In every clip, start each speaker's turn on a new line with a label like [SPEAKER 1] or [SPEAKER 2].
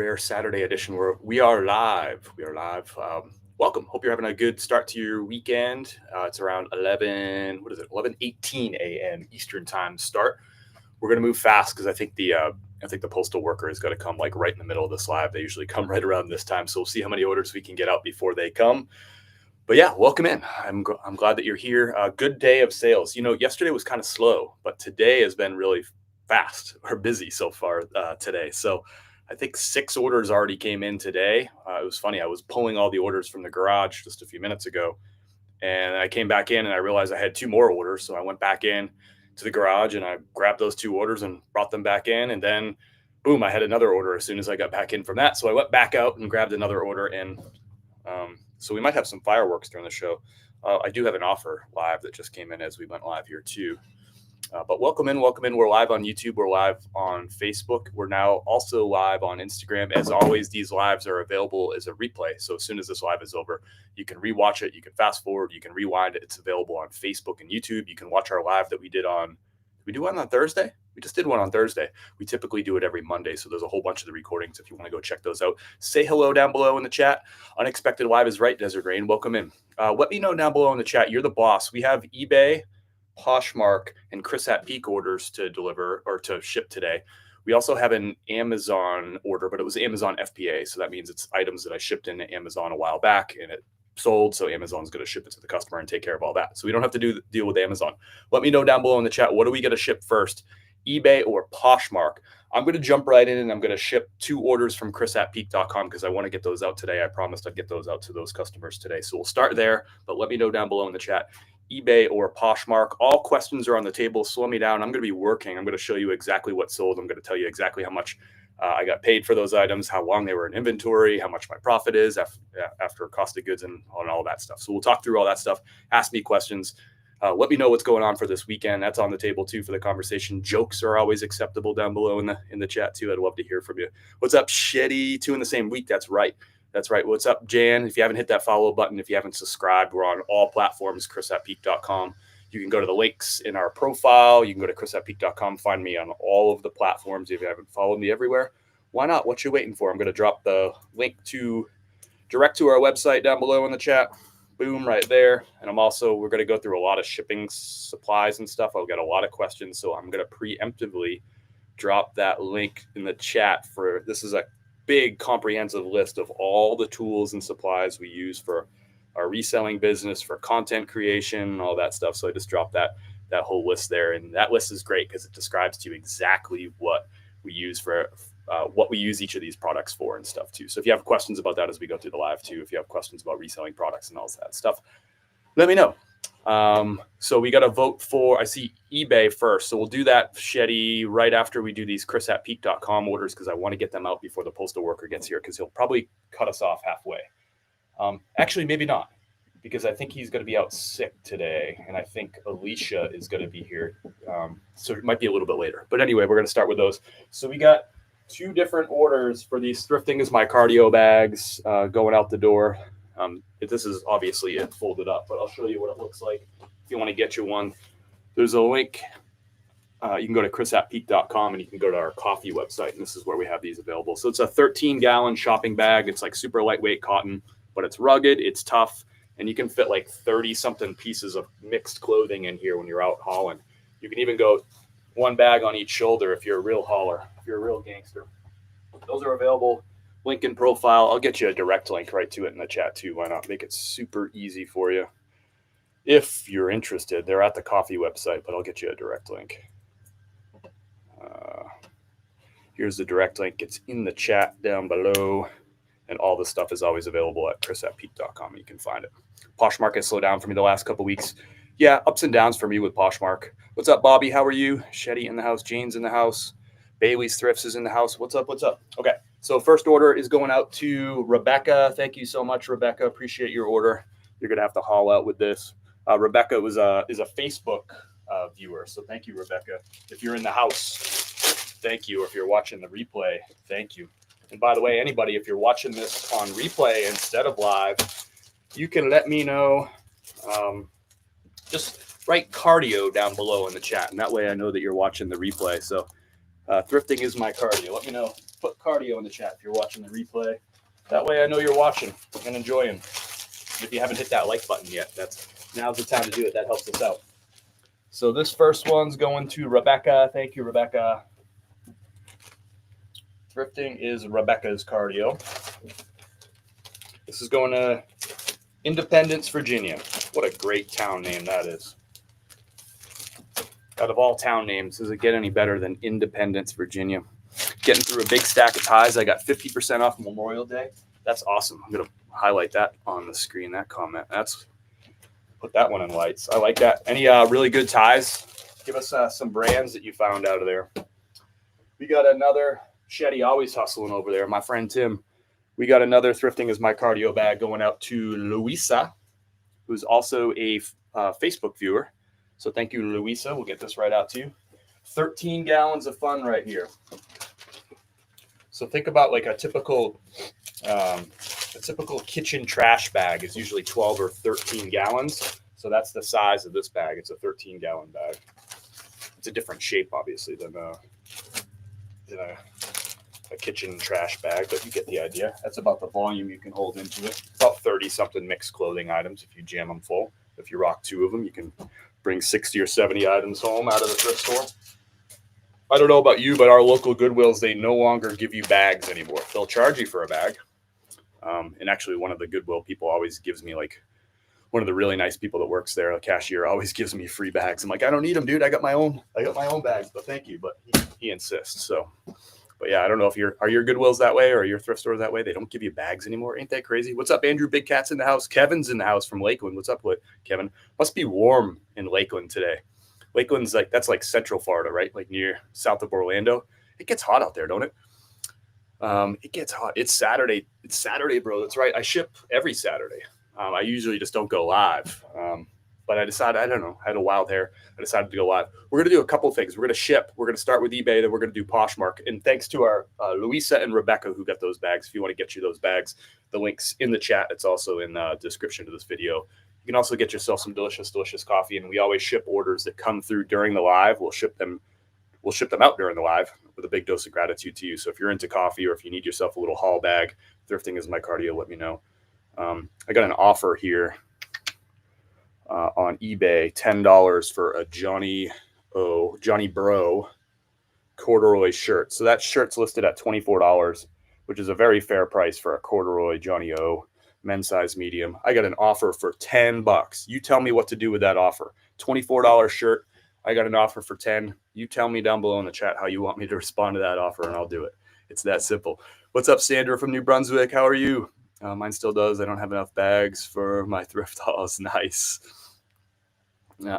[SPEAKER 1] rare Saturday edition where we are live. We are live. Welcome. Hope you're having a good start to your weekend. It's around 11:18 a.m. Eastern time start. We're gonna move fast because I think the postal worker is going to come like right in the middle of this live. They usually come right around this time, so we'll see how many orders we can get out before they come. But yeah, welcome in. I'm glad that you're here. Good day of sales. Yesterday was kind of slow, but today has been really fast or busy so far today. So I think 6 orders already came in today. It was funny. I was pulling all the orders from the garage just a few minutes ago, and I came back in and I realized I had 2 more orders. So I went back in to the garage and I grabbed those 2 orders and brought them back in. And then boom, I had another order as soon as I got back in from that. So I went back out and grabbed another order in. So we might have some fireworks during the show. I do have an offer live that just came in as we went live here too. But welcome in. We're live on YouTube. We're live on Facebook. We're now also live on Instagram. As always, these lives are available as a replay. So as soon as this live is over, you can rewatch it. You can fast forward. You can rewind it. It's available on Facebook and YouTube. You can watch our live that we did on. Did we do one on Thursday? We just did one on Thursday. We typically do it every Monday. So there's a whole bunch of the recordings if you want to go check those out. Say hello down below in the chat. Unexpected Live is right, Desert Rain. Welcome in. Let me know down below in the chat. You're the boss. We have eBay, Poshmark, and Chris at Peak orders to deliver or to ship today. We also have an Amazon order, but it was Amazon FBA. So that means it's items that I shipped into Amazon a while back and it sold. So Amazon's going to ship it to the customer and take care of all that. So we don't have to deal with Amazon. Let me know down below in the chat. What are we going to ship first? eBay or Poshmark? I'm going to jump right in and I'm going to ship 2 orders from chrisatpeak.com because I want to get those out today. I promised I'd get those out to those customers today. So we'll start there, but let me know down below in the chat, eBay or Poshmark. All questions are on the table. Slow me down. I'm going to be working. I'm going to show you exactly what sold. I'm going to tell you exactly how much I got paid for those items, how long they were in inventory, how much my profit is after cost of goods and all that stuff. So we'll talk through all that stuff. Ask me questions. Let me know what's going on for this weekend. That's on the table too for the conversation. Jokes are always acceptable down below in the chat too. I'd love to hear from you. What's up, Shetty? 2 in the same week. That's right. What's up, Jan? If you haven't hit that follow button, if you haven't subscribed, we're on all platforms, chrisatpeak.com. You can go to the links in our profile. You can go to chrisatpeak.com. Find me on all of the platforms. If you haven't followed me everywhere, why not? What you waiting for? I'm going to drop the link direct to our website down below in the chat. Boom, right there. And we're going to go through a lot of shipping supplies and stuff. I've got a lot of questions, so I'm going to preemptively drop that link in the chat this is a big comprehensive list of all the tools and supplies we use for our reselling business, for content creation, all that stuff. So I just dropped that whole list there. And that list is great because it describes to you exactly what we use what we use each of these products for and stuff too. So if you have questions about that as we go through the live too, if you have questions about reselling products and all that stuff, let me know. So we got to vote for, I see eBay first. So we'll do that, Shetty, right after we do these chrisatpeak.com orders because I want to get them out before the postal worker gets here because he'll probably cut us off halfway. Actually, maybe not because I think he's going to be out sick today. And I think Alicia is going to be here. So it might be a little bit later. But anyway, we're going to start with those. So we got 2 different orders for these Thrifting is my cardio bags going out the door. This is obviously it folded up, but I'll show you what it looks like. If you want to get you one, there's a link. You can go to chrisatpeak.com and you can go to our coffee website. And this is where we have these available. So it's a 13-gallon shopping bag. It's like super lightweight cotton, but it's rugged. It's tough. And you can fit like 30-something pieces of mixed clothing in here when you're out hauling. You can even go 1 bag on each shoulder if you're a real hauler, if you're a real gangster. Those are available. Link in profile. I'll get you a direct link right to it in the chat too. Why not? Make it super easy for you. If you're interested, they're at the coffee website, but I'll get you a direct link. Here's the direct link. It's in the chat down below. And all the stuff is always available at chrisatpeak.com. You can find it. Poshmark has slowed down for me the last couple of weeks. Yeah, ups and downs for me with Poshmark. What's up, Bobby? How are you? Shetty in the house. Jane's in the house. Bailey's Thrifts is in the house. What's up? Okay, so first order is going out to Rebecca. Thank you so much, Rebecca. Appreciate your order. You're going to have to haul out with this. Rebecca is a Facebook viewer, so thank you, Rebecca. If you're in the house, thank you. If you're watching the replay, thank you. And by the way, anybody, if you're watching this on replay instead of live, you can let me know. Just write cardio down below in the chat, and that way I know that you're watching the replay. So thrifting is my cardio. Let me know put cardio in the chat if you're watching the replay. That way I know you're watching and enjoying. If you haven't hit that like button yet, now's the time to do it. That helps us out. So this first one's going to Rebecca. Thank you, Rebecca. Thrifting is Rebecca's cardio. This is going to Independence, Virginia. What a great town name that is. Out of all town names, does it get any better than Independence, Virginia? Getting through a big stack of ties. I got 50% off Memorial Day. That's awesome. I'm going to highlight that on the screen, that comment. Put that one in lights. I like that. Any really good ties? Give us some brands that you found out of there. We got another Shetty always hustling over there. My friend Tim. We got another Thrifting is My Cardio bag going out to Louisa, who's also a Facebook viewer. So thank you, Louisa. We'll get this right out to you. 13 gallons of fun right here. So think about like a typical kitchen trash bag is usually 12 or 13 gallons. So that's the size of this bag. It's a 13-gallon bag. It's a different shape, obviously, than a kitchen trash bag, but you get the idea. That's about the volume you can hold into it. About 30-something mixed clothing items if you jam them full. If you rock 2 of them, you can bring 60 or 70 items home out of the thrift store. I don't know about you, but our local Goodwills, they no longer give you bags anymore. They'll charge you for a bag. And actually, one of the Goodwill people always gives me, like, one of the really nice people that works there, a cashier, always gives me free bags. I'm like, I don't need them, dude. I got my own bags, but thank you. But he insists. So, but yeah, I don't know if are your Goodwills that way or your thrift stores that way. They don't give you bags anymore. Ain't that crazy? What's up, Andrew? Big Cat's in the house. Kevin's in the house from Lakeland. What's up with Kevin? Must be warm in Lakeland today. Lakeland's that's like Central Florida, right? Like near south of Orlando. It gets hot out there, don't it? It gets hot. It's Saturday. It's Saturday, bro. That's right. I ship every Saturday. I usually just don't go live. But I decided, I don't know, I had a wild hair. I decided to go live. We're going to do a couple of things. We're going to ship. We're going to start with eBay. Then we're going to do Poshmark. And thanks to our Louisa and Rebecca who got those bags. If you want to get you those bags, the link's in the chat. It's also in the description to this video. You can also get yourself some delicious, delicious coffee. And we always ship orders that come through during the live. We'll ship them out during the live with a big dose of gratitude to you. So if you're into coffee or if you need yourself a little haul bag, Thrifting is My Cardio, let me know. I got an offer here on eBay, $10 for a Johnny Bro corduroy shirt. So that shirt's listed at $24, which is a very fair price for a corduroy Johnny O men's size medium. I got an offer for $10. You tell me what to do with that offer. $24 shirt. I got an offer for 10. You tell me down below in the chat how you want me to respond to that offer, and I'll do it. It's that simple. What's up, Sandra from New Brunswick? How are you? Mine still does. I don't have enough bags for my thrift hauls. Nice.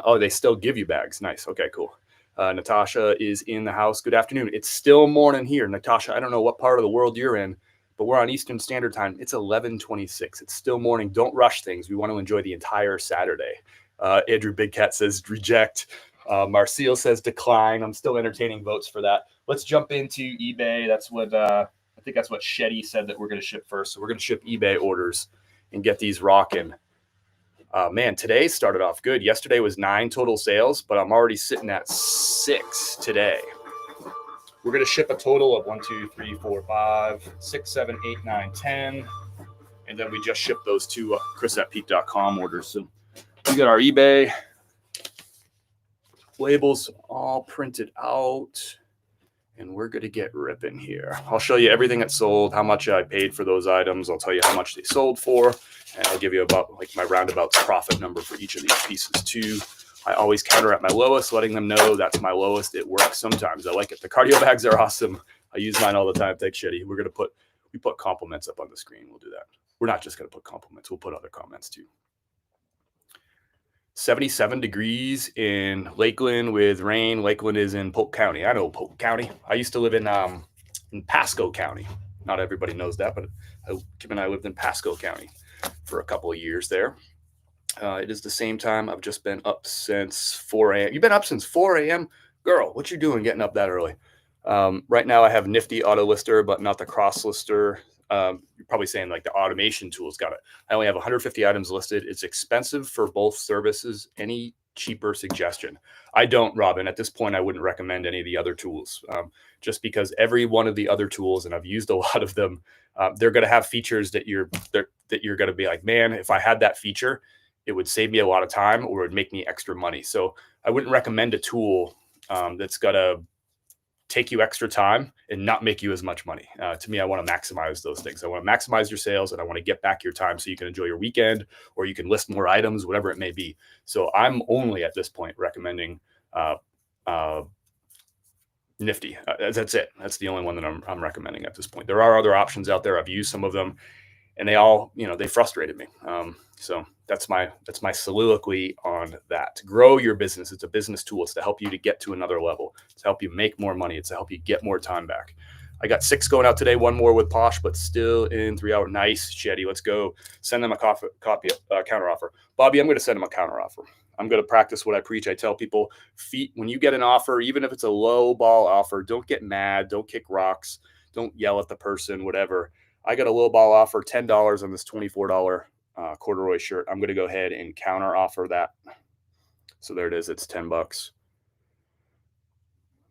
[SPEAKER 1] Oh, they still give you bags. Nice. Okay, cool. Natasha is in the house. Good afternoon. It's still morning here. Natasha, I don't know what part of the world you're in, but we're on Eastern Standard Time. It's 11:26. It's still morning. Don't rush things. We want to enjoy the entire Saturday. Andrew Big Cat says reject. Marcel says decline. I'm still entertaining votes for that. Let's jump into eBay. That's what I think that's what Shetty said that we're going to ship first. So we're going to ship eBay orders and get these rocking. Man, today started off good. Yesterday was 9 total sales, but I'm already sitting at 6 today. We're going to ship a total of 1, 2, 3, 4, 5, 6, 7, 8, 9, 10. And then we just shipped those 2 chris@peak.com orders. So we got our eBay labels all printed out, and we're going to get ripping here. I'll show you everything that sold, how much I paid for those items. I'll tell you how much they sold for, and I'll give you about like my roundabouts profit number for each of these pieces too. I always counter at my lowest, letting them know that's my lowest. It works sometimes. I like it. The cardio bags are awesome. I use mine all the time. Thanks, Shetty. We put compliments up on the screen. We'll do that. We're not just going to put compliments. We'll put other comments too. 77 degrees in Lakeland with rain. Lakeland is in Polk County. I know Polk County. I used to live in Pasco County. Not everybody knows that, but Kim and I lived in Pasco County for a couple of years there. It is the same time. I've just been up since 4 a.m. You've been up since 4 a.m.? Girl, what you doing getting up that early? Right now I have Nifty Auto Lister, but not the Cross Lister. You're probably saying like the automation tools got it. I only have 150 items listed. It's expensive for both services. Any cheaper suggestion. I don't, Robin. At this point, I wouldn't recommend any of the other tools, just because every one of the other tools, and I've used a lot of them, they're going to have features that you're going to be like, man, if I had that feature, it would save me a lot of time or it would make me extra money. So I wouldn't recommend a tool that's going to take you extra time and not make you as much money. To me, I want to maximize those things. I want to maximize your sales and I want to get back your time so you can enjoy your weekend or you can list more items, whatever it may be. So I'm only at this point recommending Nifty. That's it. That's the only one that I'm recommending at this point. There are other options out there. I've used some of them and they all, they frustrated me. So that's my soliloquy on that. To grow your business, it's a business tool. It's to help you to get to another level. It's to help you make more money. It's to help you get more time back. I got 6 going out today, 1 more with Posh, but still in 3 hours. Nice, Shetty. Let's go. Send them a counter offer. Bobby, I'm going to send them a counter offer. I'm going to practice what I preach. I tell people, when you get an offer, even if it's a low ball offer, don't get mad. Don't kick rocks. Don't yell at the person, whatever. I got a low ball offer, $10 on this $24 corduroy shirt. I'm going to go ahead and counter offer that. So there it is. It's $10.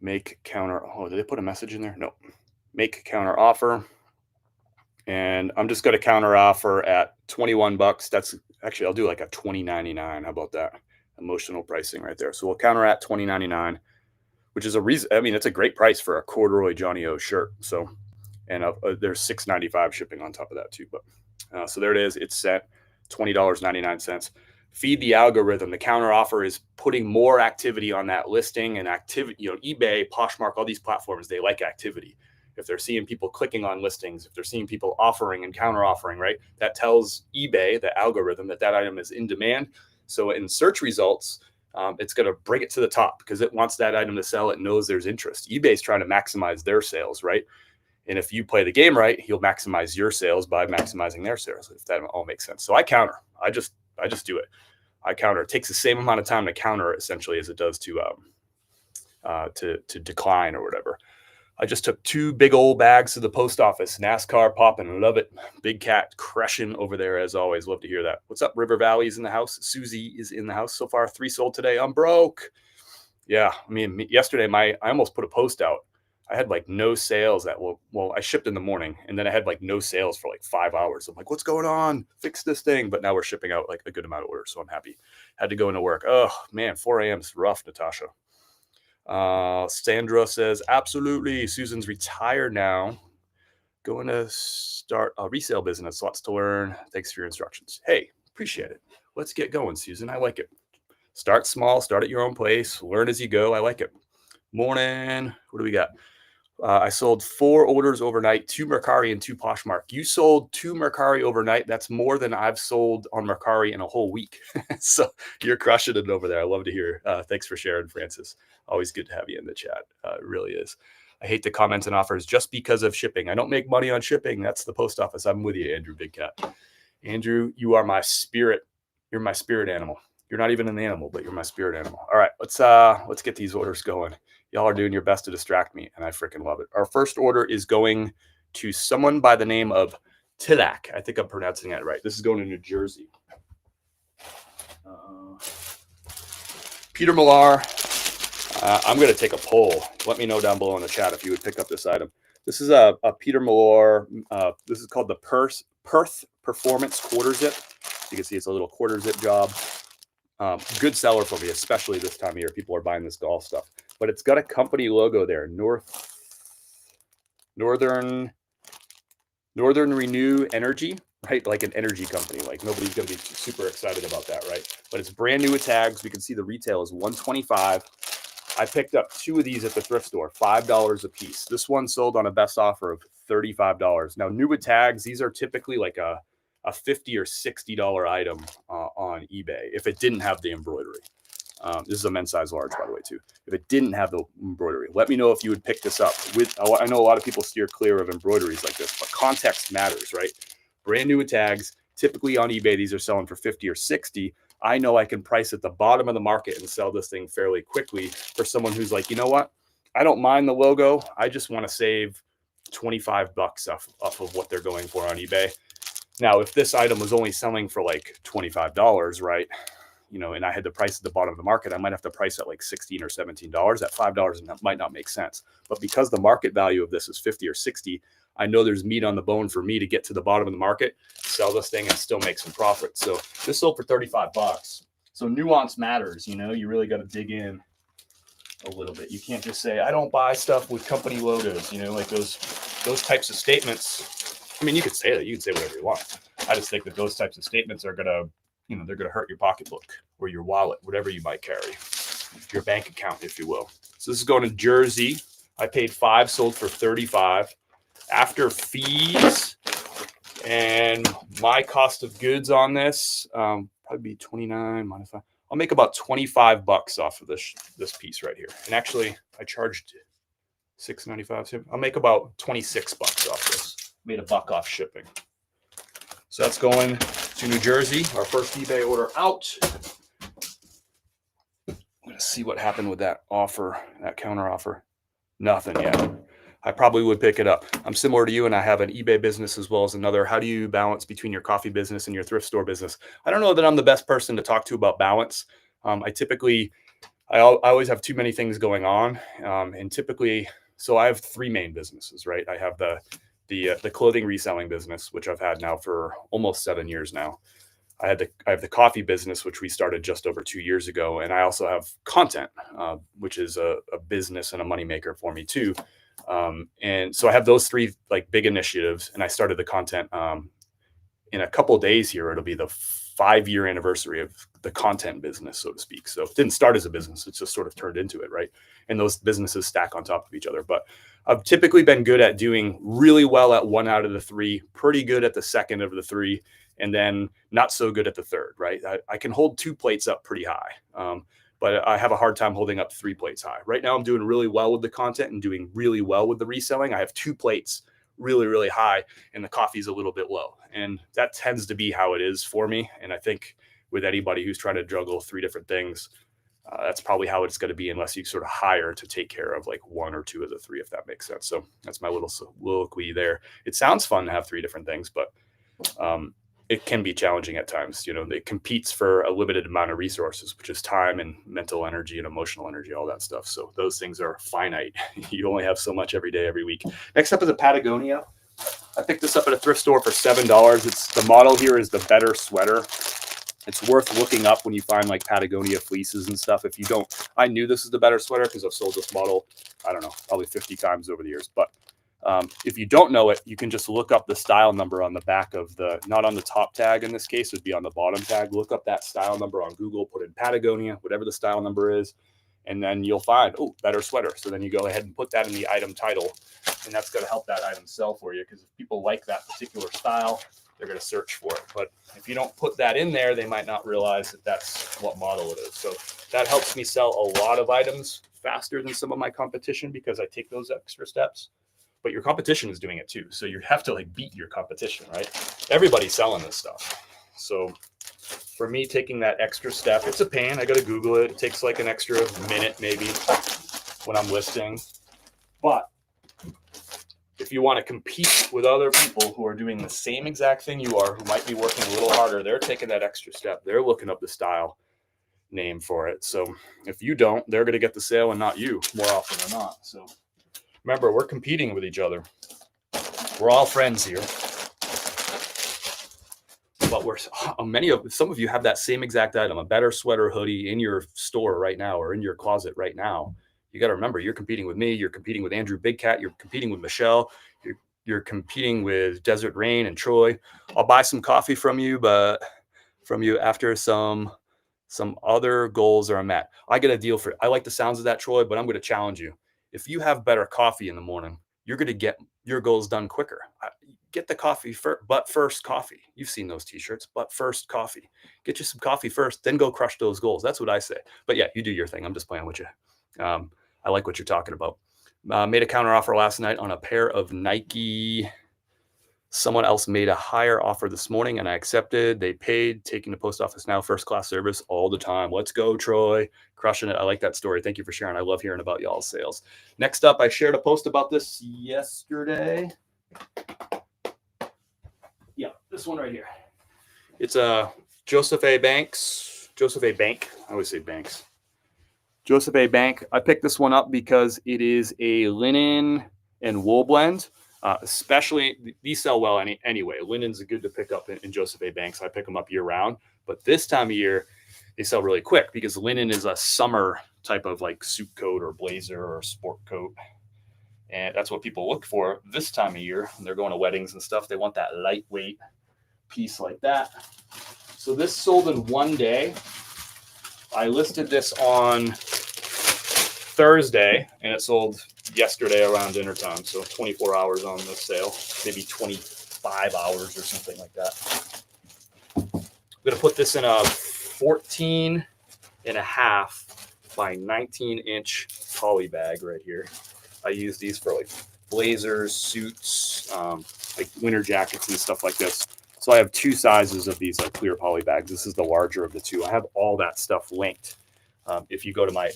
[SPEAKER 1] Make counter. Oh, did they put a message in there? No. Make counter offer. And I'm just going to counter offer at $21. That's actually, I'll do like a $20.99. How about that? Emotional pricing right there. So we'll counter at $20.99, which is a reason. I mean, it's a great price for a corduroy Johnny O shirt. So, and there's $6.95 shipping on top of that too. But so there it is. It's set $20.99. Feed the algorithm. The counter offer is putting more activity on that listing and activity. eBay, Poshmark, all these platforms, they like activity. If they're seeing people clicking on listings, if they're seeing people offering and counter offering, right, that tells eBay, the algorithm, that item is in demand. So in search results, it's going to bring it to the top because it wants that item to sell. It knows there's interest. eBay's trying to maximize their sales, right? And if you play the game right, he'll maximize your sales by maximizing their sales, if that all makes sense. So I counter. I just do it. I counter. It takes the same amount of time to counter essentially as it does to decline or whatever. I just took 2 big old bags to the post office. NASCAR popping. Love it. Big Cat crushing over there as always. Love to hear that. What's up? River Valley's in the house. Susie is in the house. So far, 3 sold today. I'm broke. Yeah. I mean, yesterday, I almost put a post out. I had like no sales I shipped in the morning and then I had like no sales for like 5 hours. I'm like, what's going on? Fix this thing. But now we're shipping out like a good amount of orders. So I'm happy. Had to go into work. Oh man, 4 a.m. is rough, Natasha. Sandra says, absolutely. Susan's retired now. Going to start a resale business. Lots to learn. Thanks for your instructions. Hey, appreciate it. Let's get going, Susan. I like it. Start small, start at your own place, learn as you go. I like it. Morning. What do we got? I sold 4 orders overnight, 2 Mercari and 2 Poshmark. You sold 2 Mercari overnight. That's more than I've sold on Mercari in a whole week. So you're crushing it over there. I love to hear. Thanks for sharing, Francis. Always good to have you in the chat. It really is. I hate the comments and offers just because of shipping. I don't make money on shipping. That's the post office. I'm with you, Andrew Big Cat. Andrew, you are my spirit. You're my spirit animal. You're not even an animal, but you're my spirit animal. All right, let's get these orders going. Y'all are doing your best to distract me, and I freaking love it. Our first order is going to someone by the name of Tilak. I think I'm pronouncing that right. This is going to New Jersey. Peter Millar. I'm going to take a poll. Let me know down below in the chat if you would pick up this item. This is a Peter Millar. This is called the Perth Performance Quarter Zip. You can see it's a little quarter zip job. Good seller for me, especially this time of year. People are buying this golf stuff. But it's got a company logo there. Northern Renew Energy, right? Like an energy company. Like nobody's going to be super excited about that, right? But it's brand new with tags. We can see the retail is $125. I picked up 2 of these at the thrift store, $5 a piece. This one sold on a best offer of $35. Now, new with tags, these are typically like a $50 or $60 item on eBay if it didn't have the embroidery. This is a men's size large, by the way, too. If it didn't have the embroidery, let me know if you would pick this up. I know a lot of people steer clear of embroideries like this, but context matters, right? Brand new with tags. Typically on eBay, these are selling for $50 or $60. I know I can price at the bottom of the market and sell this thing fairly quickly for someone who's like, you know what? I don't mind the logo. I just want to save $25 off of what they're going for on eBay. Now, if this item was only selling for like $25, right? and I had the price at the bottom of the market, I might have to price at like $16 or $17. At $5 might not make sense. But because the market value of this is 50 or 60, I know there's meat on the bone for me to get to the bottom of the market, sell this thing, and still make some profit. So this sold for $35. So nuance matters. You really got to dig in a little bit. You can't just say, I don't buy stuff with company logos, like those types of statements. I mean, you could say that, you can say whatever you want. I just think that those types of statements are gonna, they're gonna hurt your pocketbook or your wallet, whatever you might carry, your bank account, if you will. So this is going to Jersey. I paid $5, sold for $35. After fees and my cost of goods on this, probably be 29 minus 5. I'll make about $25 off of this piece right here. And actually, I charged $6.95. I'll make about $26 off this. Made $1 off shipping. So that's going to New Jersey. Our first eBay order out. I'm going to see what happened with that offer, that counter offer. Nothing yet. I probably would pick it up. I'm similar to you, and I have an eBay business as well as another. How do you balance between your coffee business and your thrift store business? I don't know that I'm the best person to talk to about balance. I always have too many things going on. And typically, so I have 3 main businesses, right? I have the clothing reselling business, which I've had now for almost 7 years now. I have the coffee business, which we started just over 2 years ago. And I also have content, which is a business and a moneymaker for me too. And so I have those 3 like big initiatives, and I started the content, in a couple of days here. It'll be the 5-year anniversary of the content business, so to speak. So it didn't start as a business. It's just sort of turned into it. Right. And those businesses stack on top of each other, but I've typically been good at doing really well at 1 out of the 3, pretty good at the 2nd of the 3, and then not so good at the 3rd, right? I can hold 2 plates up pretty high. But I have a hard time holding up 3 plates high. Right now, I'm doing really well with the content and doing really well with the reselling. I have 2 plates really, really high, and the coffee's a little bit low. And that tends to be how it is for me. And I think with anybody who's trying to juggle 3 different things, that's probably how it's going to be, unless you sort of hire to take care of like 1 or 2 of the 3, if that makes sense. So that's my little soliloquy there. It sounds fun to have 3 different things, but it can be challenging at times. It competes for a limited amount of resources, which is time and mental energy and emotional energy, all that stuff. So those things are finite. You only have so much every day, every week. Next up is a Patagonia. I picked this up at a thrift store for $7. The model here is the Better Sweater. It's worth looking up when you find like Patagonia fleeces and stuff. If you don't, I knew this is the Better Sweater because I've sold this model, I don't know, probably 50 times over the years. But if you don't know it, you can just look up the style number on the back of not on the top tag in this case, it would be on the bottom tag. Look up that style number on Google, put in Patagonia, whatever the style number is, and then you'll find, Better Sweater. So then you go ahead and put that in the item title, and that's going to help that item sell for you, because if people like that particular style, they're going to search for it. But if you don't put that in there, they might not realize that that's what model it is. So that helps me sell a lot of items faster than some of my competition, because I take those extra steps. But your competition is doing it too. So you have to like beat your competition, right? Everybody's selling this stuff. So for me, taking that extra step, it's a pain. I got to Google it. It takes like an extra minute maybe when I'm listing. But if you want to compete with other people who are doing the same exact thing you are, who might be working a little harder, they're taking that extra step. They're looking up the style name for it. So if you don't, they're going to get the sale and not you, more often than not. So remember, we're competing with each other. We're all friends here. But some of you have that same exact item, a Better Sweater hoodie in your store right now or in your closet right now. You got to remember, you're competing with me. You're competing with Andrew Big Cat. You're competing with Michelle. You're competing with Desert Rain and Troy. I'll buy some coffee from you, after some other goals are met. I get a deal for it. I like the sounds of that, Troy, but I'm going to challenge you. If you have better coffee in the morning, you're going to get your goals done quicker. Get the coffee first, but first coffee. You've seen those t-shirts, but first coffee. Get you some coffee first, then go crush those goals. That's what I say. But yeah, you do your thing. I'm just playing with you. I like what you're talking about. Made a counter offer last night on a pair of Nike. Someone else made a higher offer this morning and I accepted. They paid, taking the post office now, first class service all the time. Let's go, Troy. Crushing it. I like that story. Thank you for sharing. I love hearing about y'all's sales. Next up, I shared a post about this yesterday. Yeah, this one right here. It's a Joseph A. Banks Joseph A. Bank. I always say Banks. Joseph A. Bank. I picked this one up because it is a linen and wool blend. Especially, these sell well anyway. Linens are good to pick up in Joseph A. Banks. I pick them up year round. But this time of year, they sell really quick because linen is a summer type of like suit coat or blazer or sport coat. And that's what people look for this time of year when they're going to weddings and stuff. They want that lightweight piece like that. So this sold in one day. I listed this on Thursday and it sold yesterday around dinner time. So 24 hours on this sale, maybe 25 hours or something like that. I'm going to put this in a 14 and a half by 19 inch poly bag right here. I use these for like blazers, suits, like winter jackets and stuff like this. So I have two sizes of these like clear poly bags. This is the larger of the two. I have all that stuff linked. If you go to my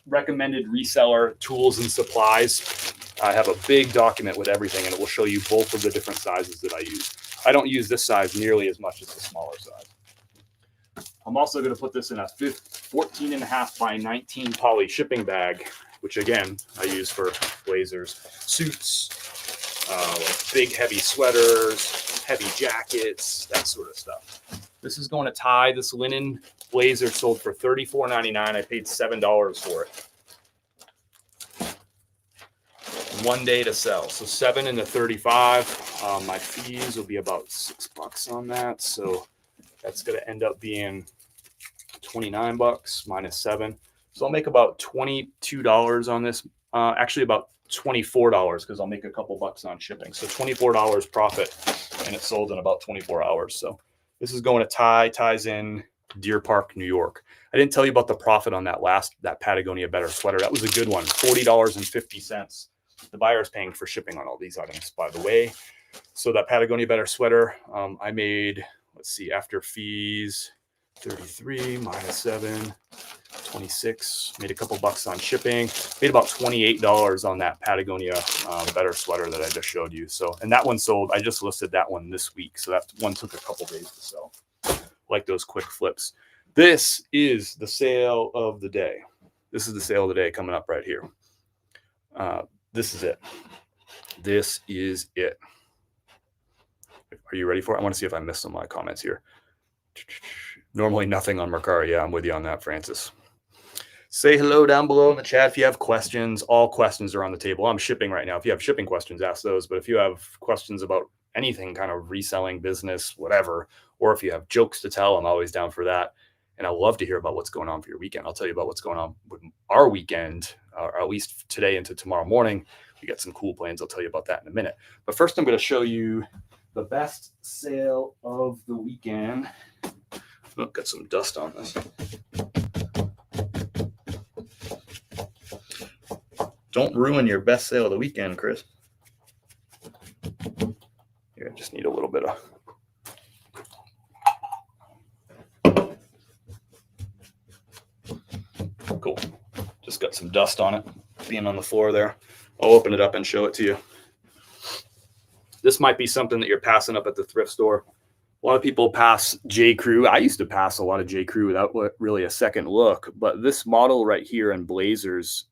[SPEAKER 1] recommended reseller tools and supplies, I have a big document with everything and it will show you both of the different sizes that I use. I don't use this size nearly as much as the smaller size. I'm also going to put this in a 14 and a half by 19 poly shipping bag, which again, I use for blazers, suits, like big heavy sweaters, heavy jackets, that sort of stuff. This is going to tie. This linen blazer sold for $34.99. I paid $7 for it. 1 day to sell. So 7 into 35. My fees will be about $6 on that. So that's going to end up being $29 minus 7. So I'll make about $22 on this. Actually about $24 because I'll make a couple bucks on shipping. So $24 profit and it sold in about 24 hours. So this is going to ties in Deer Park, New York. I didn't tell you about the profit on that Patagonia Better sweater. That was a good one. $40.50. The buyer is paying for shipping on all these items, by the way. So that Patagonia Better sweater, I made, let's see, after fees, 33 minus 7, 26. Made a couple bucks on shipping. Made about $28 on that Patagonia Better sweater that I just showed you. So, and that one sold. I just listed that one this week. So that one took a couple days to sell. Like those quick flips. This is the sale of the day. This is the sale of the day coming up right here. This is it. This is it. Are you ready for it? I want to see if I missed some of my comments here. Normally nothing on Mercari. Yeah, I'm with you on that, Francis. Say hello down below in the chat if you have questions. All questions are on the table. I'm shipping right now. If you have shipping questions, ask those. But if you have questions about anything kind of reselling, business, whatever, or if you have jokes to tell, I'm always down for that. And I love to hear about what's going on for your weekend. I'll tell you about what's going on with our weekend, or at least today into tomorrow morning. We got some cool plans. I'll tell you about that in a minute. But first, I'm going to show you the best sale of the weekend. Oh, got some dust on this. Don't ruin your best sale of the weekend, Chris. Here, I just need a little bit of... Cool. Just got some dust on it, being on the floor there. I'll open it up and show it to you. This might be something that you're passing up at the thrift store. A lot of people pass J. Crew. I used to pass a lot of J. Crew without really a second look, but this model right here in blazers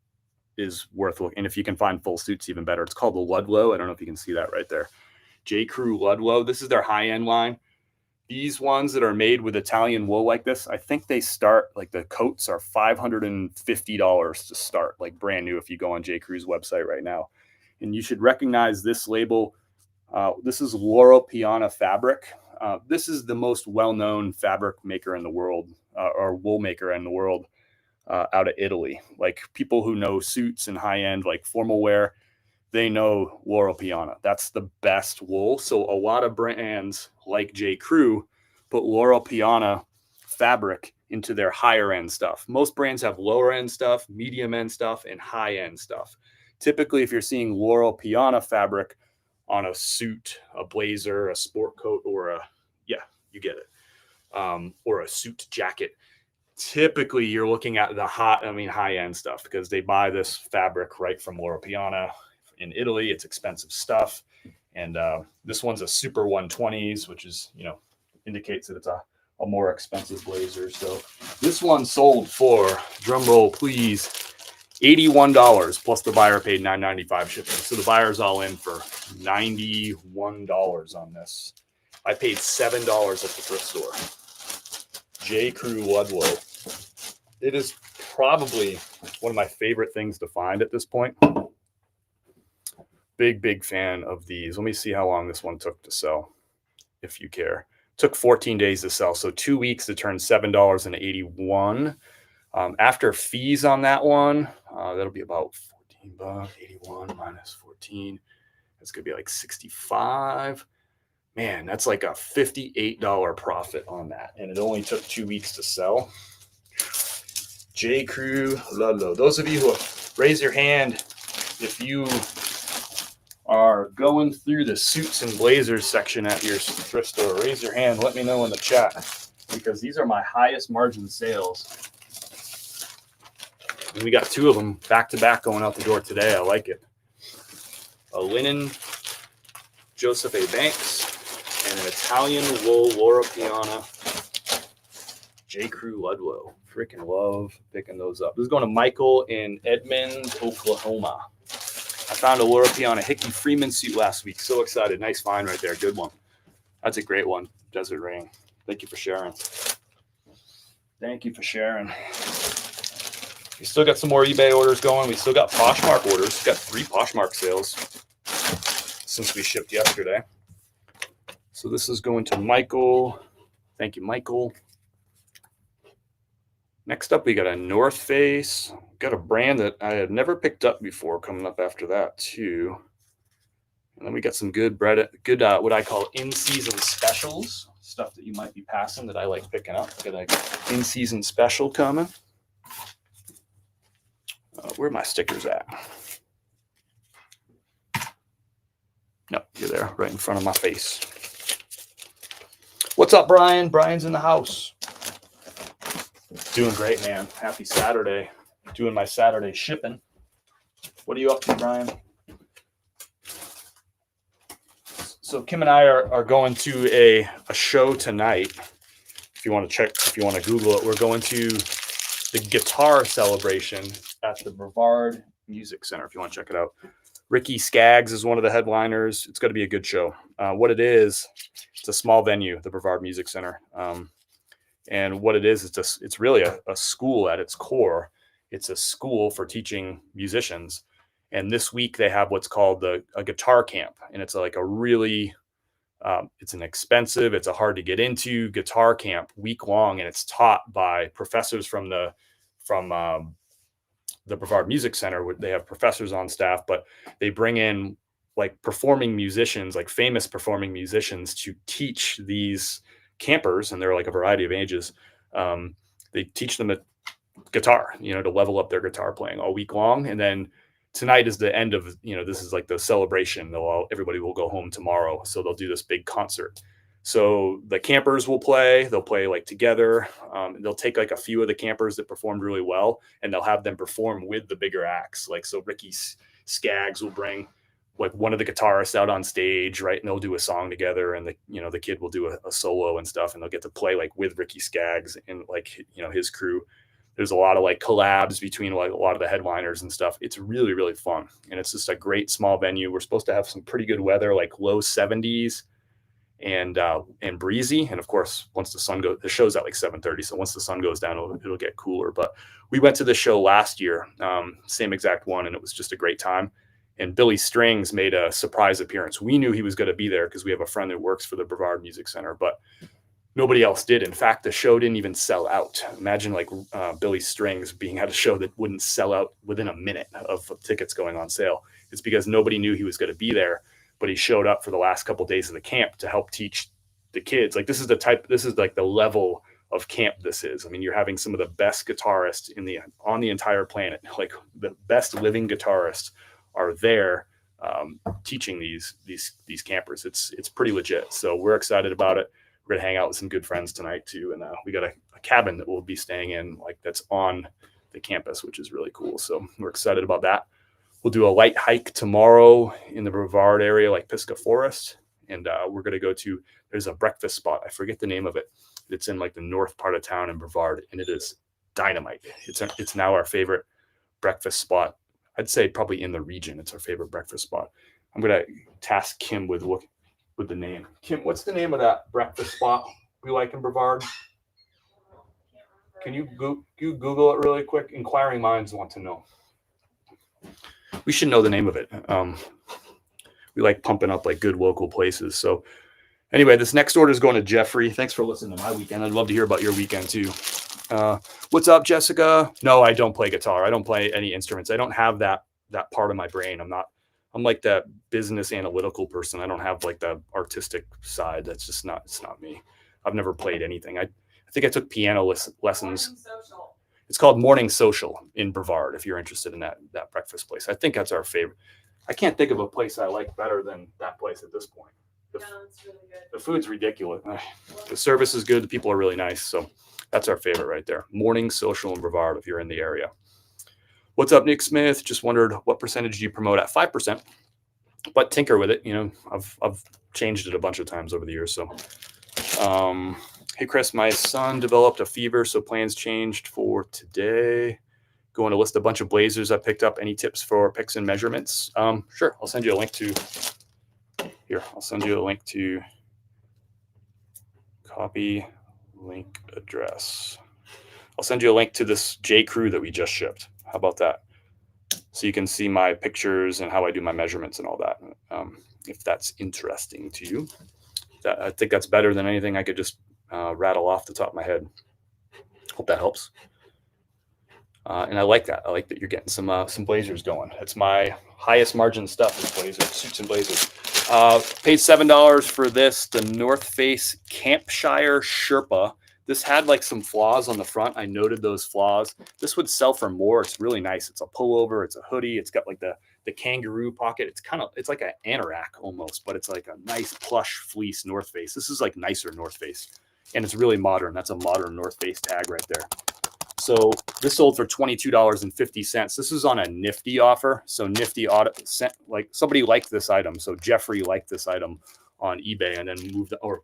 [SPEAKER 1] is worth looking. And if you can find full suits, even better. It's called the Ludlow. I don't know if you can see that right there. J. Crew Ludlow. This is their high-end line. These ones that are made with Italian wool like this, I think they start, like the coats are $550 to start, like brand new if you go on J. Crew's website right now. And you should recognize this label. This is Loro Piana fabric. This is the most well-known fabric maker in the world, or wool maker in the world, out of Italy. Like people who know suits and high-end like formal wear, they know Loro Piana. That's the best wool. So a lot of brands like J. Crew put Loro Piana fabric into their higher end stuff. Most brands have lower end stuff, medium end stuff, and high end stuff. Typically, if you're seeing Loro Piana fabric on a suit, a blazer, a sport coat, or you get it, or a suit jacket, typically you're looking at the high end stuff because they buy this fabric right from Loro Piana in Italy. It's expensive stuff. And this one's a super 120s, which is, indicates that it's a a more expensive blazer. So this one sold for, drum roll please, $81 plus the buyer paid $9.95 shipping. So the buyer's all in for $91 on this. I paid $7 at the thrift store. J. Crew Ludlow. It is probably one of my favorite things to find at this point. Big fan of these. Let me see how long this one took to sell, if you care. It took 14 days to sell, so 2 weeks to turn $7.81. After fees on that one, that'll be about $14. 81 minus 14. That's gonna be like 65. Man, that's like a $58 profit on that, and it only took 2 weeks to sell. J. Crew Ludlow. Those of you who raise your hand if you are going through the suits and blazers section at your thrift store. Raise your hand. Let me know in the chat, because these are my highest margin sales. And we got 2 of them back to back going out the door today. I like it. A linen Joseph A. Banks and an Italian wool Laura Piana J. Crew Ludlow. Freaking love picking those up. This is going to Michael in Edmond, Oklahoma. I found a Laura Piana Hickey Freeman suit last week. So excited. Nice find right there. Good one. That's a great one. Desert Rain. Thank you for sharing. Thank you for sharing. We still got some more eBay orders going. We still got Poshmark orders. Got 3 Poshmark sales since we shipped yesterday. So this is going to Michael. Thank you, Michael. Next up, we got a North Face. Got a brand that I had never picked up before coming up after that too. And then we got some good what I call in-season specials, stuff that you might be passing that I like picking up. Got an in-season special coming. Where are my stickers at? No, you're there, right in front of my face. What's up, Brian? Brian's in the house. Doing great, man. Happy Saturday. Doing my Saturday shipping. What are you up to, Brian? So Kim and I are going to a show tonight. If you want to check, if you want to Google it, we're going to the guitar celebration at the Brevard Music Center, if you want to check it out. Ricky Skaggs is one of the headliners. It's going to be a good show. What it is, it's a small venue, the Brevard Music Center. And what it is, it's really a school at its core. It's a school for teaching musicians. And this week they have what's called a guitar camp. And it's like a really, it's an expensive, it's a hard to get into guitar camp, week long. And it's taught by professors from the Brevard Music Center. They have professors on staff, but they bring in like performing musicians, like famous performing musicians, to teach these campers, and they're like a variety of ages. They teach them a guitar, to level up their guitar playing all week long. And then tonight is the end of, this is like the celebration. Everybody will go home tomorrow. So they'll do this big concert. So the campers will play, they'll play like together. They'll take like a few of the campers that performed really well, and they'll have them perform with the bigger acts. Like, so Ricky Skaggs will bring like one of the guitarists out on stage, right? And they'll do a song together, and the kid will do a solo and stuff, and they'll get to play like with Ricky Skaggs and like, his crew. There's a lot of like collabs between like a lot of the headliners and stuff. It's really, really fun. And it's just a great small venue. We're supposed to have some pretty good weather, like low 70s and breezy. And of course, once the sun goes, the show's at like 7:30. So once the sun goes down, it'll get cooler. But we went to the show last year, same exact one. And it was just a great time. And Billy Strings made a surprise appearance. We knew he was going to be there because we have a friend that works for the Brevard Music Center, but nobody else did. In fact, the show didn't even sell out. Imagine like Billy Strings being at a show that wouldn't sell out within a minute of tickets going on sale. It's because nobody knew he was going to be there, but he showed up for the last couple of days of the camp to help teach the kids. Like this is like the level of camp this is. I mean, you're having some of the best guitarists on the entire planet, like the best living guitarists are there teaching these campers. It's pretty legit. So we're excited about it. We're gonna hang out with some good friends tonight too, and we got a cabin that we'll be staying in, like that's on the campus, which is really cool. So we're excited about that. We'll do a light hike tomorrow in the Brevard area, like Pisgah Forest, and we're gonna go to. There's a breakfast spot. I forget the name of it. It's in like the north part of town in Brevard, and it is dynamite. It's now our favorite breakfast spot. I'd say probably in the region, it's our favorite breakfast spot. I'm gonna task Kim with the name. Kim, what's the name of that breakfast spot we like in Brevard? Can you Google it really quick? Inquiring minds want to know. We should know the name of it. We like pumping up like good local places. So anyway, this next order is going to Jeffrey. Thanks for listening to my weekend. I'd love to hear about your weekend too. What's up, Jessica? No, I don't play guitar. I don't play any instruments. I don't have that part of my brain. I'm like that business analytical person. I don't have like the artistic side. That's just it's not me. I've never played anything. I think I took piano lessons. It's called Morning Social in Brevard, if you're interested in that breakfast place. I think that's our favorite. I can't think of a place I like better than that place at this point. It's really good. The food's ridiculous. The service is good. The people are really nice. So that's our favorite right there. Morning Social in Brevard, if you're in the area. What's up, Nick Smith? Just wondered what percentage do you promote at? 5%, but tinker with it. You know, I've changed it a bunch of times over the years. So, hey, Chris, my son developed a fever, so plans changed for today. Going to list a bunch of blazers I picked up. Any tips for picks and measurements? Sure. I'll send you a link to copy link address. I'll send you a link to this J. Crew that we just shipped. How about that? So you can see my pictures and how I do my measurements and all that. If that's interesting to you, I think that's better than anything I could just rattle off the top of my head. Hope that helps. And I like that. I like that you're getting some blazers going. It's my highest margin stuff is blazers, suits and blazers. Paid $7 for this, the North Face Campshire Sherpa. This had like some flaws on the front. I noted those flaws. This would sell for more. It's really nice. It's a pullover. It's a hoodie. It's got like the kangaroo pocket. It's like an anorak almost, but it's like a nice plush fleece North Face. This is like nicer North Face, and it's really modern. That's a modern North Face tag right there. So this sold for $22.50. This is on a Nifty offer. So Nifty like somebody liked this item. So Jeffrey liked this item on eBay and then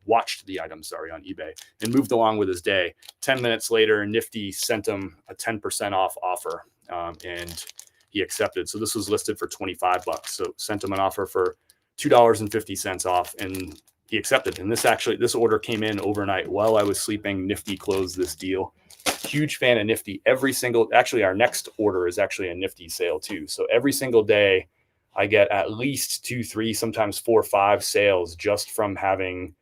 [SPEAKER 1] watched the item, on eBay and moved along with his day. 10 minutes later, Nifty sent him a 10% off offer and he accepted. So this was listed for $25. So sent him an offer for $2.50 off and he accepted. And this order came in overnight while I was sleeping. Nifty closed this deal. Huge fan of Nifty. Actually, our next order is actually a Nifty sale too. So every single day I get at least 2, 3, sometimes 4, 5 sales just from having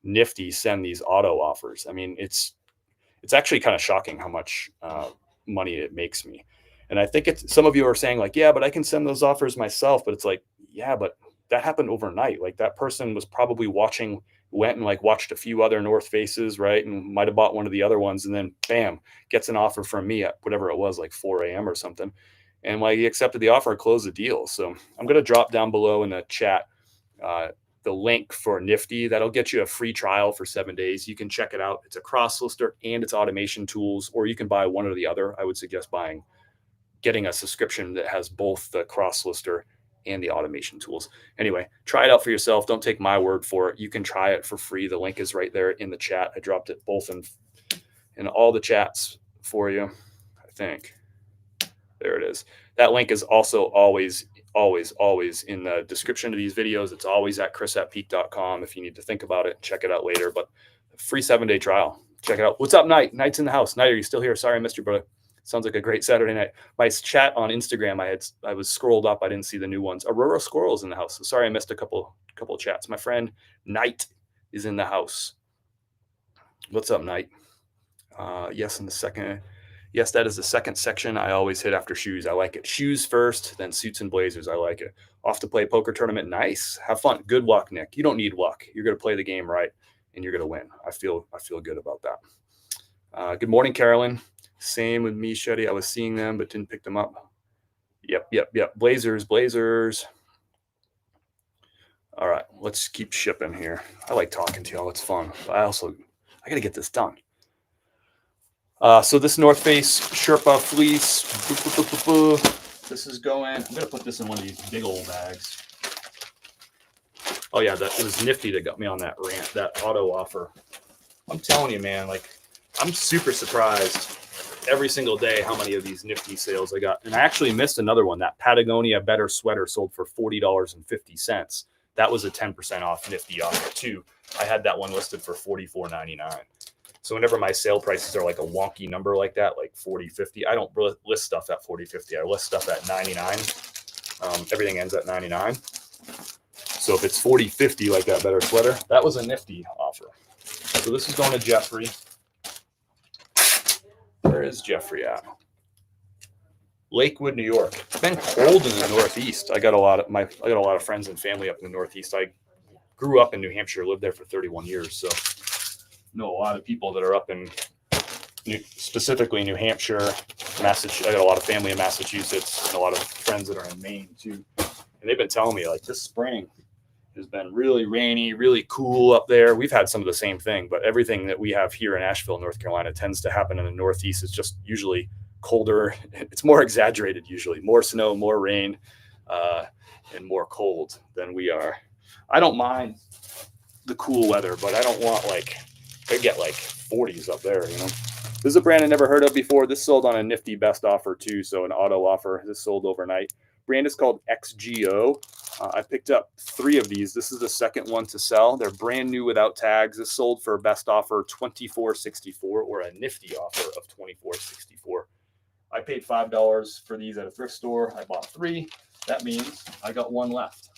[SPEAKER 1] Nifty send these auto offers. I mean, it's actually kind of shocking how much money it makes me. And I think some of you are saying like, yeah, but I can send those offers myself. But it's like, yeah, but that happened overnight. Like that person was probably went and like watched a few other North Faces, right? And might've bought one of the other ones and then bam, gets an offer from me at whatever it was, like 4 a.m. or something. And like he accepted the offer and closed the deal. So I'm going to drop down below in the chat the link for Nifty. That'll get you a free trial for 7 days. You can check it out. It's a cross lister and it's automation tools, or you can buy one or the other. I would suggest getting a subscription that has both the cross lister and the automation tools. Anyway, try it out for yourself. Don't take my word for it. You can try it for free. The link is right there in the chat. I dropped it both in all the chats for you, I think. There it is. That link is also always in the description of these videos. It's always at chris@peak.com if you need to think about it. Check it out later. But free 7-day trial. Check it out. What's up, Knight? Knight's in the house. Knight, are you still here? Sorry I missed you, brother. Sounds like a great Saturday night. My chat on Instagram, I was scrolled up. I didn't see the new ones. Aurora Squirrel's in the house. So sorry I missed a couple of chats. My friend Knight is in the house. What's up, Knight? Yes, in the second. Yes, that is the second section I always hit after shoes. I like it. Shoes first, then suits and blazers. I like it. Off to play poker tournament. Nice. Have fun. Good luck, Nick. You don't need luck. You're going to play the game right, and you're going to win. I feel good about that. Good morning, Carolyn. Same with me, Shetty. I was seeing them, but didn't pick them up. Yep. Blazers. All right, let's keep shipping here. I like talking to y'all. It's fun. But I got to get this done. So this North Face Sherpa fleece. This is going. I'm going to put this in one of these big old bags. Oh, yeah, it was Nifty that got me on that rant, that auto offer. I'm telling you, man, like I'm super surprised every single day how many of these nifty sales I got. And I actually missed another one. That Patagonia Better sweater sold for $40.50. That was a 10% off nifty offer too. I had that one listed for $44.99. So whenever my sale prices are like a wonky number like that, like 40, 50, I don't list stuff at 40, 50. I list stuff at 99. Everything ends at 99. So if it's 40, 50 like that Better sweater, that was a nifty offer. So this is going to Jeffrey. Where is Jeffrey at? Lakewood, New York. It's been cold in the Northeast. I got a lot of friends and family up in the Northeast. I grew up in New Hampshire, lived there for 31 years. So I know a lot of people that are up in specifically New Hampshire, Massachusetts. I got a lot of family in Massachusetts and a lot of friends that are in Maine too. And they've been telling me like this spring has been really rainy, really cool up there. We've had some of the same thing, but everything that we have here in Asheville, North Carolina tends to happen in the Northeast. It's just usually colder. It's more exaggerated usually. More snow, more rain, and more cold than we are. I don't mind the cool weather, but I don't want like, I get like 40s up there, you know. This is a brand I never heard of before. This sold on a nifty best offer too, so an auto offer. This sold overnight. Brand is called XGO. I picked up 3 of these. This is the second one to sell. They're brand new without tags. This sold for a best offer $24.64 or a nifty offer of $24.64. I paid $5 for these at a thrift store. I bought 3. That means I got 1 left.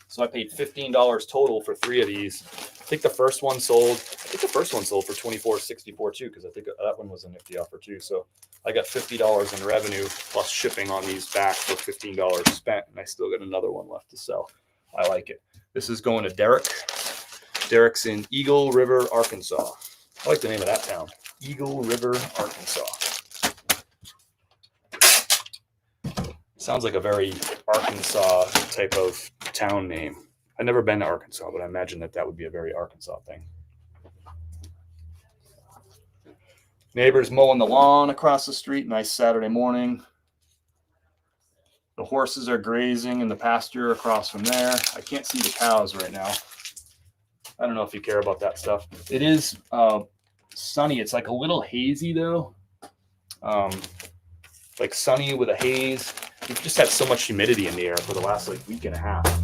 [SPEAKER 1] So I paid $15 total for 3 of these. I think the first one sold for $24.64 too, because I think that one was a nifty offer too. So I got $50 in revenue plus shipping on these back for $15 spent, and I still got another one left to sell. I like it. This is going to Derek. Derek's in Eagle River, Arkansas. I like the name of that town, Eagle River, Arkansas. Sounds like a very Arkansas type of town name. I've never been to Arkansas, but I imagine that would be a very Arkansas thing. Neighbors mowing the lawn across the street. Nice Saturday morning. The horses are grazing in the pasture across from there. I can't see the cows right now. I don't know if you care about that stuff. It is sunny. It's like a little hazy though. Like sunny with a haze. We've just had so much humidity in the air for the last like week and a half.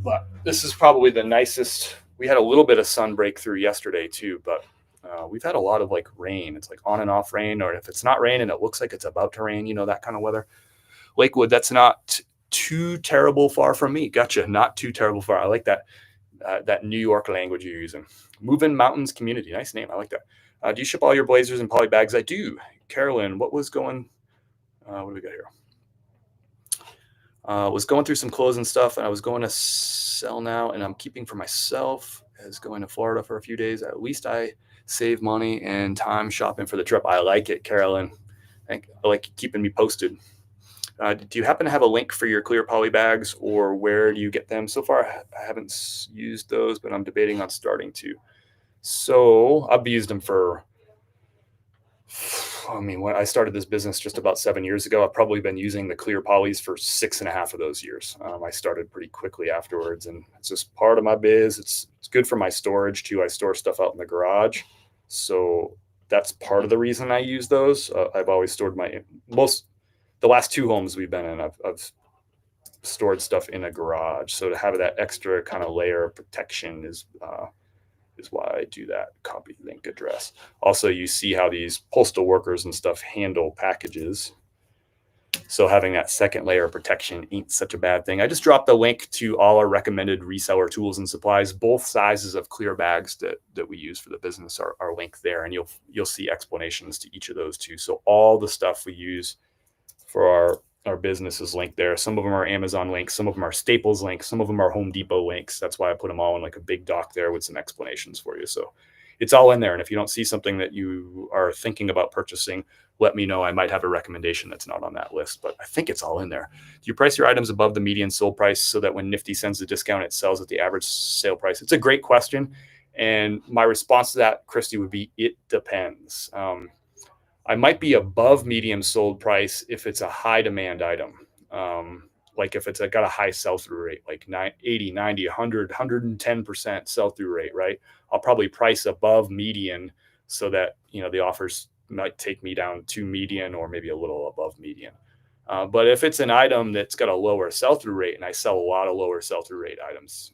[SPEAKER 1] But this is probably the nicest. We had a little bit of sun breakthrough yesterday too, but we've had a lot of like rain. It's like on and off rain, or if it's not raining, it looks like it's about to rain, you know, that kind of weather. Lakewood, that's not too terrible far from me. Gotcha. Not too terrible far. I like that New York language you're using. Moving Mountains Community. Nice name. I like that. Do you ship all your blazers in poly bags? I do. Carolyn, what was going, what do we got here? Was going through some clothes and stuff, and I was going to sell now, and I'm keeping for myself as going to Florida for a few days. At least I save money and time shopping for the trip. I like it, Carolyn. I like keeping me posted. Do you happen to have a link for your clear poly bags, or where do you get them? So far, I haven't used those, but I'm debating on starting to. So I've used them for, I mean, when I started this business just about 7 years ago, I've probably been using the clear polys for 6.5 of those years. I started pretty quickly afterwards, and it's just part of my biz. It's good for my storage too. I store stuff out in the garage, so that's part of the reason I use those. I've always stored the last 2 homes we've been in, I've stored stuff in a garage. So to have that extra kind of layer of protection is why I do that. Copy link address. Also, you see how these postal workers and stuff handle packages. So having that second layer of protection ain't such a bad thing. I just dropped the link to all our recommended reseller tools and supplies. Both sizes of clear bags that we use for the business are linked there, and you'll see explanations to each of those too. So all the stuff we use for our business is linked there. Some of them are Amazon links, some of them are Staples links, some of them are Home Depot links. That's why I put them all in like a big doc there with some explanations for you. So it's all in there. And if you don't see something that you are thinking about purchasing, let me know. I might have a recommendation that's not on that list, but I think it's all in there. Do you price your items above the median sold price so that when Nifty sends a discount, it sells at the average sale price? It's a great question. And my response to that, Christy, would be, it depends. I might be above medium sold price if it's a high demand item. like if it's got a high sell-through rate, like 80, 90, 100, 110% sell-through rate, right? I'll probably price above median so that, the offers might take me down to median or maybe a little above median. But if it's an item that's got a lower sell-through rate, and I sell a lot of lower sell-through rate items,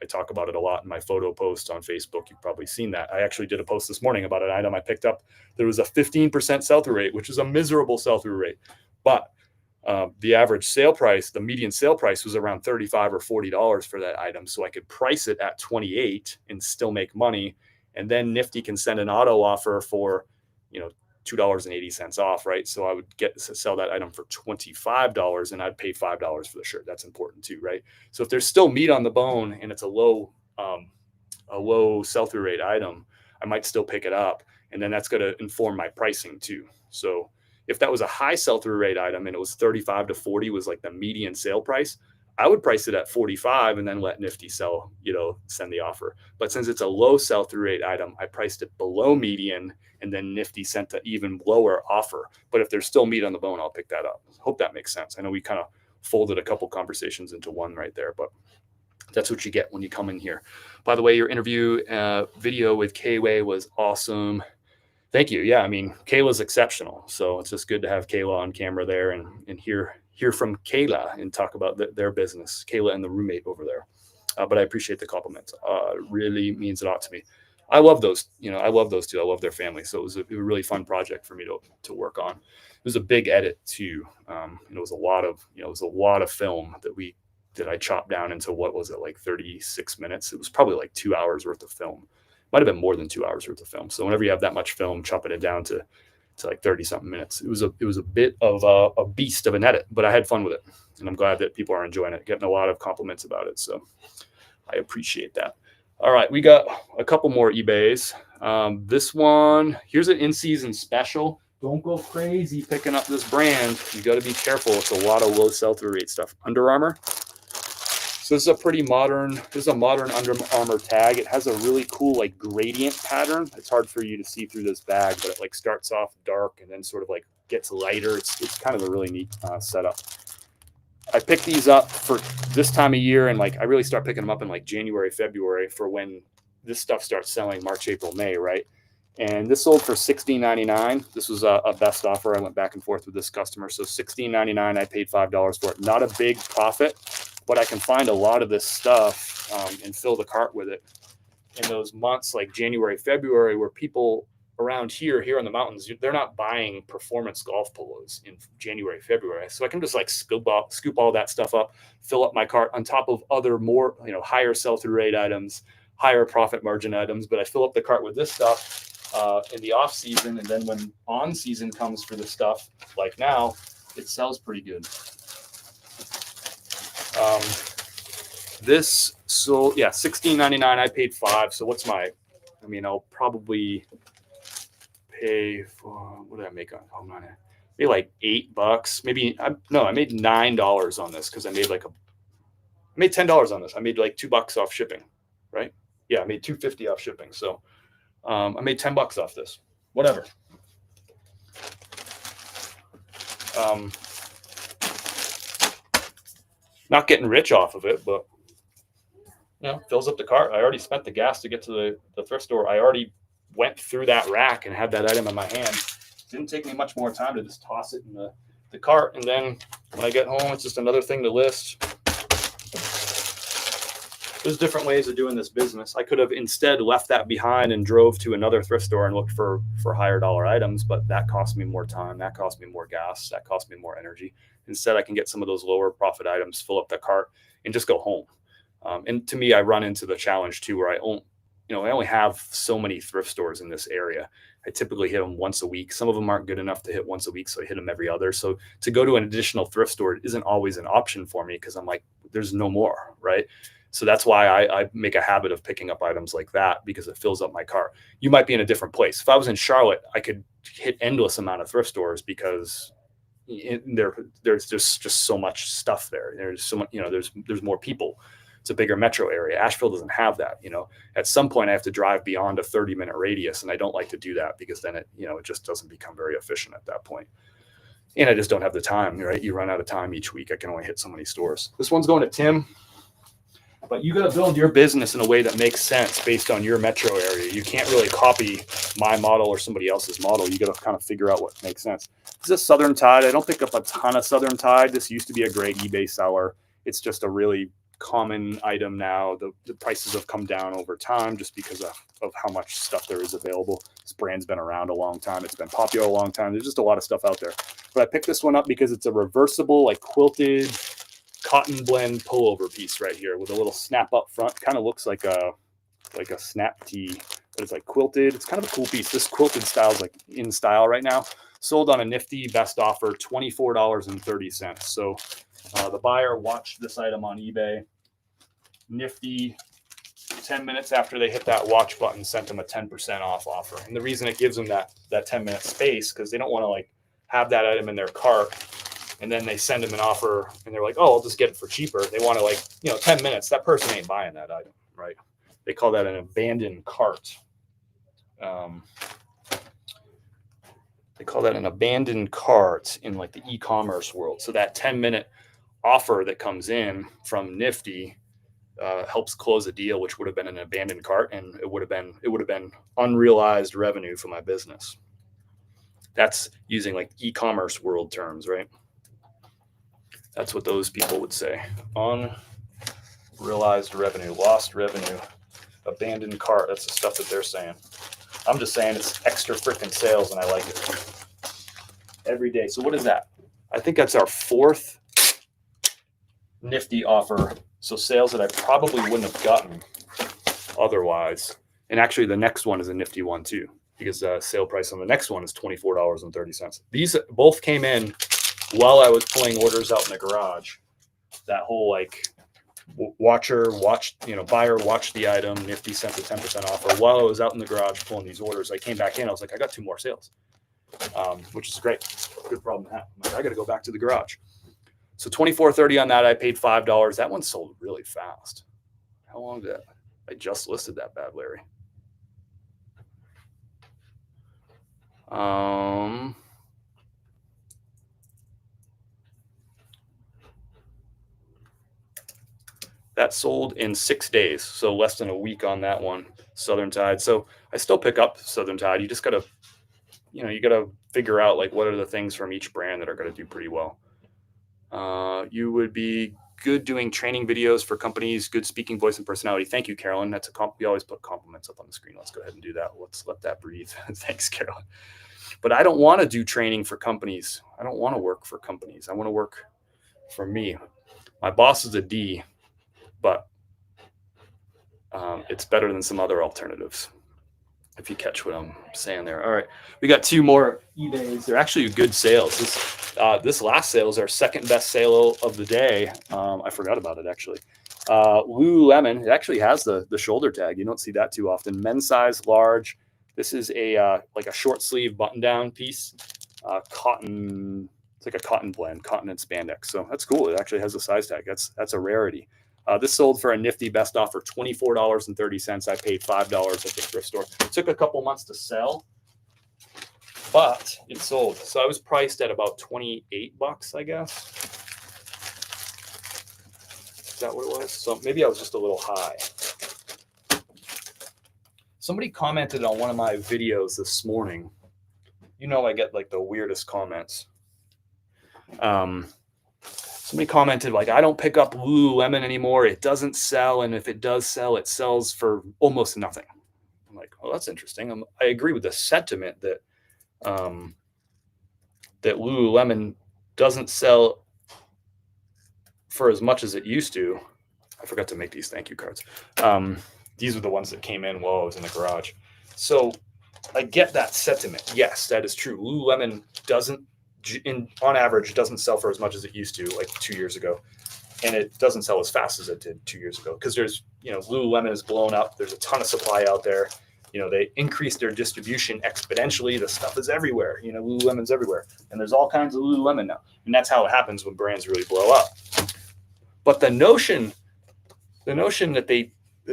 [SPEAKER 1] I talk about it a lot in my photo post on Facebook. You've probably seen that. I actually did a post this morning about an item I picked up. There was a 15% sell-through rate, which is a miserable sell-through rate. But the average sale price, the median sale price was around $35 or $40 for that item. So I could price it at 28 and still make money. And then Nifty can send an auto offer for, $2.80 off, right? So I would get to sell that item for $25 and I'd pay $5 for the shirt. That's important too, right? So if there's still meat on the bone and it's a low sell-through rate item, I might still pick it up. And then that's going to inform my pricing too. So if that was a high sell-through rate item and it was 35 to 40 was like the median sale price, I would price it at 45 and then let Nifty send the offer. But since it's a low sell-through rate item, I priced it below median and then Nifty sent an even lower offer. But if there's still meat on the bone, I'll pick that up. Hope that makes sense. I know we kind of folded a couple conversations into one right there, but that's what you get when you come in here. By the way, your interview video with K-Way was awesome. Thank you. Yeah, I mean, Kayla's exceptional. So it's just good to have Kayla on camera there and hear from Kayla and talk about their business, Kayla and the roommate over there. But I appreciate the compliments. It really means a lot to me. I love those, I love those two. I love their family. So it was a really fun project for me to work on. It was a big edit too. It was a lot of film that I chopped down into, what was it, like 36 minutes. It was probably like 2 hours worth of film. Might have been more than 2 hours worth of film. So whenever you have that much film, chopping it down to like 30 something minutes, it was a bit of a beast of an edit, but I had fun with it. And I'm glad that people are enjoying it, getting a lot of compliments about it. So I appreciate that. All right. We got a couple more eBays. This one, here's an in-season special. Don't go crazy picking up this brand. You got to be careful. It's a lot of low sell-through rate stuff. Under Armour. So this is a modern Under Armour tag. It has a really cool like gradient pattern. It's hard for you to see through this bag, but it like starts off dark and then sort of like gets lighter. It's kind of a really neat setup. I picked these up for this time of year, and like I really start picking them up in like January, February for when this stuff starts selling, March, April, May, right? And this sold for $16.99. This was a best offer. I went back and forth with this customer. So $16.99, I paid $5 for it. Not a big profit, but I can find a lot of this stuff and fill the cart with it in those months like January, February, where people around here in the mountains, they're not buying performance golf polos in January, February. So I can just like scoop all that stuff up, fill up my cart on top of other more, higher sell-through rate items, higher profit margin items. But I fill up the cart with this stuff in the off season. And then when on season comes for the stuff like now, it sells pretty good. This sold, $16.99. I paid $5. So I'll probably pay for, what did I make on? Hold on, maybe like $8. Maybe I made $9 on this because I made $10 on this. I made like $2 off shipping, right? Yeah, I made $2.50 off shipping. So I made $10 off this. Whatever. Not getting rich off of it, but fills up the cart. I already spent the gas to get to the thrift store. I already went through that rack and had that item in my hand. Didn't take me much more time to just toss it in the cart. And then when I get home, it's just another thing to list. There's different ways of doing this business. I could have instead left that behind and drove to another thrift store and looked for higher dollar items, but that cost me more time. That cost me more gas. That cost me more energy. Instead, I can get some of those lower profit items, fill up the cart, and just go home. And to me, I run into the challenge too, where I only have so many thrift stores in this area. I typically hit them once a week. Some of them aren't good enough to hit once a week, so I hit them every other. So to go to an additional thrift store isn't always an option for me because I'm like, there's no more, right? So that's why I make a habit of picking up items like that because it fills up my cart. You might be in a different place. If I was in Charlotte, I could hit endless amount of thrift stores because there's just so much stuff there. There's so much, there's more people. It's a bigger metro area. Asheville doesn't have that. At some point I have to drive beyond a 30-minute radius, and I don't like to do that because then it just doesn't become very efficient at that point. And I just don't have the time, right? You run out of time each week. I can only hit so many stores. This one's going to Tim. But you got to build your business in a way that makes sense based on your metro area. You can't really copy my model or somebody else's model. You got to kind of figure out what makes sense. This is Southern Tide. I don't pick up a ton of Southern Tide. This used to be a great eBay seller. It's just a really common item now. The prices have come down over time just because of how much stuff there is available. This brand's been around a long time. It's been popular a long time. There's just a lot of stuff out there. But I picked this one up because it's a reversible, like quilted cotton blend pullover piece right here with a little snap up front. Kind of looks like a snap tee, but it's like quilted. It's kind of a cool piece. This quilted style is like in style right now. Sold on a nifty best offer, $24.30. So the buyer watched this item on eBay. Nifty, 10 minutes after they hit that watch button, sent them a 10% off offer. And the reason it gives them that 10-minute space, because they don't want to like have that item in their cart and then they send them an offer and they're like, oh, I'll just get it for cheaper. They want to 10 minutes. That person ain't buying that item, right? They call that an abandoned cart. They call that an abandoned cart in like the e-commerce world. So that 10-minute offer that comes in from Nifty helps close a deal, which would have been an abandoned cart, and it would have been unrealized revenue for my business. That's using like e-commerce world terms, right? That's what those people would say. Unrealized revenue, lost revenue, abandoned cart. That's the stuff that they're saying. I'm just saying it's extra freaking sales, and I like it every day. So what is that? I think that's our 4th Nifty offer. So sales that I probably wouldn't have gotten otherwise. And actually the next one is a Nifty one too, because the sale price on the next one is $24.30. These both came in while I was pulling orders out in the garage. That whole like buyer watched the item. Nifty sent a 10% offer while I was out in the garage pulling these orders. I came back in. I was like, I got 2 more sales, which is great. Good problem to have. I'm like, I got to go back to the garage. So $24.30 on that. I paid $5. That one sold really fast. How long did that? I just listed that bad, Larry. That sold in 6 days, so less than a week on that one, Southern Tide. So I still pick up Southern Tide. You just gotta, you gotta figure out like what are the things from each brand that are gonna do pretty well. You would be good doing training videos for companies, good speaking voice and personality. Thank you, Carolyn. That's we always put compliments up on the screen. Let's go ahead and do that. Let's let that breathe. Thanks, Carolyn. But I don't want to do training for companies. I don't want to work for companies. I want to work for me. My boss is a D, but it's better than some other alternatives, if you catch what I'm saying there. All right, we got 2 more eBays. They're actually good sales. This last sale is our 2nd best sale of the day. I forgot about it actually. Lululemon. It actually has the shoulder tag. You don't see that too often. Men's size, large. This is like a short sleeve button down piece. Cotton. It's like a cotton blend, cotton and spandex. So that's cool. It actually has a size tag. That's a rarity. This sold for a nifty best offer, $24.30. I paid $5 at the thrift store. It took a couple months to sell, but it sold. So I was priced at about $28, I guess. Is that what it was? So maybe I was just a little high. Somebody commented on one of my videos this morning. I get like the weirdest comments. Somebody commented like, I don't pick up Lululemon anymore. It doesn't sell. And if it does sell, it sells for almost nothing. I'm like, oh, that's interesting. I agree with the sentiment that that Lululemon doesn't sell for as much as it used to. I forgot to make these thank you cards. These are the ones that came in while I was in the garage. So I get that sentiment. Yes, that is true. Lululemon on average, doesn't sell for as much as it used to like 2 years ago. And it doesn't sell as fast as it did 2 years ago because there's, Lululemon is blown up. There's a ton of supply out there. They increased their distribution exponentially. The stuff is everywhere. Lululemon's everywhere. And there's all kinds of Lululemon now. And that's how it happens when brands really blow up. But the notion that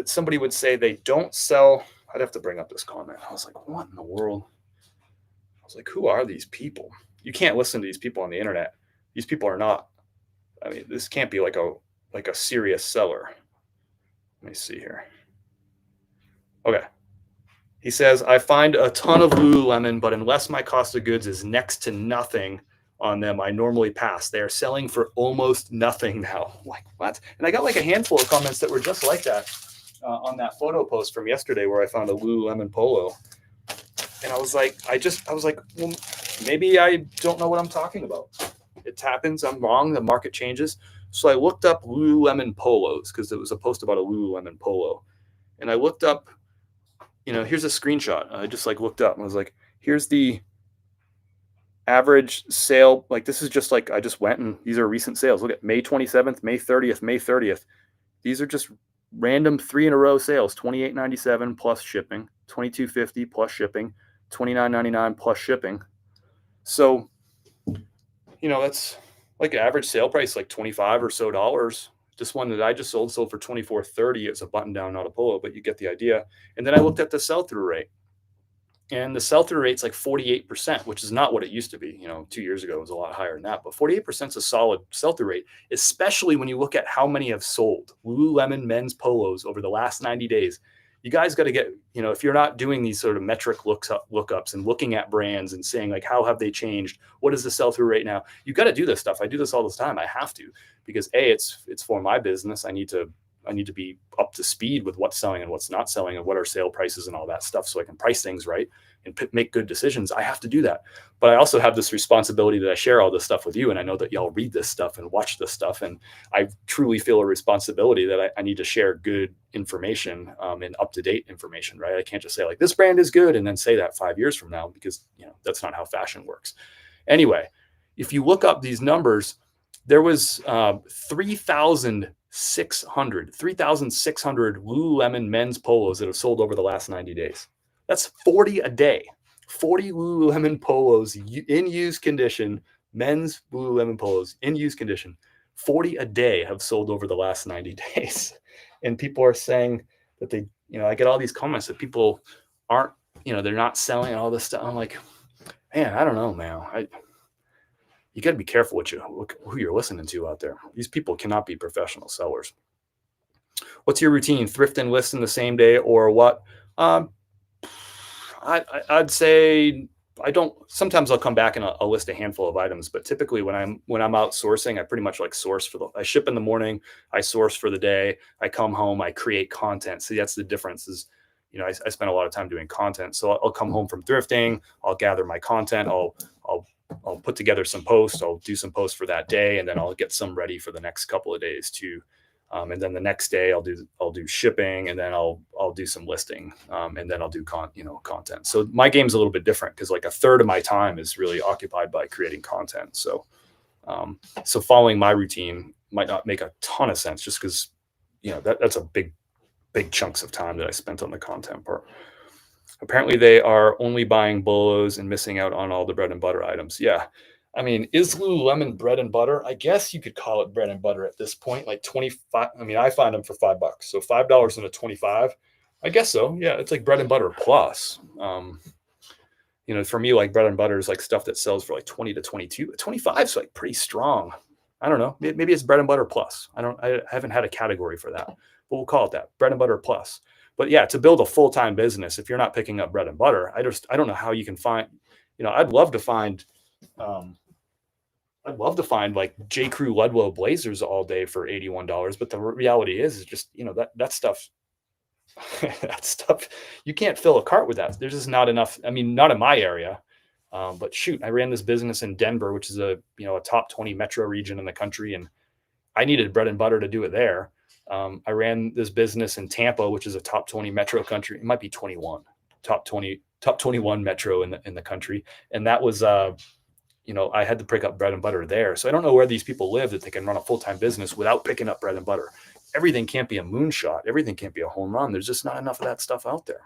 [SPEAKER 1] somebody would say they don't sell, I'd have to bring up this comment. I was like, what in the world? I was like, who are these people? you can't listen to these people on the internet. These people are not, I mean, this can't be like a serious seller. Let me see here. Okay. He says, I find a ton of Lululemon, but unless my cost of goods is next to nothing on them, I normally pass. They are selling for almost nothing now. Like, what? And I got like a handful of comments that were just like that on that photo post from yesterday where I found a Lululemon polo. And I was like, well, maybe I don't know what I'm talking about. It happens. I'm wrong. The market changes. So I looked up Lululemon polos because it was a post about a Lululemon polo. And I looked up, here's a screenshot. I just like looked up and I was like, here's the average sale. Like, this is just like, I just went and these are recent sales. Look at May 27th, May 30th, May 30th. These are just random 3 in a row sales, $28.97 plus shipping, $22.50 plus shipping, $29.99 plus shipping. So, that's like an average sale price, like $25 or so dollars. This one that I just sold for $24.30. It's a button down, not a polo, but you get the idea. And then I looked at the sell-through rate. And the sell-through rate's like 48%, which is not what it used to be. 2 years ago, it was a lot higher than that. But 48% is a solid sell-through rate, especially when you look at how many have sold Lululemon men's polos over the last 90 days. You guys got to get, if you're not doing these sort of metric lookups and looking at brands and saying like, how have they changed? What is the sell-through rate now? You got to do this stuff. I do this all the time. I have to, because it's for my business. I need to be up to speed with what's selling and what's not selling and what are sale prices and all that stuff so I can price things right and make good decisions. I have to do that. But I also have this responsibility that I share all this stuff with you. And I know that y'all read this stuff and watch this stuff. And I truly feel a responsibility that I need to share good information and up-to-date information, right? I can't just say like, this brand is good and then say that 5 years from now, because that's not how fashion works. Anyway, if you look up these numbers, there was 3,600 Lululemon men's polos that have sold over the last 90 days. That's 40 a day. 40 Lululemon polos in used condition, men's Lululemon polos in used condition. 40 a day have sold over the last 90 days. And people are saying that they, I get all these comments that people aren't, they're not selling all this stuff. I'm like, man, I don't know, man. You got to be careful who you're listening to out there. These people cannot be professional sellers. What's your routine? Thrift and list in the same day or what? I'd say I don't. Sometimes I'll come back and I'll list a handful of items, but typically when I'm out sourcing, I pretty much like source I ship in the morning, I source for the day, I come home, I create content. See, that's the difference is, I spend a lot of time doing content. So I'll come home from thrifting, I'll gather my content, I'll put together some posts, I'll do some posts for that day, and then I'll get some ready for the next couple of days too. And then the next day I'll do shipping, and then I'll do some listing, and then I'll do content. So my game's a little bit different because like a third of my time is really occupied by creating content. So following my routine might not make a ton of sense just because that's a big chunks of time that I spent on the content part. Apparently they are only buying bolos and missing out on all the bread and butter items. Yeah. I mean, is Lululemon bread and butter? I guess you could call it bread and butter at this point, like 25. I mean, I find them for $5. So $5 and a 25. I guess so. Yeah. It's like bread and butter plus, for me, like bread and butter is like stuff that sells for like 20 to 22. 25 is like pretty strong. I don't know. Maybe it's bread and butter plus. I haven't had a category for that, but we'll call it that, bread and butter plus. But yeah, to build a full-time business, if you're not picking up bread and butter, I don't know how you can find, I'd love to find like J. Crew Ludlow blazers all day for $81. But the reality is just, that stuff, that stuff, you can't fill a cart with that. There's just not enough. I mean, not in my area. But shoot, I ran this business in Denver, which is a top 20 metro region in the country. And I needed bread and butter to do it there. I ran this business in Tampa, which is a top 20 metro country. It might be 21, top 21 metro in the country. And that was, I had to pick up bread and butter there. So I don't know where these people live that they can run a full-time business without picking up bread and butter. Everything can't be a moonshot. Everything can't be a home run. There's just not enough of that stuff out there.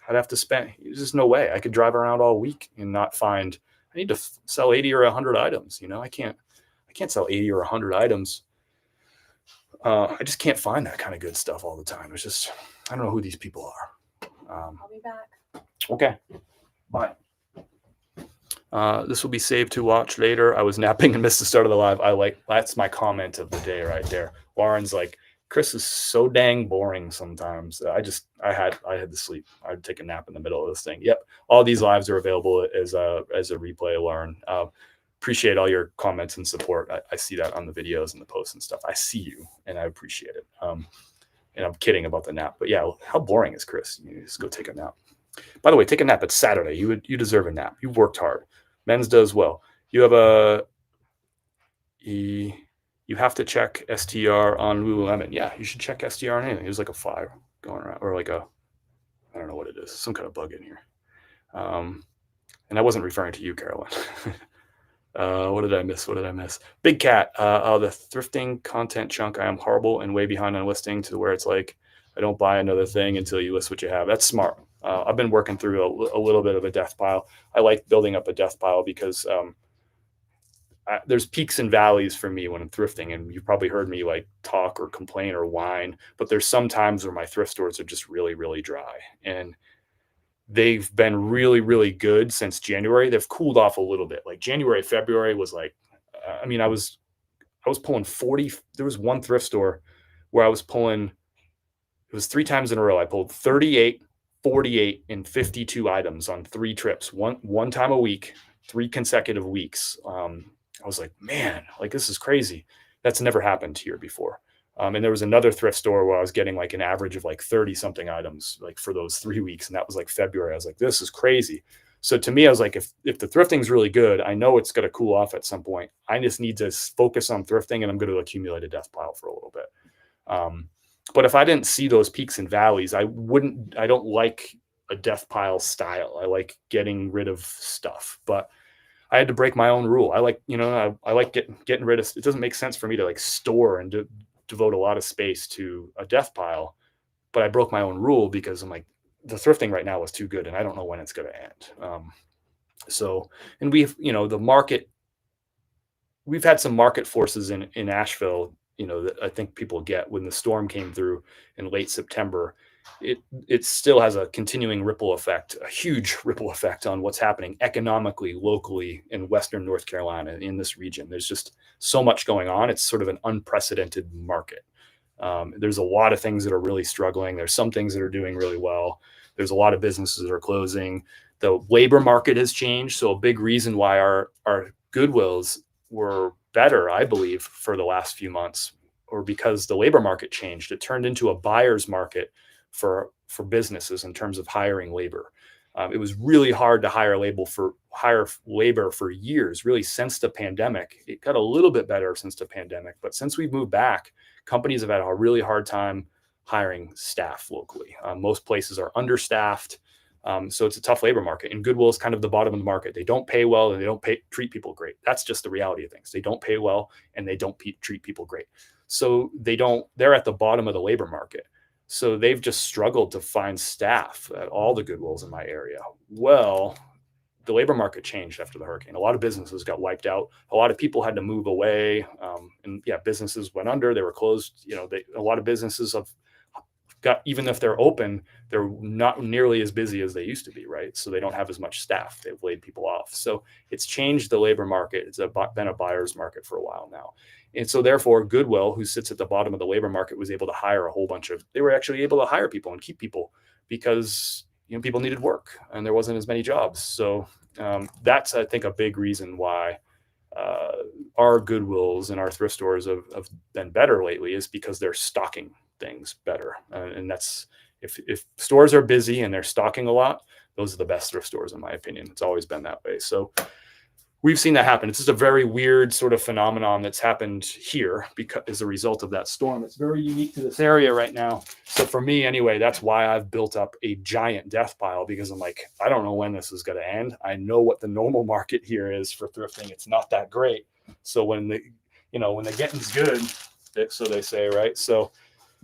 [SPEAKER 1] I'd have to spend, there's just no way I could drive around all week and not find, I need to sell 80 or 100 items. I can't sell 80 or 100 items. I just can't find that kind of good stuff all the time. It's just, I don't know who these people are.
[SPEAKER 2] I'll be back.
[SPEAKER 1] Okay. Bye. This will be saved to watch later. I was napping and missed the start of the live. That's my comment of the day right there. Lauren's like, Chris is so dang boring sometimes. I had to sleep. I'd take a nap in the middle of this thing. Yep. All these lives are available as a replay, Lauren. Appreciate all your comments and support. I see that on the videos and the posts and stuff. I see you and I appreciate it. And I'm kidding about the nap, but yeah, how boring is Chris? You just go take a nap. By the way, take a nap. It's Saturday. You deserve a nap. You've worked hard. Men's does well. You have to check STR on Lululemon. Yeah, you should check STR on anything. There's like a 5 going around, or like I don't know what it is. Some kind of bug in here. And I wasn't referring to you, Carolyn. What did I miss? Big Cat. The thrifting content chunk. I am horrible and way behind on listing to where it's like, I don't buy another thing until you list what you have. That's smart. I've been working through a little bit of a death pile. I like building up a death pile because there's peaks and valleys for me when I'm thrifting. And you've probably heard me like talk or complain or whine, but there's some times where my thrift stores are just really, really dry. And they've been really, really good since January. They've cooled off a little bit. Like January, February was like, I was pulling 40. There was one thrift store where I was pulling, it was 3 times in a row. I pulled 38, 48, and 52 items on 3 trips, one time a week, 3 consecutive weeks. I was like, man, like this is crazy. That's never happened here before. And there was another thrift store where I was getting like an average of like 30 something items like for those 3 weeks. And that was like February. I was like, this is crazy. So to me, I was like, if the thrifting is really good, I know it's going to cool off at some point. I just need to focus on thrifting and I'm going to accumulate a death pile for a little bit. But if I didn't see those peaks and valleys, I don't like a death pile style. I like getting rid of stuff, but I had to break my own rule. I like, I like getting rid of, it doesn't make sense for me to like store and devote a lot of space to a death pile, but I broke my own rule because I'm like, the thrifting right now is too good and I don't know when it's going to end. And we've, the market, we've had some market forces in Asheville, that I think people get when the storm came through in late September. It still has a continuing ripple effect, a huge ripple effect on what's happening economically, locally in Western North Carolina, in this region. There's just so much going on. It's sort of an unprecedented market. There's a lot of things that are really struggling. There's some things that are doing really well. There's a lot of businesses that are closing. The labor market has changed. So a big reason why our Goodwills were better, I believe, for the last few months, or because the labor market changed. It turned into a buyer's market for businesses in terms of hiring labor. It was really hard to hire labor for years, really since the pandemic. It got a little bit better since the pandemic, but since we've moved back, companies have had a really hard time hiring staff locally. Most places are understaffed. So it's a tough labor market, and Goodwill is kind of the bottom of the market. They don't pay well and they don't treat people great. That's just the reality of things. They don't pay well and they don't treat people great. So they're at the bottom of the labor market. So they've just struggled to find staff at all the Goodwills in my area. Well, the labor market changed after the hurricane. A lot of businesses got wiped out. A lot of people had to move away. And businesses went under, they were closed. A lot of businesses have got, even if they're open, they're not nearly as busy as they used to be, right? So they don't have as much staff. They've laid people off. So it's changed the labor market. It's been a buyer's market for a while now. And so therefore Goodwill, who sits at the bottom of the labor market, was able to hire they were actually able to hire people and keep people because, people needed work and there wasn't as many jobs. So that's, I think, a big reason why our Goodwills and our thrift stores have been better lately, is because they're stocking things better. And that's, if stores are busy and they're stocking a lot, those are the best thrift stores, in my opinion. It's always been that way. So we've seen that happen. It's just a very weird sort of phenomenon that's happened here because as a result of that storm. It's very unique to this area right now. So for me anyway, that's why I've built up a giant death pile, because I'm like, I don't know when this is going to end. I know what the normal market here is for thrifting. It's not that great. So when the getting's good, so they say, right? So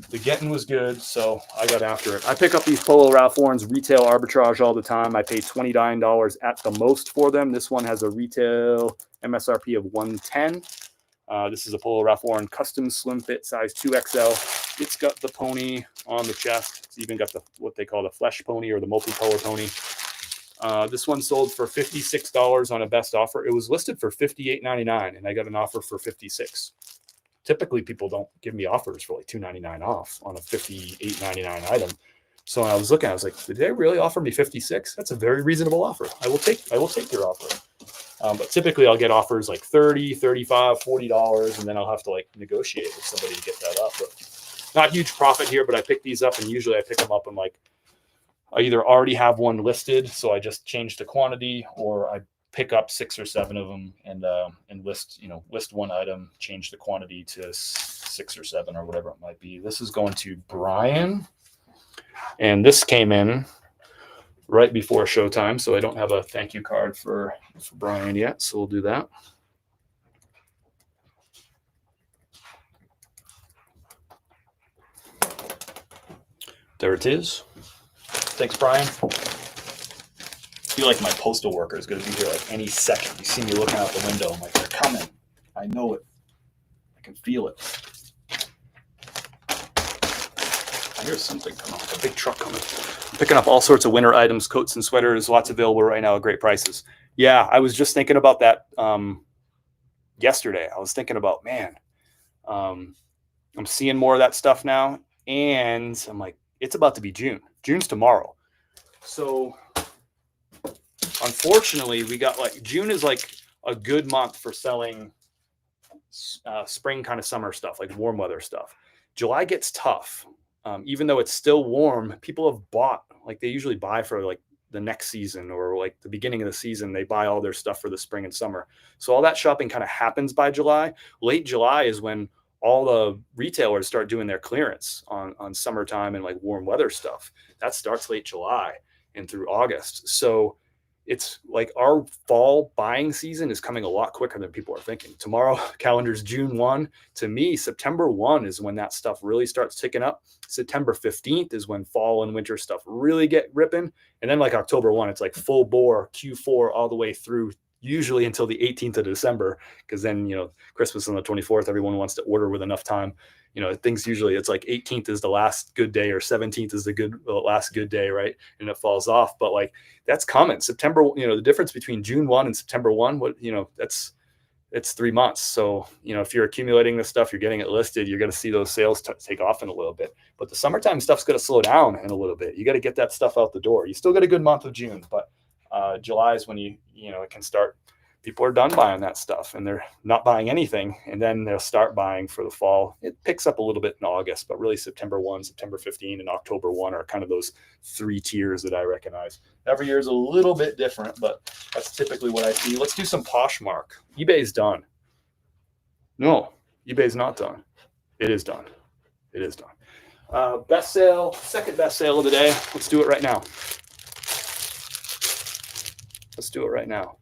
[SPEAKER 1] the getting was good, so I got after it. I pick up these Polo Ralph Lauren's retail arbitrage all the time. I pay $29 at the most for them. This one has a retail MSRP of $110. This is a Polo Ralph Lauren custom slim fit size 2XL. It's got the pony on the chest. It's even got what they call the flesh pony or the multicolor pony. This one sold for $56 on a best offer. It was listed for $58.99, and I got an offer for $56. Typically, people don't give me offers for like $2.99 off on a $58.99 item. So when I was looking, I was like, did they really offer me $56? That's a very reasonable offer. I will take your offer. But typically I'll get offers like $30, $35, $40, and then I'll have to like negotiate with somebody to get that up. But not huge profit here, but I pick these up, and usually I pick them up and like I either already have one listed, so I just change the quantity, or I pick up 6 or 7 of them and list one item, change the quantity to 6 or 7 or whatever it might be. This is going to Brian, and this came in right before showtime, so I don't have a thank you card for Brian yet, so we'll do that. There it is. Thanks, Brian. I feel like my postal worker is going to be here like any second. You see me looking out the window. I'm like, they're coming. I know it. I can feel it. I hear something coming, like a big truck coming. I'm picking up all sorts of winter items, coats and sweaters, lots available right now at great prices. Yeah, I was just thinking about that yesterday. I was thinking about, man, I'm seeing more of that stuff now, and I'm like, it's about to be June. June's tomorrow. So unfortunately, we got like June is like a good month for selling spring kind of summer stuff, like warm weather stuff. July gets tough. Even though it's still warm, people have bought, like they usually buy for like the next season or like the beginning of the season, they buy all their stuff for the spring and summer. So all that shopping kind of happens by July. Late July is when all the retailers start doing their clearance on summertime and like warm weather stuff. That starts late July and through August. So it's like our fall buying season is coming a lot quicker than people are thinking. Tomorrow, calendar's June 1. To me, September 1 is when that stuff really starts ticking up. September 15th is when fall and winter stuff really get ripping. And then like October 1, it's like full bore Q4 all the way through, usually until the 18th of December, because then, Christmas on the 24th, everyone wants to order with enough time. Things usually it's like 18th is the last good day or 17th is the last good day, right? And it falls off. But like that's coming. September, the difference between June 1 and September 1, it's 3 months. So, if you're accumulating this stuff, you're getting it listed, you're going to see those sales take off in a little bit. But the summertime stuff's going to slow down in a little bit. You got to get that stuff out the door. You still got a good month of June, but July is when it can start. People are done buying that stuff and they're not buying anything, and then they'll start buying for the fall. It picks up a little bit in August, but really September 1, September 15, and October 1 are kind of those 3 tiers that I recognize. Every year is a little bit different, but that's typically what I see. Let's do some Poshmark. eBay's done. No, eBay's not done. It is done. It is done. Best sale, second best sale of the day. Let's do it right now. Let's do it right now.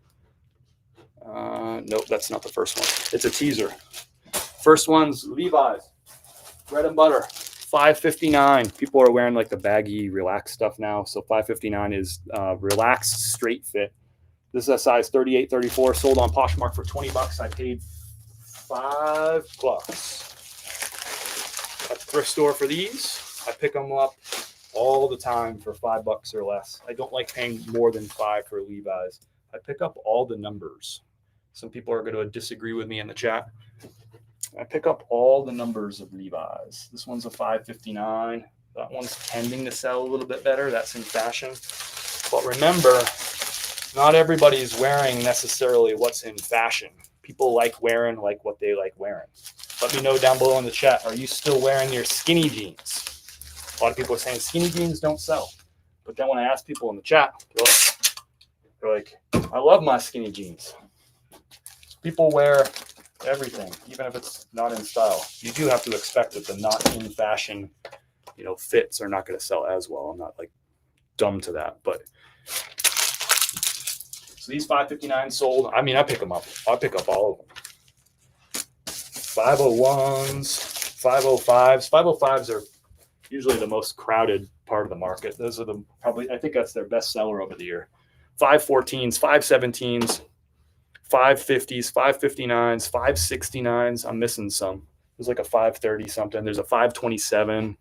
[SPEAKER 1] Nope, that's not the first one. It's a teaser. First one's Levi's, bread and butter, $5.59. People are wearing like the baggy, relaxed stuff now. So $5.59 is relaxed, straight fit. This is a size 38, 34, sold on Poshmark for $20. I paid $5 at the thrift store for these. I pick them up all the time for $5 or less. I don't like paying more than $5 for Levi's. I pick up all the numbers. Some people are going to disagree with me in the chat. I pick up all the numbers of Levi's. This one's a $5.59. That one's tending to sell a little bit better. That's in fashion. But remember, not everybody's wearing necessarily what's in fashion. People like wearing like what they like wearing. Let me know down below in the chat. Are you still wearing your skinny jeans? A lot of people are saying skinny jeans don't sell. But then when I ask people in the chat, they're like, I love my skinny jeans. People wear everything, even if it's not in style. You do have to expect that the not in fashion, fits are not going to sell as well. I'm not like dumb to that, but so these $5.59 sold. I mean, I pick them up. I'll pick up all of them. 501s, 505s. 505s are usually the most crowded part of the market. Those are I think that's their best seller over the year. 514s, 517s, 550s, 559s, 569s. I'm missing some. There's like a 530 something. There's a 527.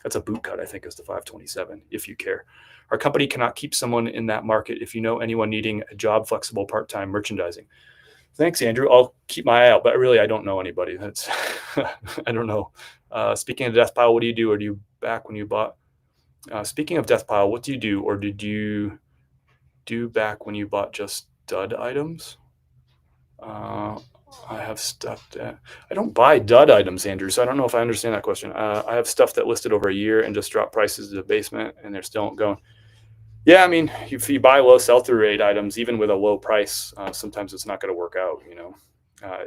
[SPEAKER 1] That's a boot cut, I think, is the 527, if you care. Our company cannot keep someone in that market. If you know anyone needing a job, flexible, part-time merchandising. Thanks, Andrew. I'll keep my eye out, but really, I don't know anybody. That's I don't know. Speaking of Death Pile, what do you do? Or do you back when you bought? Speaking of Death Pile, what do you do? Or did you do back when you bought just dud items? I have stuff that I don't buy dud items, Andrew. So I don't know if I understand that question. I have stuff that listed over a year and just dropped prices to the basement and they're still going. Yeah, I mean, if you buy low sell-through rate items, even with a low price, sometimes it's not going to work out,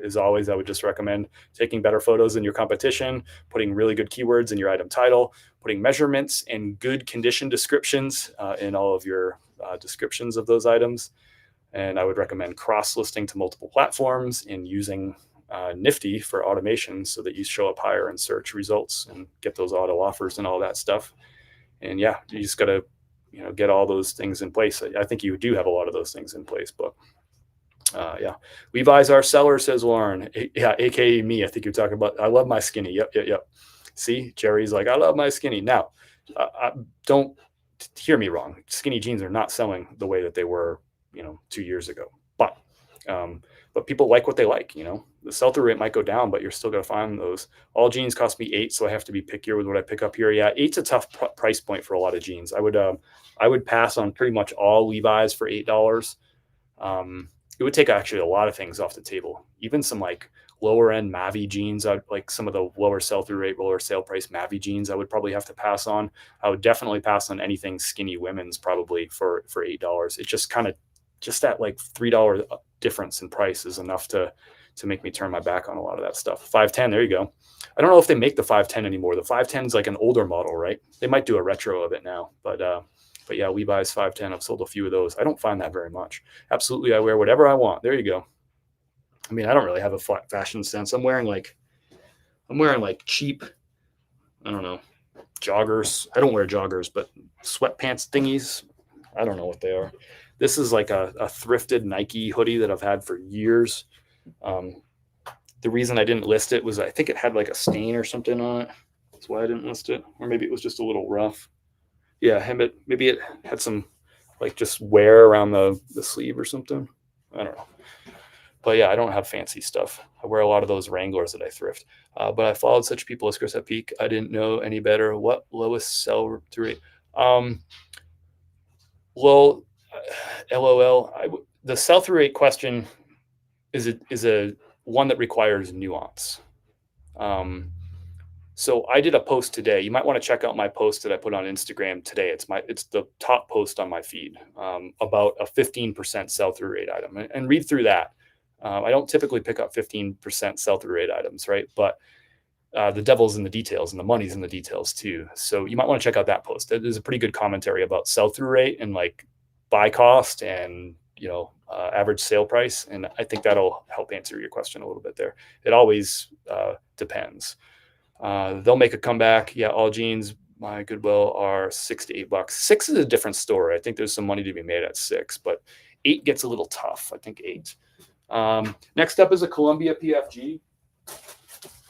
[SPEAKER 1] As always, I would just recommend taking better photos than your competition, putting really good keywords in your item title, putting measurements and good condition descriptions in all of your descriptions of those items. And I would recommend cross-listing to multiple platforms and using Nifty for automation so that you show up higher in search results and get those auto offers and all that stuff. And yeah, you just got to get all those things in place. I think you do have a lot of those things in place, but yeah. Levi's our seller, says Lauren. Yeah, AKA me. I think you're talking about, I love my skinny. Yep. See, Jerry's like, I love my skinny. Now, don't hear me wrong. Skinny jeans are not selling the way that they were, 2 years ago, but people like what they like, the sell-through rate might go down, but you're still going to find those. All jeans cost me $8. So I have to be pickier with what I pick up here. Yeah. $8's a tough price point for a lot of jeans. I would pass on pretty much all Levi's for $8. It would take actually a lot of things off the table, even some like lower end Mavi jeans. Like some of the lower sell-through rate, lower sale price Mavi jeans, I would probably have to pass on. I would definitely pass on anything skinny women's probably for $8. It's just that like $3 difference in price is enough to make me turn my back on a lot of that stuff. 510, there you go. I don't know if they make the 510 anymore. The 510 is like an older model, right? They might do a retro of it now, but yeah, Levi's 510. I've sold a few of those. I don't find that very much. Absolutely, I wear whatever I want. There you go. I mean, I don't really have a flat fashion sense. I'm wearing like cheap, I don't know, joggers. I don't wear joggers, but sweatpants thingies. I don't know what they are. This is like a thrifted Nike hoodie that I've had for years. The reason I didn't list it was I think it had like a stain or something on it. That's why I didn't list it. Or maybe it was just a little rough. Yeah, maybe it had some like just wear around the sleeve or something. I don't know. But yeah, I don't have fancy stuff. I wear a lot of those Wranglers that I thrift. But I followed such people as Chris at Peak. I didn't know any better. What lowest sell through rate? Well, LOL. The sell through rate question is a one that requires nuance. So I did a post today. You might want to check out my post that I put on Instagram today. It's the top post on my feed about a 15% sell through rate item, and read through that. I don't typically pick up 15% sell through rate items, right? But the devil's in the details and the money's in the details too. So you might want to check out that post. There's a pretty good commentary about sell through rate and like buy cost and average sale price, and I think that'll help answer your question a little bit there. It always depends. They'll make a comeback. Yeah, all jeans, my Goodwill, are $6 to $8. $6 is a different story. I think there's some money to be made at $6, but $8 gets a little tough. I think $8. Next up is a Columbia PFG,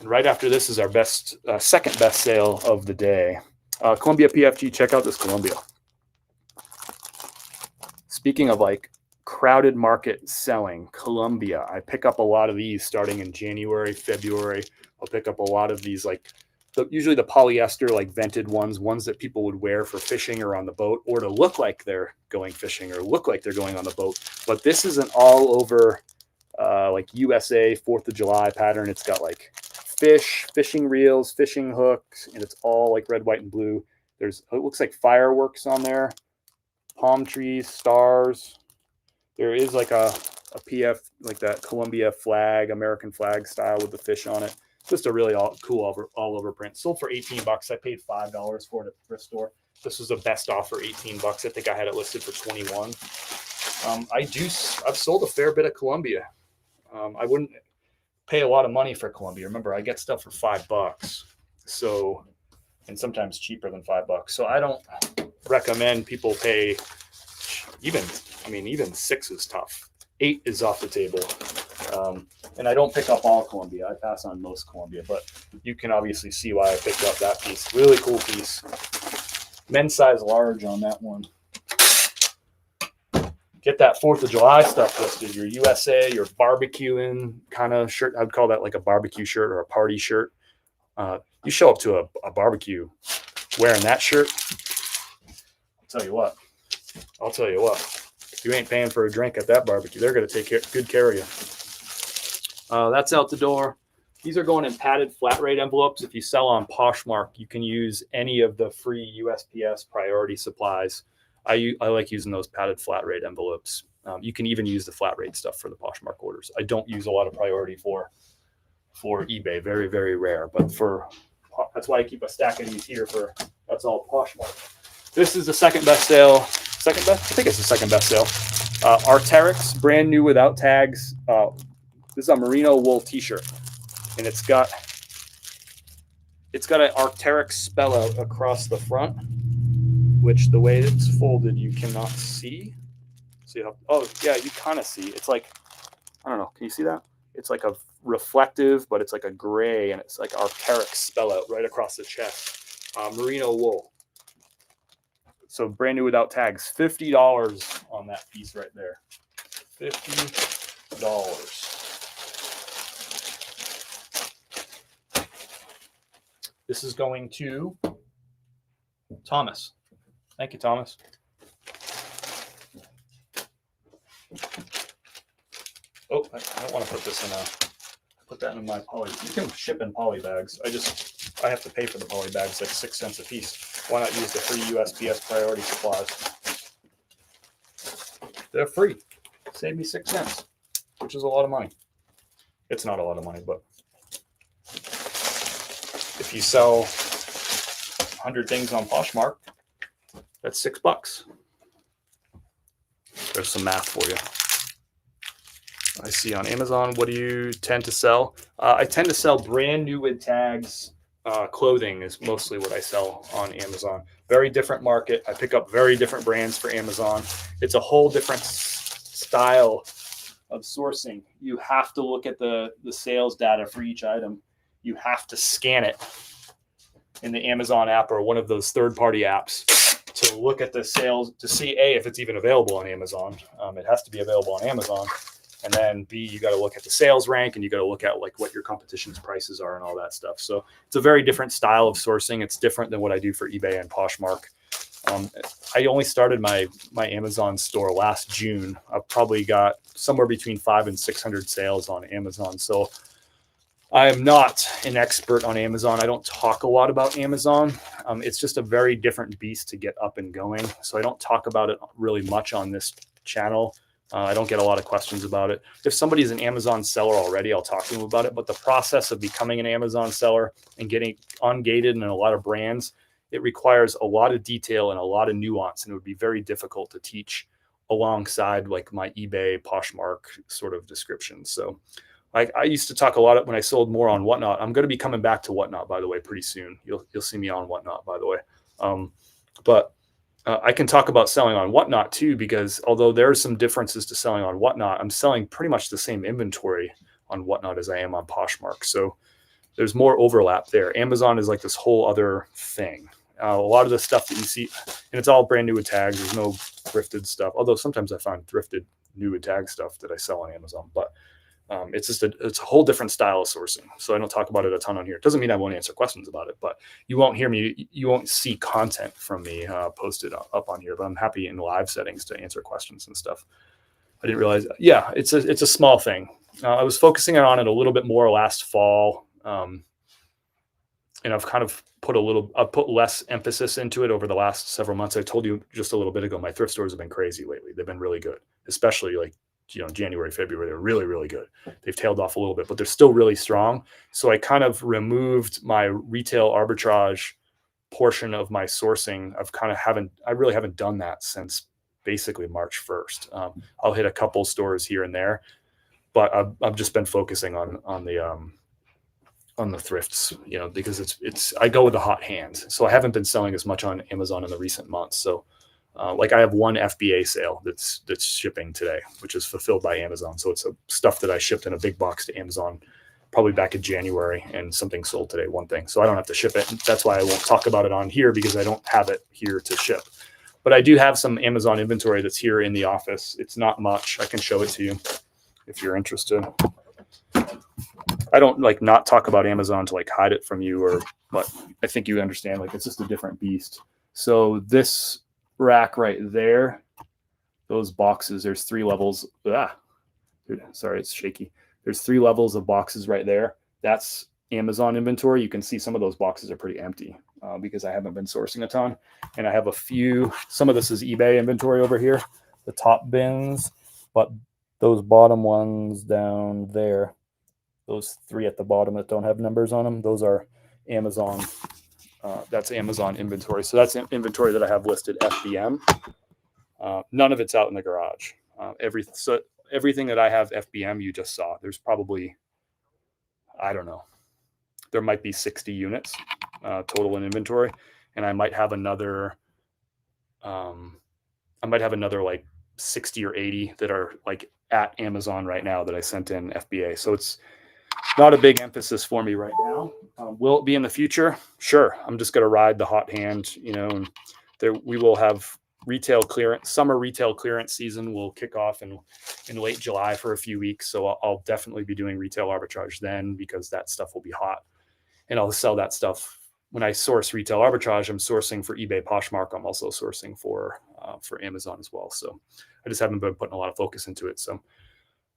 [SPEAKER 1] and right after this is our second best sale of the day. Columbia PFG. Check out this Columbia. Speaking of like crowded market selling, Columbia. I pick up a lot of these starting in January, February. I'll pick up a lot of these, like usually the polyester, like vented ones that people would wear for fishing or on the boat, or to look like they're going fishing or look like they're going on the boat. But this is an all over like USA 4th of July pattern. It's got like fishing reels, fishing hooks, and it's all like red, white, and blue. It looks like fireworks on there, palm trees, stars. There is like a PF, like that Columbia flag, American flag style with the fish on it. Just a really cool all over print. Sold for $18. I paid $5 for it at the thrift store. This was the best offer, $18. I think I had it listed for $21. I've sold a fair bit of Columbia. I wouldn't pay a lot of money for Columbia. Remember, I get stuff for $5. So, and sometimes cheaper than $5. So I don't recommend people pay even 6 is tough. 8 is off the table. And I don't pick up all Columbia. I pass on most Columbia, but you can obviously see why I picked up that piece. Really cool piece. Men's size large on that one. Get that 4th of July stuff listed. Your USA, your barbecuing kind of shirt. I'd call that like a barbecue shirt or a party shirt. You show up to a barbecue wearing that shirt, I'll tell you what. If you ain't paying for a drink at that barbecue, they're going to take good care of you. That's out the door. These are going in padded flat rate envelopes. If you sell on Poshmark, you can use any of the free USPS priority supplies. I like using those padded flat rate envelopes. You can even use the flat rate stuff for the Poshmark orders. I don't use a lot of priority for eBay. Very, very rare. But that's why I keep a stack of these here that's all Poshmark. This is the second best sale. Second best? I think it's the second best sale. Arc'teryx, brand new without tags. This is a merino wool t-shirt. And it's got an Arc'teryx spell out across the front, which the way it's folded, you cannot see. See how? Oh, yeah, you kind of see. It's like, I don't know. Can you see that? It's like a reflective, but it's like a gray, and it's like Arc'teryx spell out right across the chest. Merino wool. So brand new without tags. $50 on that piece right there. $50. This is going to Thomas. Thank you, Thomas. Oh, I don't want to put this in put that in my poly. You can ship in poly bags. I have to pay for the poly bags, like 6 cents a piece. Why not use the free USPS priority supplies? They're free. Save me 6 cents, which is a lot of money. It's not a lot of money, but if you sell 100 things on Poshmark, that's $6. There's some math for you. I see on Amazon. What do you tend to sell? I tend to sell brand new with tags. Clothing is mostly what I sell on Amazon. Very different market. I pick up very different brands for Amazon. It's a whole different style of sourcing. You have to look at the sales data for each item. You have to scan it in the Amazon app or one of those third-party apps to look at the sales to see A, if it's even available on Amazon. It has to be available on Amazon. And then B, you got to look at the sales rank, and you got to look at like what your competition's prices are and all that stuff. So it's a very different style of sourcing. It's different than what I do for eBay and Poshmark. I only started my Amazon store last June. I've probably got somewhere between 500 and 600 sales on Amazon. So I am not an expert on Amazon. I don't talk a lot about Amazon. It's just a very different beast to get up and going. So I don't talk about it really much on this channel. I don't get a lot of questions about it. If somebody's an Amazon seller already, I'll talk to them about it. But the process of becoming an Amazon seller and getting ungated in a lot of brands, it requires a lot of detail and a lot of nuance. And it would be very difficult to teach alongside like my eBay, Poshmark sort of descriptions. So I used to talk a lot when I sold more on Whatnot. I'm going to be coming back to Whatnot, by the way, pretty soon. You'll see me on Whatnot, by the way. But I can talk about selling on Whatnot too, because although there are some differences to selling on Whatnot, I'm selling pretty much the same inventory on Whatnot as I am on Poshmark. So there's more overlap there. Amazon is like this whole other thing. A lot of the stuff that you see, and it's all brand new with tags. There's no thrifted stuff. Although sometimes I find thrifted new with tag stuff that I sell on Amazon, but it's a whole different style of sourcing. So I don't talk about it a ton on here. It doesn't mean I won't answer questions about it, but you won't hear me. You won't see content from me posted up on here, but I'm happy in live settings to answer questions and stuff. I didn't realize. Yeah, it's a small thing. I was focusing on it a little bit more last fall. And I've kind of I've put less emphasis into it over the last several months. I told you just a little bit ago, my thrift stores have been crazy lately. They've been really good, especially like, January, February, they're really, really good. They've tailed off a little bit, but they're still really strong. So I kind of removed my retail arbitrage portion of my sourcing. I really haven't done that since basically March 1st. I'll hit a couple stores here and there, but I've just been focusing on the thrifts, because I go with a hot hand. So I haven't been selling as much on Amazon in the recent months. So Like I have one FBA sale that's shipping today, which is fulfilled by Amazon. So it's stuff that I shipped in a big box to Amazon probably back in January, and something sold today, one thing. So I don't have to ship it. That's why I won't talk about it on here, because I don't have it here to ship. But I do have some Amazon inventory that's here in the office. It's not much. I can show it to you if you're interested. I don't like not talk about Amazon to like hide it from you, or but I think you understand, like it's just a different beast. So this rack right there, those boxes, there's 3 levels. Dude, sorry, it's shaky. There's 3 levels of boxes right there. That's Amazon inventory. You can see some of those boxes are pretty empty because I haven't been sourcing a ton. And I have a few, some of this is eBay inventory over here, the top bins, but those bottom ones down there, those 3 at the bottom that don't have numbers on them, those are Amazon. That's Amazon inventory. So that's inventory that I have listed FBM. None of it's out in the garage. Everything that I have FBM, you just saw. There's probably, I don't know, there might be 60 units total in inventory, and I might have another like 60 or 80 that are like at Amazon right now that I sent in FBA. So it's not a big emphasis for me right now. Will it be in the future? Sure. I'm just going to ride the hot hand, and we will have retail clearance. Summer retail clearance season will kick off in late July for a few weeks. So I'll definitely be doing retail arbitrage then, because that stuff will be hot, and I'll sell that stuff. When I source retail arbitrage, I'm sourcing for eBay Poshmark. I'm also sourcing for Amazon as well. So I just haven't been putting a lot of focus into it. So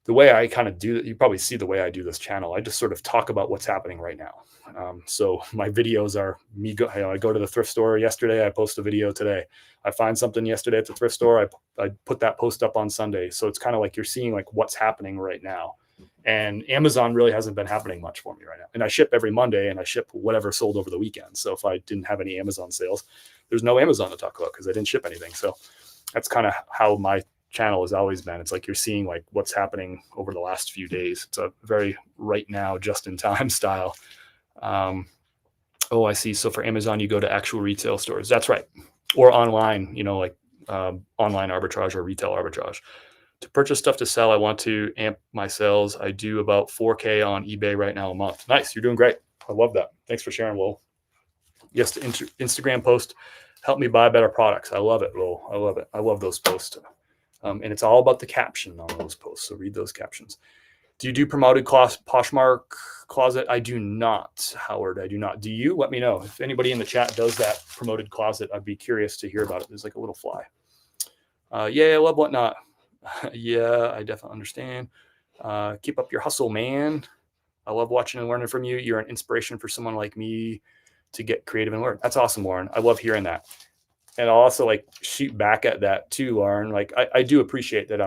[SPEAKER 1] the way I kind of do it, you probably see the way I do this channel. I just sort of talk about what's happening right now. So my videos are me I go to the thrift store yesterday. I post a video today. I find something yesterday at the thrift store. I put that post up on Sunday. So it's kind of like you're seeing like what's happening right now. And Amazon really hasn't been happening much for me right now. And I ship every Monday, and I ship whatever sold over the weekend. So if I didn't have any Amazon sales, there's no Amazon to talk about because I didn't ship anything. So that's kind of how my channel has always been. It's like you're seeing like what's happening over the last few days. It's a very right now, just in time style. I see. So for Amazon, you go to actual retail stores. That's right. Or online, like online arbitrage or retail arbitrage. To purchase stuff to sell, I want to amp my sales. I do about 4K on eBay right now a month. Nice. You're doing great. I love that. Thanks for sharing, Will. Yes, the Instagram post, help me buy better products. I love it, Will. I love it. I love those posts. And it's all about the caption on those posts. So read those captions. Do you do promoted Poshmark closet? I do not, Howard. I do not. Do you? Let me know. If anybody in the chat does that promoted closet, I'd be curious to hear about it. There's like a little fly. Yeah, I love whatnot. Yeah, I definitely understand. Keep up your hustle, man. I love watching and learning from you. You're an inspiration for someone like me to get creative and learn. That's awesome, Lauren. I love hearing that. And I'll also like shoot back at that too, Lauren. Like I do appreciate that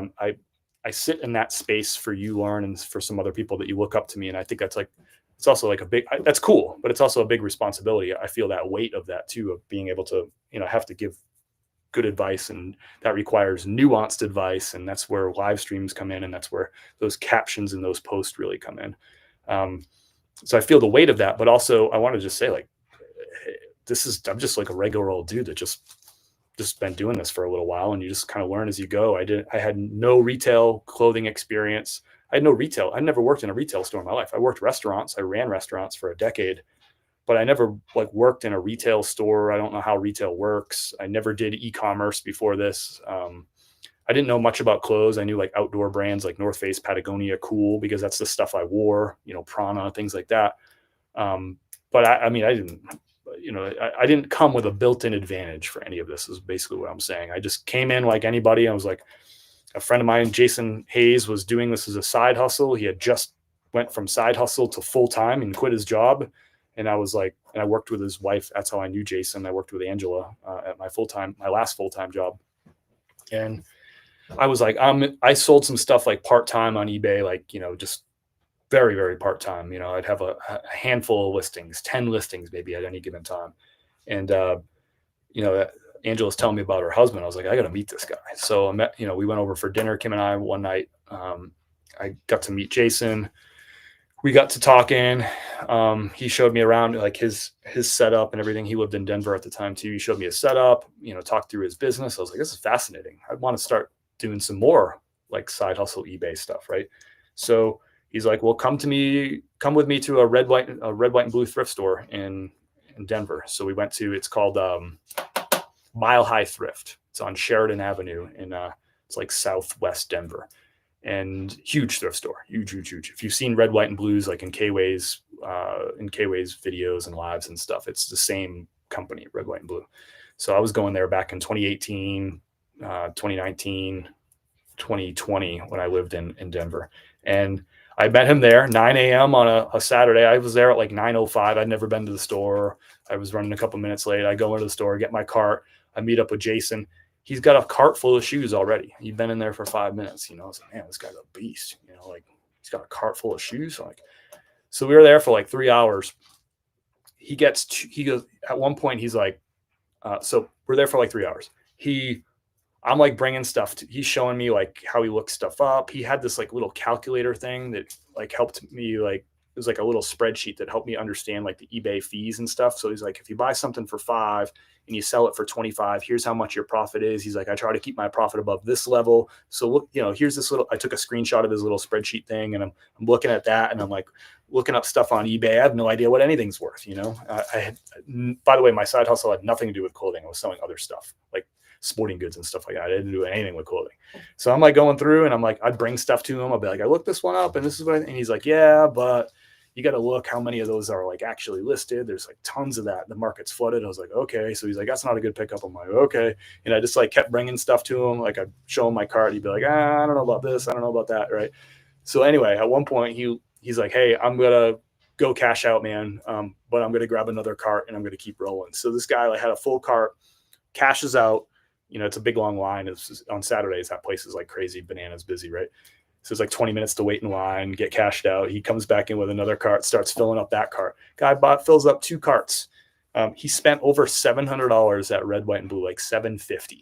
[SPEAKER 1] I sit in that space for you, Lauren, and for some other people that you look up to me. And I think that's like, it's also like that's cool, but it's also a big responsibility. I feel that weight of that too, of being able to, have to give good advice, and that requires nuanced advice. And that's where live streams come in. And that's where those captions and those posts really come in. So I feel the weight of that, but also I want to just say like, I'm just like a regular old dude that just been doing this for a little while, and you just kind of learn as you go. I had no retail clothing experience. I never worked in a retail store in my life. I worked restaurants. I ran restaurants for a decade, but I never like worked in a retail store. I don't know how retail works. I never did e-commerce before this. I didn't know much about clothes. I knew like outdoor brands like North Face, Patagonia, cool, because that's the stuff I wore, Prana, things like that. But I didn't come with a built-in advantage for any of this is basically what I'm saying. I just came in like anybody. I was like, a friend of mine, Jason Hayes, was doing this as a side hustle. He had just went from side hustle to full-time and quit his job. And I was like, and I worked with his wife. That's how I knew Jason. I worked with Angela at my last full-time job. And I was like, I sold some stuff like part-time on eBay, like, just very, very part-time. I'd have a handful of listings, 10 listings maybe at any given time. And, Angela's telling me about her husband. I was like, I got to meet this guy. So I met, we went over for dinner, Kim and I, one night. I got to meet Jason. we got to talking. He showed me around like his setup and everything. He lived in Denver at the time too. He showed me his setup, talked through his business. I was like, this is fascinating. I want to start doing some more like side hustle eBay stuff, right? So he's like, well, come with me to a red, white, and blue thrift store in Denver. So we went to, it's called Mile High Thrift. It's on Sheridan Avenue in it's like southwest Denver. And huge thrift store, huge. If you've seen red, white, and blues, like in K-Way's videos and lives and stuff, it's the same company, red, white, and blue. So I was going there back in 2018, 2019, 2020 when I lived in Denver. And I met him there 9 a.m. on a Saturday. I was there at like 9:05. I'd never been to the store. I was running a couple minutes late. I go into the store, get my cart. I meet up with Jason. He's got a cart full of shoes already. He'd been in there for 5 minutes. I was like, man, this guy's a beast. Like he's got a cart full of shoes. So we were there for like 3 hours. He goes, at one point, he's like, so we're there for like 3 hours. I'm like bringing stuff he's showing me like how he looks stuff up. He had this like little calculator thing that like helped me, like it was like a little spreadsheet that helped me understand like the eBay fees and stuff. So he's like, if you buy something for $5 and you sell it for $25, here's how much your profit is. He's like, I try to keep my profit above this level. So look, here's this I took a screenshot of his little spreadsheet thing, and I'm looking at that, and I'm like looking up stuff on eBay. I have no idea what anything's worth. By the way, my side hustle had nothing to do with clothing. I was selling other stuff like sporting goods and stuff like that. I didn't do anything with clothing. So I'm like going through, and I'm like, I'd bring stuff to him. I'll be like, I looked this one up, and this is what and he's like, yeah, but you got to look how many of those are like actually listed. There's like tons of that. The market's flooded. I was like, okay. So he's like, that's not a good pickup. I'm like, okay. And I just like kept bringing stuff to him. Like I'd show him my cart. He'd be like, I don't know about this. I don't know about that. Right. So anyway, at one point he's like, hey, I'm going to go cash out, man. But I'm going to grab another cart and I'm going to keep rolling. So this guy like had a full cart, cashes out. It's a big long line. It's on Saturdays. That place is like crazy bananas busy. Right. So it's like 20 minutes to wait in line, get cashed out. He comes back in with another cart, starts filling up that cart. Guy fills up 2 carts. He spent over $700 at red, white, and blue, like $750.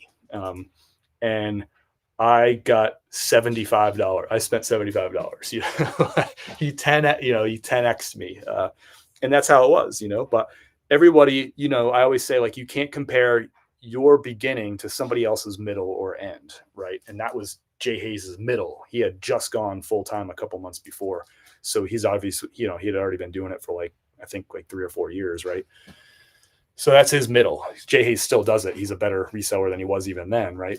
[SPEAKER 1] And I got $75. I spent $75. He 10x'd me. And that's how it was, But everybody, I always say like you can't compare your beginning to somebody else's middle or end, right? And that was Jay Hayes's middle. He had just gone full time a couple months before. So he's obviously, he had already been doing it for like, I think like 3 or 4 years. Right. So that's his middle. Jay Hayes still does it. He's a better reseller than he was even then. Right.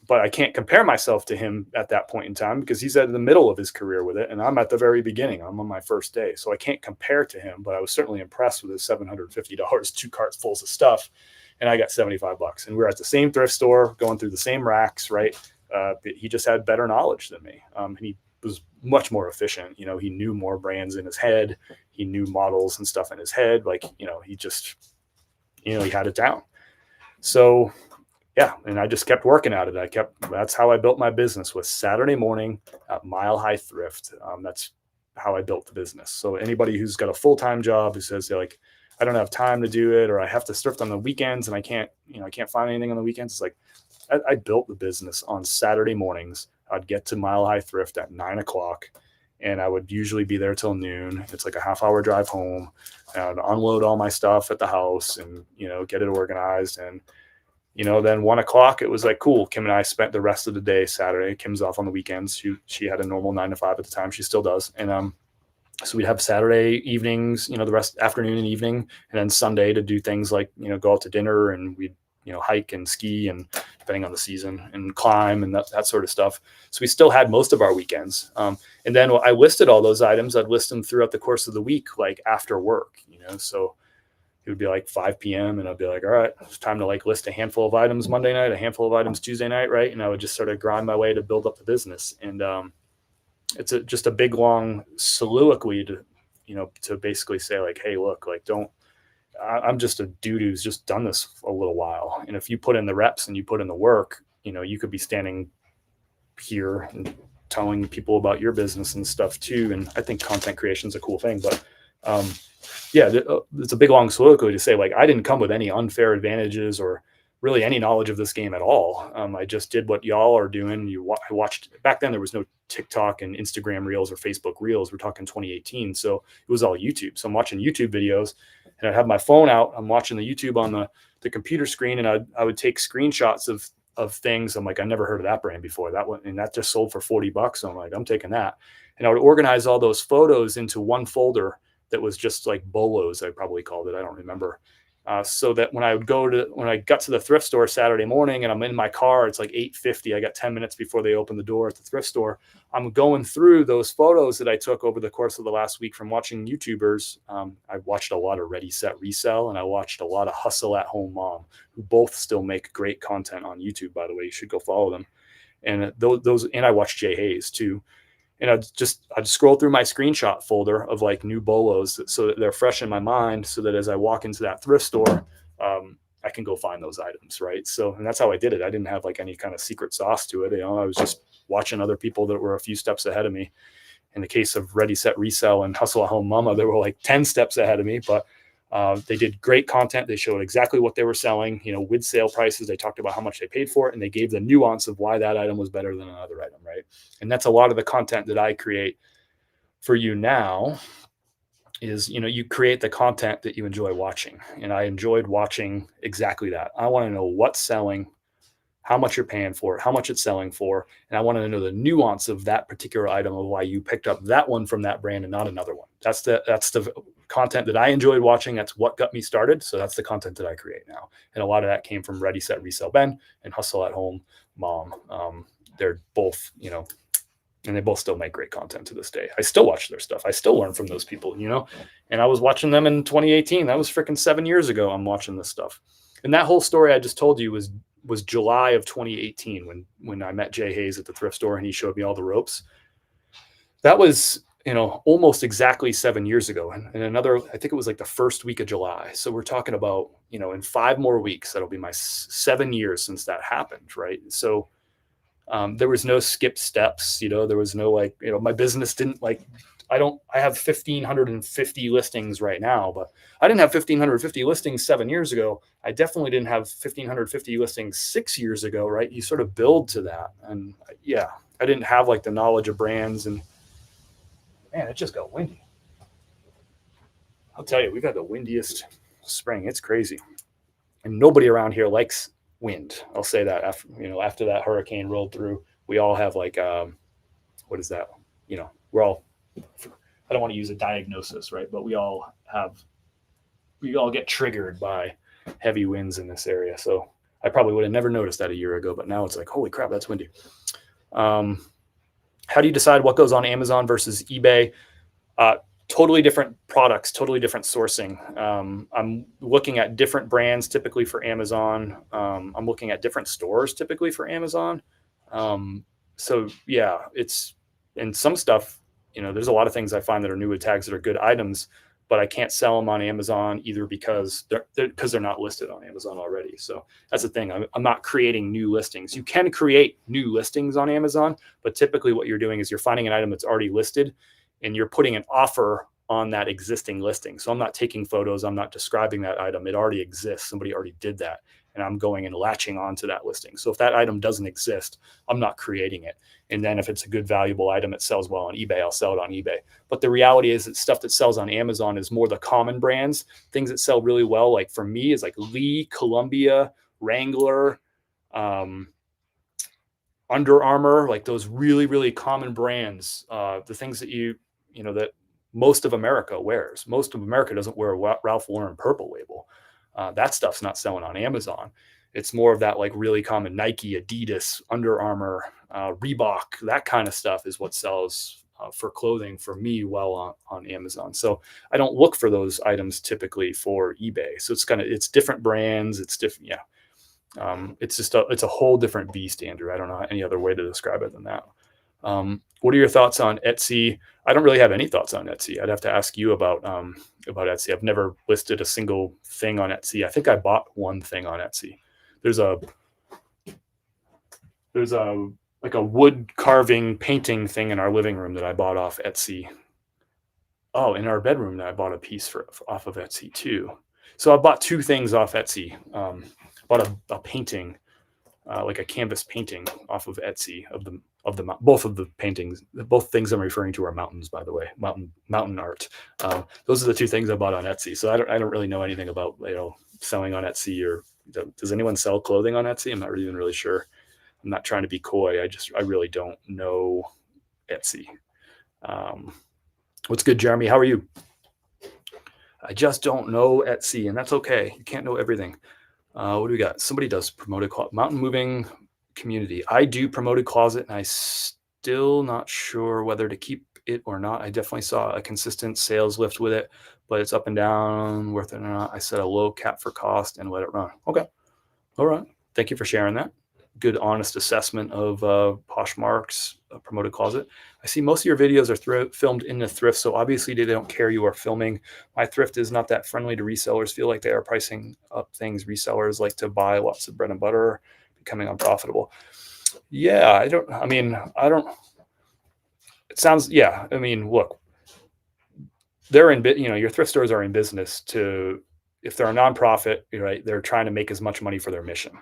[SPEAKER 1] But I can't compare myself to him at that point in time because he's at the middle of his career with it. And I'm at the very beginning. I'm on my first day. So I can't compare to him, but I was certainly impressed with his $750, 2 carts full of stuff. And I got $75. And we were at the same thrift store going through the same racks. Right. He just had better knowledge than me. And he was much more efficient. He knew more brands in his head. He knew models and stuff in his head. Like, he just, he had it down. So yeah. And I just kept working at it. That's how I built my business, was Saturday morning at Mile High Thrift. That's how I built the business. So anybody who's got a full-time job who says like, I don't have time to do it, or I have to thrift on the weekends and I can't find anything on the weekends. It's like, I built the business on Saturday mornings. I'd get to Mile High Thrift at 9:00 and I would usually be there till noon. It's like a half-hour drive home. And I'd unload all my stuff at the house and, get it organized. And, then 1:00, it was like, cool. Kim and I spent the rest of the day Saturday. Kim's off on the weekends. She had a normal 9 to 5 at the time. She still does. And, so we'd have Saturday evenings, the rest afternoon and evening, and then Sunday to do things like, go out to dinner, and we'd, hike and ski, and depending on the season, and climb and that sort of stuff. So we still had most of our weekends. And then I listed all those items. I'd list them throughout the course of the week, like after work, so it would be like 5 p.m. and I'd be like, all right, it's time to like list a handful of items Monday night, a handful of items Tuesday night. Right. And I would just sort of grind my way to build up the business. And, it's just a big, long soliloquy to basically say like, hey, look, like, I'm just a dude who's just done this a little while. And if you put in the reps and you put in the work, you could be standing here and telling people about your business and stuff too. And I think content creation is a cool thing, but it's a big, long soliloquy to say like, I didn't come with any unfair advantages or really any knowledge of this game at all. I just did what y'all are doing. I watched back then. There was no TikTok and Instagram Reels or Facebook Reels. We're talking 2018. So it was all YouTube. So I'm watching YouTube videos and I'd have my phone out. I'm watching the YouTube on the computer screen, and I would take screenshots of things. I'm like, I never heard of that brand before. That one, and that just sold for $40. So I'm like, I'm taking that. And I would organize all those photos into one folder that was just like bolos, I probably called it. I don't remember. So that when I got to the thrift store Saturday morning and I'm in my car, it's like 8:50. I got 10 minutes before they open the door at the thrift store. I'm going through those photos that I took over the course of the last week from watching YouTubers. I watched a lot of Ready, Set, Resell, and I watched a lot of Hustle at Home Mom, who both still make great content on YouTube, by the way. You should go follow them. And and I watched Jay Hayes too. And I'd scroll through my screenshot folder of like new bolos so that they're fresh in my mind, so that as I walk into that thrift store, I can go find those items. Right. So, and that's how I did it. I didn't have like any kind of secret sauce to it. I was just watching other people that were a few steps ahead of me. In the case of Ready, Set, Resell and Hustle at Home Mama, they were like 10 steps ahead of me, but they did great content. They showed exactly what they were selling, with sale prices. They talked about how much they paid for it, and they gave the nuance of why that item was better than another item, right? And that's a lot of the content that I create for you now is, you create the content that you enjoy watching. And I enjoyed watching exactly that. I want to know what's selling, how much you're paying for it, how much it's selling for. And I wanted to know the nuance of that particular item, of why you picked up that one from that brand and not another one. That's the content that I enjoyed watching. That's what got me started. So that's the content that I create now. And a lot of that came from Ready, Set, Resell Ben and Hustle at Home Mom. They're both, and they both still make great content to this day. I still watch their stuff. I still learn from those people, and I was watching them in 2018. That was freaking 7 years ago. I'm watching this stuff. And that whole story I just told you was July of 2018 when I met Jay Hayes at the thrift store and he showed me all the ropes. That was, almost exactly 7 years ago. And another, I think it was like the first week of July. So we're talking about, in 5 more weeks, that'll be my 7 years since that happened. Right. So there was no skip steps, there was no my business didn't I have 1,550 listings right now, but I didn't have 1,550 listings 7 years ago. I definitely didn't have 1,550 listings 6 years ago, right? You sort of build to that. And yeah, I didn't have the knowledge of brands, and man, it just got windy. I'll tell you, we've had the windiest spring. It's crazy. And nobody around here likes wind. I'll say that after that hurricane rolled through, we all have what is that? We're all, I don't want to use a diagnosis, right? But we all get triggered by heavy winds in this area. So I probably would have never noticed that a year ago, but now it's like, holy crap, that's windy. How do you decide what goes on Amazon versus eBay? Totally different products, totally different sourcing. I'm looking at different brands typically for Amazon. I'm looking at different stores typically for Amazon. So yeah, it's, and some stuff, there's a lot of things I find that are new with tags that are good items, but I can't sell them on Amazon either because they're not listed on Amazon already. So that's the thing. I'm not creating new listings. You can create new listings on Amazon, but typically what you're doing is you're finding an item that's already listed and you're putting an offer on that existing listing. So I'm not taking photos. I'm not describing that item. It already exists. Somebody already did that. And I'm going and latching onto that listing. So if that item doesn't exist, I'm not creating it. And then if it's a good, valuable item, it sells well on eBay, I'll sell it on eBay. But the reality is that stuff that sells on Amazon is more the common brands. Things that sell really well, like for me, is like Lee, Columbia, Wrangler, Under Armour, like those really, really common brands, the things that that most of America wears. Most of America doesn't wear a Ralph Lauren Purple Label. That stuff's not selling on Amazon. It's more of that really common Nike, Adidas, Under Armour, Reebok, that kind of stuff is what sells for clothing for me well on Amazon. So I don't look for those items typically for eBay. So it's different brands. It's different. Yeah. It's a whole different beast, Andrew. I don't know any other way to describe it than that. What are your thoughts on Etsy? I don't really have any thoughts on Etsy. I'd have to ask you about Etsy. I've never listed a single thing on Etsy. I think I bought one thing on Etsy. There's a wood carving painting thing in our living room that I bought off Etsy. Oh, in our bedroom that I bought a piece off of Etsy too. So I bought two things off Etsy. Bought a painting like a canvas painting off of Etsy both of the paintings. Both things I'm referring to are mountains, by the way, mountain art. Those are the two things I bought on Etsy. So I don't really know anything about selling on Etsy, or does anyone sell clothing on Etsy? I'm not even really sure. I'm not trying to be coy. I really don't know Etsy. What's good, Jeremy? How are you? I just don't know Etsy, and that's okay. You can't know everything. What do we got? Somebody does promoted mountain moving community. I do promoted closet, and I still not sure whether to keep it or not. I definitely saw a consistent sales lift with it, but it's up and down, worth it or not. I set a low cap for cost and let it run. Okay. All right. Thank you for sharing that. Good, honest assessment of Poshmark's promoted closet. I see most of your videos are filmed in the thrift, so obviously they don't care you are filming. My thrift is not that friendly to resellers. Feel like they are pricing up things resellers like to buy lots of bread and butter, becoming unprofitable. Yeah, it sounds, yeah. I mean, look, they're in, your thrift stores are in business to, if they're a nonprofit, right, they're trying to make as much money for their mission.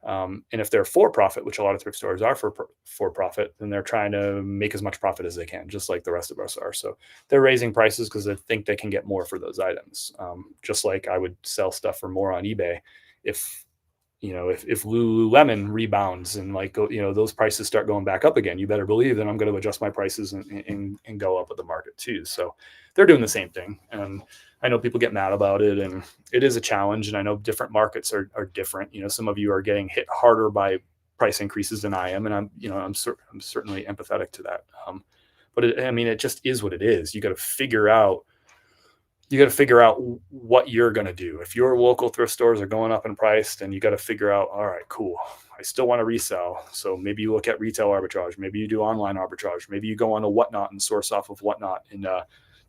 [SPEAKER 1] And if they're for profit, which a lot of thrift stores are for profit, then they're trying to make as much profit as they can, just like the rest of us are. So they're raising prices because they think they can get more for those items. Just like I would sell stuff for more on eBay if Lululemon rebounds and those prices start going back up again, you better believe that I'm going to adjust my prices and go up with the market too. So they're doing the same thing. And I know people get mad about it, and it is a challenge. And I know different markets are different. Some of you are getting hit harder by price increases than I am. And I'm certainly empathetic to that. But it just is what it is. You got to figure out what you're going to do. If your local thrift stores are going up in price, then you got to figure out, all right, cool. I still want to resell. So maybe you look at retail arbitrage. Maybe you do online arbitrage. Maybe you go on to Whatnot and source off of Whatnot. And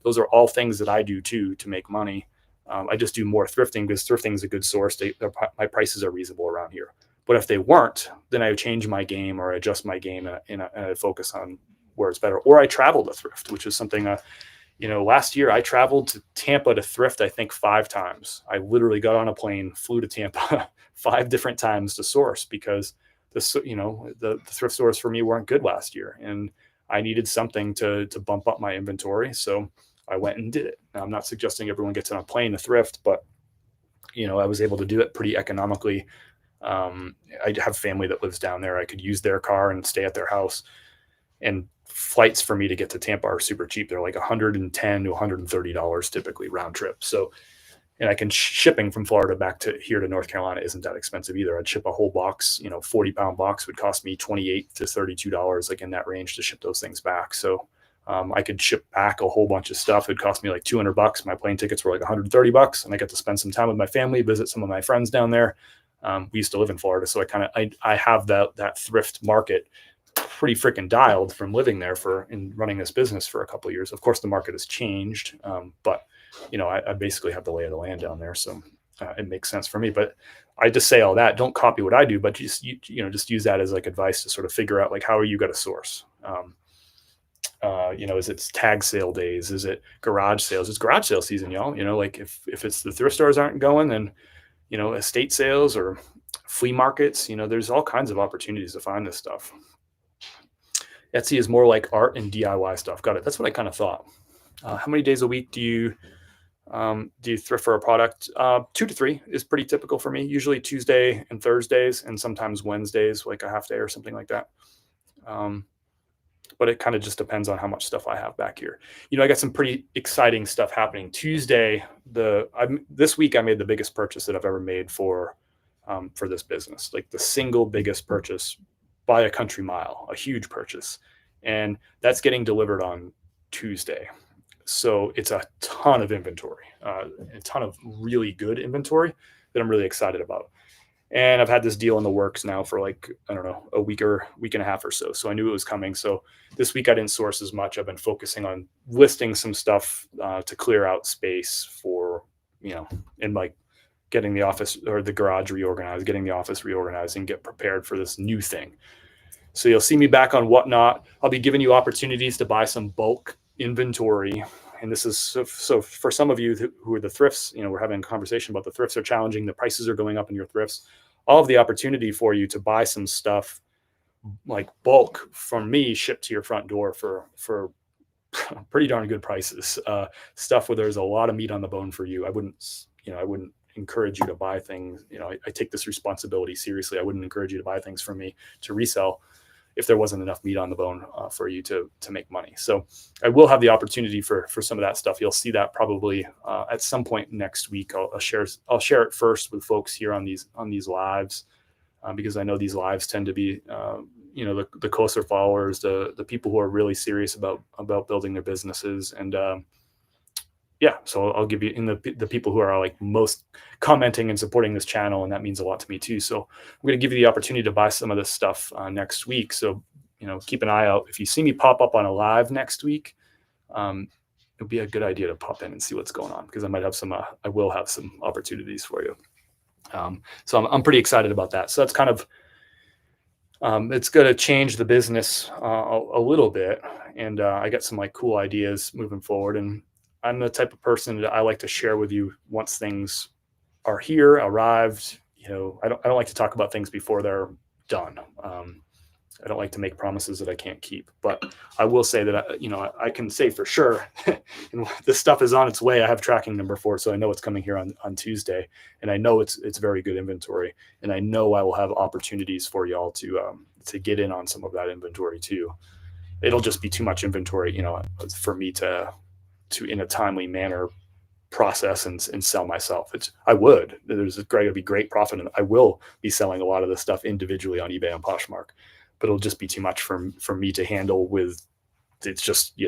[SPEAKER 1] those are all things that I do too to make money. I just do more thrifting because thrifting is a good source. My prices are reasonable around here. But if they weren't, then I would change my game or adjust my game and I focus on where it's better. Or I travel to thrift, which is something last year I traveled to Tampa to thrift, I think 5 times. I literally got on a plane, flew to Tampa 5 different times to source because the thrift stores for me weren't good last year. And I needed something to bump up my inventory. So I went and did it. Now, I'm not suggesting everyone gets on a plane to thrift, but I was able to do it pretty economically. I have family that lives down there. I could use their car and stay at their house. And flights for me to get to Tampa are super cheap. They're like $110 to $130 typically round trip. So, and shipping from Florida back to here to North Carolina isn't that expensive either. I'd ship a whole box, 40-pound box would cost me $28 to $32, like in that range to ship those things back. So I could ship back a whole bunch of stuff. It'd cost me like $200. My plane tickets were like $130, and I got to spend some time with my family, visit some of my friends down there. We used to live in Florida, so I have that thrift market pretty freaking dialed from living there and running this business for a couple of years. Of course, the market has changed, but I basically have the lay of the land down there, so it makes sense for me. But I just say all that. Don't copy what I do, but just use that as like advice to sort of figure out like how are you going to source. Is it tag sale days? Is it garage sales? It's garage sale season, y'all. Like if it's the thrift stores aren't going, then estate sales or flea markets. There's all kinds of opportunities to find this stuff. Etsy is more like art and DIY stuff. Got it. That's what I kind of thought. How many days a week do you thrift for a product? 2 to 3 is pretty typical for me. Usually Tuesday and Thursdays, and sometimes Wednesdays, like a half day or something like that. But it kind of just depends on how much stuff I have back here. I got some pretty exciting stuff happening. Tuesday, this week I made the biggest purchase that I've ever made for this business, like the single biggest purchase by a country mile, a huge purchase. And that's getting delivered on Tuesday. So it's a ton of inventory, a ton of really good inventory that I'm really excited about. And I've had this deal in the works now for like, I don't know, a week and a half or so. So I knew it was coming. So this week I didn't source as much. I've been focusing on listing some stuff to clear out space for, and like getting the office or the garage reorganized, getting the office reorganized and get prepared for this new thing. So you'll see me back on Whatnot. I'll be giving you opportunities to buy some bulk inventory. And this is so for some of you who are the thrifts, we're having a conversation about the thrifts are challenging. The prices are going up in your thrifts. I'll have the opportunity for you to buy some stuff like bulk from me shipped to your front door for pretty darn good prices. Stuff where there's a lot of meat on the bone for you. I wouldn't encourage you to buy things. I take this responsibility seriously. I wouldn't encourage you to buy things from me to resell if there wasn't enough meat on the bone for you to make money. So I will have the opportunity for some of that stuff. You'll see that probably at some point next week. I'll share it first with folks here on these lives because I know these lives tend to be the closer followers, the people who are really serious about building their businesses. And so I'll give you in the people who are like most commenting and supporting this channel, and that means a lot to me too. So I'm going to give you the opportunity to buy some of this stuff next week. So keep an eye out. If you see me pop up on a live next week, it'll be a good idea to pop in and see what's going on, because I will have some opportunities for you. So I'm pretty excited about that. So that's kind of it's going to change the business a little bit, and I got some like cool ideas moving forward. And I'm the type of person that I like to share with you once things are here, arrived. I don't like to talk about things before they're done. I don't like to make promises that I can't keep, but I will say that I can say for sure this stuff is on its way. I have tracking number for it, so I know it's coming here on Tuesday, and I know it's very good inventory, and I know I will have opportunities for y'all to get in on some of that inventory too. It'll just be too much inventory, for me to in a timely manner process and sell myself. There's going to be great profit, and I will be selling a lot of this stuff individually on eBay and Poshmark, but it'll just be too much for me to handle with. It's just,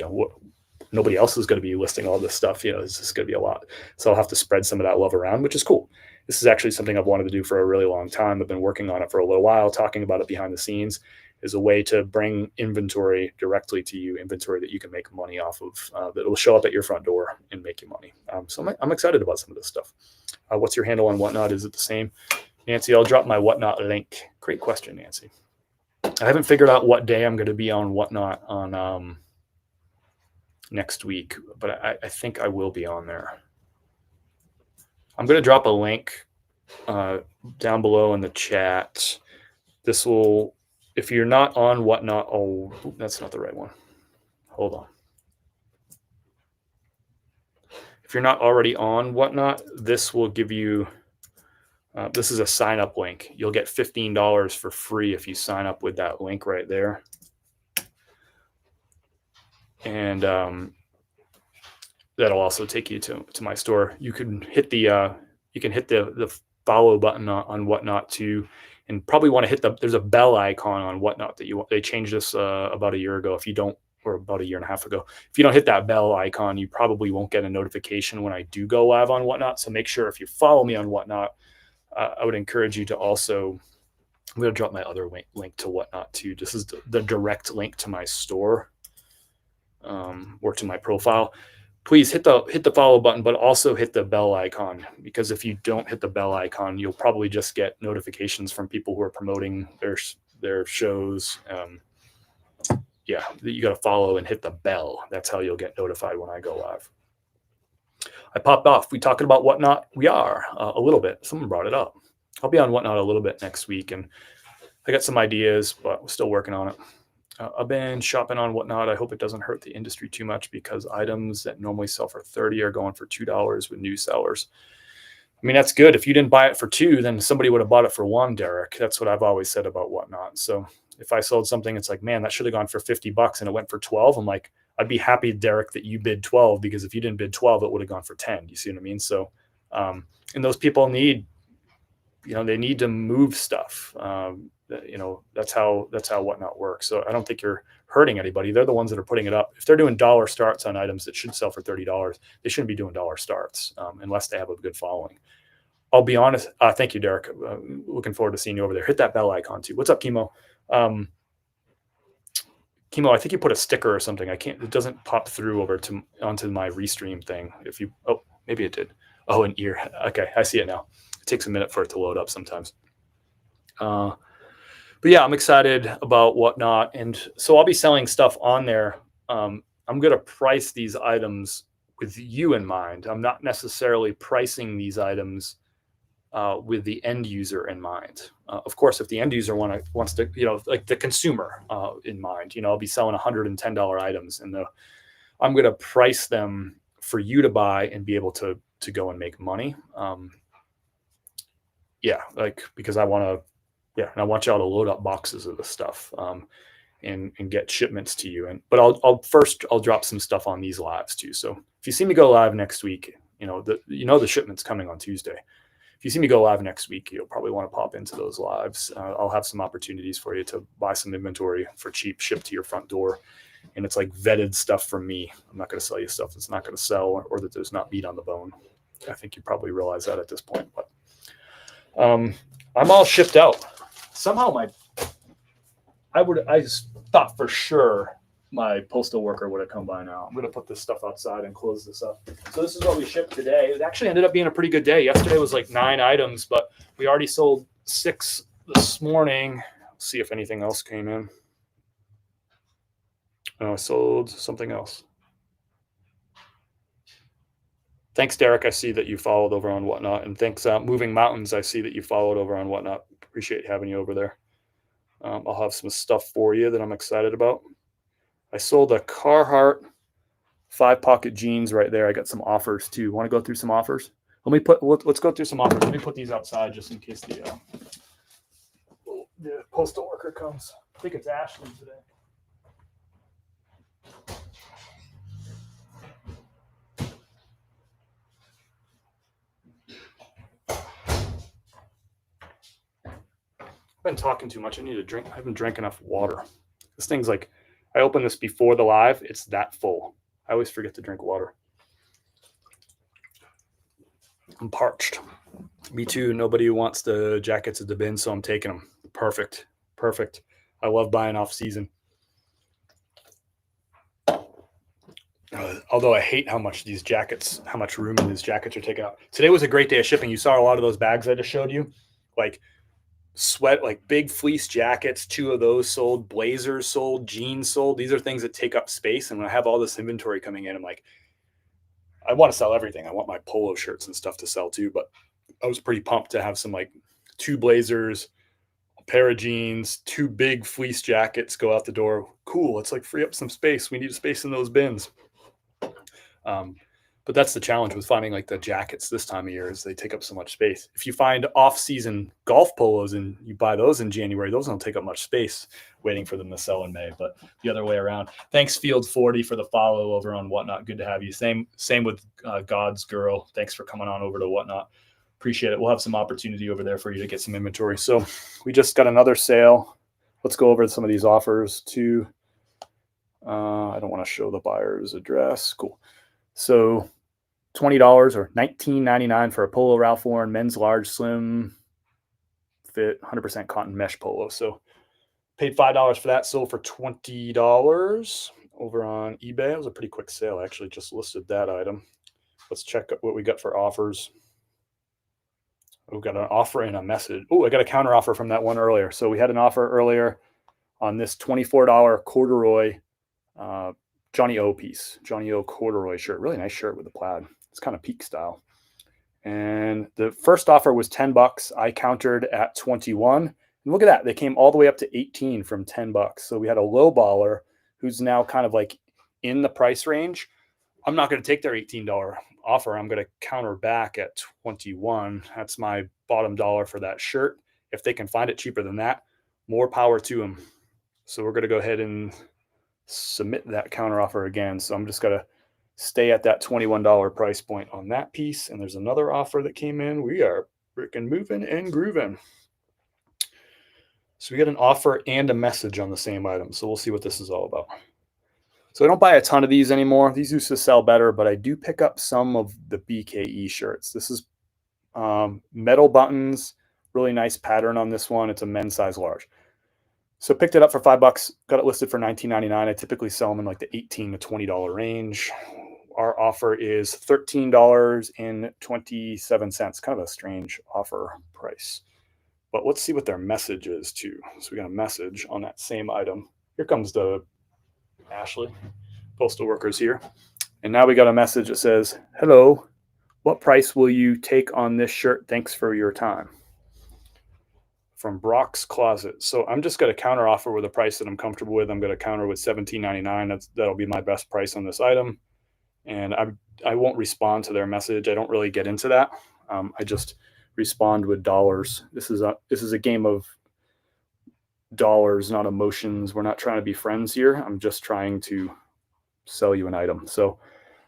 [SPEAKER 1] nobody else is going to be listing all this stuff. It's just going to be a lot. So I'll have to spread some of that love around, which is cool. This is actually something I've wanted to do for a really long time. I've been working on it for a little while, talking about it behind the scenes, is a way to bring inventory directly to you, inventory that you can make money off of, that will show up at your front door and make you money. So I'm excited about some of this stuff. What's your handle on Whatnot? Is it the same? Nancy, I'll drop my Whatnot link. Great question, Nancy. I haven't figured out what day I'm going to be on Whatnot on next week, but I think I will be on there. I'm going to drop a link down below in the chat. This will, if you're not on Whatnot, that's not the right one. Hold on. If you're not already on Whatnot, this will give you, this is a sign up link. You'll get $15 for free if you sign up with that link right there. And that'll also take you to my store. You can hit the follow button on Whatnot too, and probably want to hit there's a bell icon on Whatnot that they changed this about a year ago. Or about a year and a half ago, if you don't hit that bell icon, you probably won't get a notification when I do go live on Whatnot. So make sure if you follow me on Whatnot, I would encourage you to also, I'm going to drop my other link to Whatnot too. This is the direct link to my store or to my profile. Please hit the follow button, but also hit the bell icon, because if you don't hit the bell icon, you'll probably just get notifications from people who are promoting their shows. You got to follow and hit the bell. That's how you'll get notified when I go live. I popped off. We talking about Whatnot? We are a little bit. Someone brought it up. I'll be on Whatnot a little bit next week, and I got some ideas, but we're still working on it. I've been shopping on Whatnot. I hope it doesn't hurt the industry too much, because items that normally sell for $30 are going for $2 with new sellers. I mean, that's good. If you didn't buy it for $2, then somebody would have bought it for $1, Derek. That's what I've always said about Whatnot. So if I sold something, it's like, man, that should have gone for $50 and it went for 12. I'm like, I'd be happy, Derek, that you bid 12, because if you didn't bid 12, it would have gone for 10. You see what I mean? So, and those people need, they need to move stuff. That's how Whatnot works. So I don't think you're hurting anybody. They're the ones that are putting it up. If they're doing dollar starts on items that should sell for $30, they shouldn't be doing dollar starts unless they have a good following. I'll be honest. Thank you, Derek. Looking forward to seeing you over there. Hit that bell icon too. What's up, Chemo? Chemo, I think you put a sticker or something. It doesn't pop through onto my Restream thing. Maybe it did. Oh, an ear. Okay, I see it now. It takes a minute for it to load up sometimes. But yeah, I'm excited about Whatnot. And so I'll be selling stuff on there. I'm going to price these items with you in mind. I'm not necessarily pricing these items with the end user in mind. Of course, if the end user wants to, like the consumer in mind, I'll be selling $110 items, and I'm going to price them for you to buy and be able to go and make money. Because I want y'all to load up boxes of this stuff and get shipments to you. But I'll drop some stuff on these lives too. So if you see me go live next week, the shipment's coming on Tuesday. If you see me go live next week, you'll probably want to pop into those lives. I'll have some opportunities for you to buy some inventory for cheap, shipped to your front door. And it's like vetted stuff from me. I'm not going to sell you stuff that's not going to sell or that there's not meat on the bone. I think you probably realize that at this point. But I'm all shipped out. Somehow I thought for sure my postal worker would have come by now. I'm going to put this stuff outside and close this up. So this is what we shipped today. It actually ended up being a pretty good day. Yesterday was like 9 items, but we already sold 6 this morning. Let's see if anything else came in. I sold something else. Thanks, Derek. I see that you followed over on Whatnot. And thanks, Moving Mountains. I see that you followed over on Whatnot. Appreciate having you over there. I'll have some stuff for you that I'm excited about. I sold a Carhartt 5-pocket jeans right there. I got some offers too. Want to go through some offers? Let's go through some offers. Let me put these outside just in case the postal worker comes. I think it's Ashley today. I've been talking too much. I need to drink. I haven't drank enough water. This thing's like, I opened this before the live. It's that full. I always forget to drink water. I'm parched. Me too. Nobody wants the jackets at the bin, so I'm taking them. Perfect. I love buying off season. Although I hate how much room in these jackets are taking up. Today was a great day of shipping. You saw a lot of those bags I just showed you. Like big fleece jackets, 2 of those sold, blazers sold, jeans sold. These are things that take up space. And when I have all this inventory coming in, I'm like, I want to sell everything. I want my polo shirts and stuff to sell too. But I was pretty pumped to have some 2 blazers, a pair of jeans, 2 big fleece jackets go out the door. Cool. Let's free up some space. We need a space in those bins. But that's the challenge with finding the jackets this time of year is they take up so much space. If you find off-season golf polos and you buy those in January, those don't take up much space waiting for them to sell in May, but the other way around. Thanks, Field40, for the follow over on Whatnot. Good to have you. Same with God's Girl. Thanks for coming on over to Whatnot. Appreciate it. We'll have some opportunity over there for you to get some inventory. So we just got another sale. Let's go over some of these offers too. I don't want to show the buyer's address. Cool. So $20 or $19.99 for a Polo Ralph Lauren men's large slim fit 100% cotton mesh polo. So paid $5 for that, sold for $20 over on eBay. It was a pretty quick sale. I actually just listed that item. Let's check what we got for offers. We've got an offer and a message. Oh, I got a counter offer from that one earlier. So we had an offer earlier on this $24 corduroy Johnny O piece, Johnny O corduroy shirt. Really nice shirt with the plaid. It's kind of peak style. And the first offer was $10. I countered at 21. And look at that. They came all the way up to 18 from $10. So we had a low baller who's now kind of in the price range. I'm not going to take their $18 offer. I'm going to counter back at 21. That's my bottom dollar for that shirt. If they can find it cheaper than that, more power to them. So we're going to go ahead and submit that counter offer again. So I'm just going to stay at that $21 price point on that piece. And there's another offer that came in. We are freaking moving and grooving. So we got an offer and a message on the same item. So we'll see what this is all about. So I don't buy a ton of these anymore. These used to sell better, but I do pick up some of the BKE shirts. This is metal buttons, really nice pattern on this one. It's a men's size large. So picked it up for $5, got it listed for $19.99. I typically sell them in the $18 to $20 range. Our offer is $13.27. Kind of a strange offer price. But let's see what their message is too. So we got a message on that same item. Here comes the Ashley, postal workers here. And now we got a message that says, hello, What price will you take on this shirt? Thanks for your time. From Brock's Closet. So I'm just going to counter offer with a price that I'm comfortable with. I'm going to counter with $17.99. That'll be my best price on this item. And I won't respond to their message. I don't really get into that. I just respond with dollars. This is a game of dollars, not emotions. We're not trying to be friends here. I'm just trying to sell you an item. So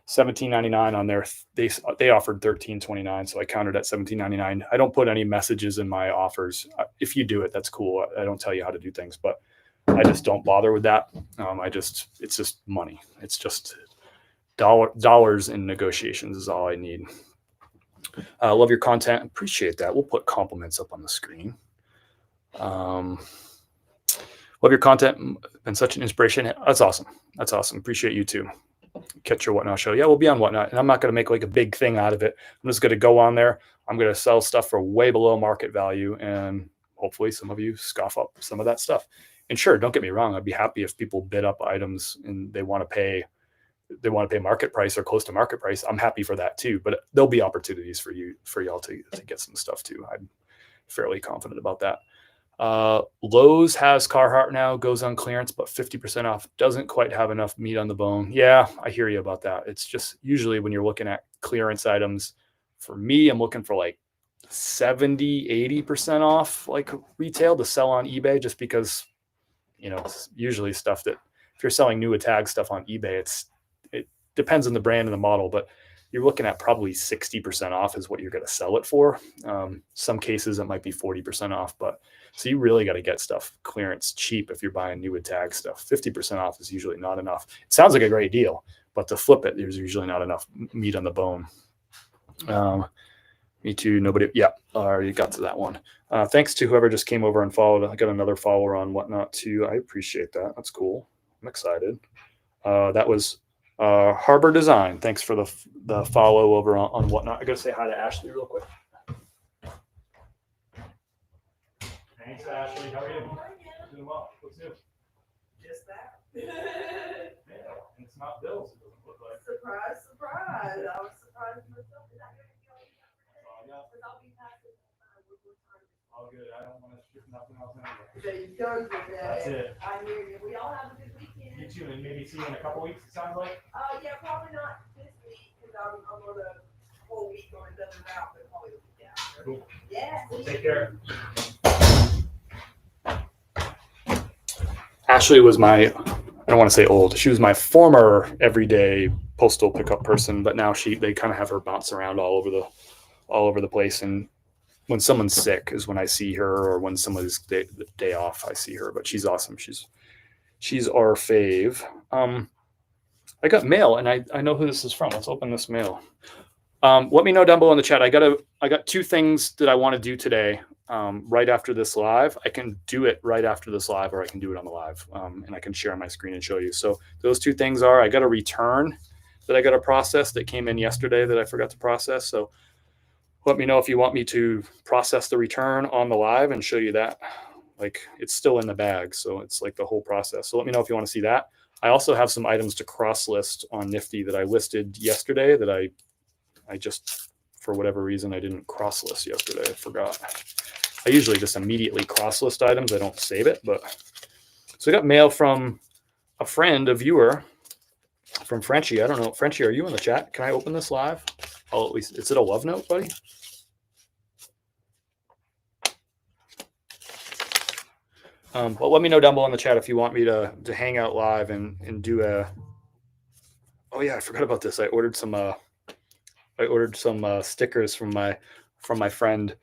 [SPEAKER 1] $17.99 on there. They offered $13.29, so I countered at $17.99. I don't put any messages in my offers. If you do it, that's cool. I don't tell you how to do things, but I just don't bother with that. It's just money. It's just dollars in negotiations is all I need. Love your content. Appreciate that. We'll put compliments up on the screen. Love your content. Been such an inspiration. That's awesome. That's awesome. Appreciate you too. Catch your Whatnot show. Yeah, we'll be on Whatnot. And I'm not going to make like a big thing out of it. I'm just going to go on there. I'm going to sell stuff for way below market value. And hopefully some of you scoff up some of that stuff. And sure, don't get me wrong. I'd be happy if people bid up items and they want to pay market price or close to market price. I'm happy for that too. But there'll be opportunities for y'all to get some stuff too. I'm fairly confident about that. Lowe's has Carhartt now, goes on clearance, but 50% off. Doesn't quite have enough meat on the bone. Yeah, I hear you about that. It's just usually when you're looking at clearance items, for me, I'm looking for like 70, 80% off like retail to sell on eBay, just because, it's usually stuff that if you're selling new tag stuff on eBay, it depends on the brand and the model, but you're looking at probably 60% off is what you're going to sell it for. Some cases it might be 40% off, but so you really got to get stuff clearance cheap if you're buying new tag stuff. 50% off is usually not enough. It sounds like a great deal, but to flip it, there's usually not enough meat on the bone. Me too. Nobody. Yeah, I already got to that one. Thanks to whoever just came over and followed. I got another follower on Whatnot too. I appreciate that. That's cool. I'm excited. That was Harbor Design. Thanks for the follow over on Whatnot. I got to say hi to Ashley real quick. Thanks, Ashley. How are you? Doing well. What's new?
[SPEAKER 2] Just that.
[SPEAKER 1] Yeah, it's not bills. It doesn't look like.
[SPEAKER 2] Surprise, surprise. I was surprised myself. Is that going to be all you got for today? Because I'll be passing
[SPEAKER 1] all good. I don't want to strip nothing else anyway.
[SPEAKER 2] There you go.
[SPEAKER 1] That's it.
[SPEAKER 2] I hear you. We all have a good weekend.
[SPEAKER 1] You too, and maybe see you in a couple weeks, it sounds like.
[SPEAKER 2] Yeah, probably not this week because I'm on the whole week on another route, but probably the week after.
[SPEAKER 1] Cool.
[SPEAKER 2] Yeah.
[SPEAKER 1] Take care. Ashley was I don't want to say old. She was my former everyday postal pickup person, but now they kind of have her bounce around all over the place. And when someone's sick is when I see her, or when someone's day off, I see her. But she's awesome. She's our fave. I got mail, and I know who this is from. Let's open this mail. Let me know down below in the chat. I got two things that I want to do today. Right after this live, I can do it right after this live, or I can do it on the live, and I can share my screen and show you. So those two things are, I got a return that I got to process that came in yesterday that I forgot to process. So let me know if you want me to process the return on the live and show you that. Like, it's still in the bag, so it's like the whole process. So let me know if you want to see that. I also have some items to cross list on Nifty that I listed yesterday that I just, for whatever reason, I didn't cross list yesterday. I forgot. I usually just immediately cross list items. I don't save it, but so I got mail from a friend, a viewer, from Frenchie. I don't know. Frenchie, are you in the chat? Can I open this live? I'll at least, is it a love note, buddy? But let me know down below in the chat if you want me to hang out live and do a. Oh yeah, I forgot about this. I ordered some stickers from my friend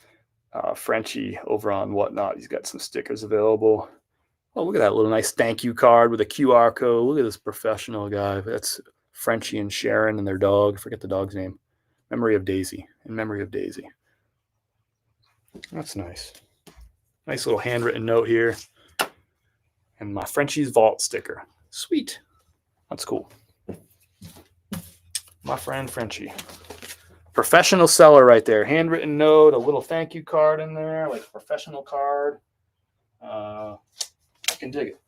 [SPEAKER 1] Frenchie over on Whatnot. He's got some stickers available. Oh, look at that little nice thank you card with a QR code. Look at this professional guy. That's Frenchie and Sharon and their dog. I forget the dog's name. Memory of Daisy. In memory of Daisy. That's nice. Nice little handwritten note here. And my Frenchie's Vault sticker. Sweet. That's cool. My friend Frenchie. Professional seller right there. Handwritten note, a little thank you card in there, like a professional card. I can dig it.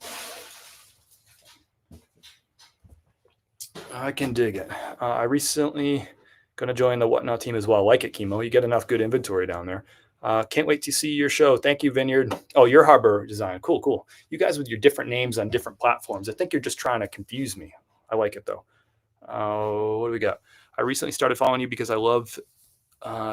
[SPEAKER 1] I can dig it. I recently Going to join the Whatnot team as well. Like it, Chemo. You get enough good inventory down there. Can't wait to see your show. Thank you, Vineyard. Oh, your Harbor Design. Cool, cool. You guys with your different names on different platforms. I think you're just trying to confuse me. I like it, though. What do we got? I recently started following you because I love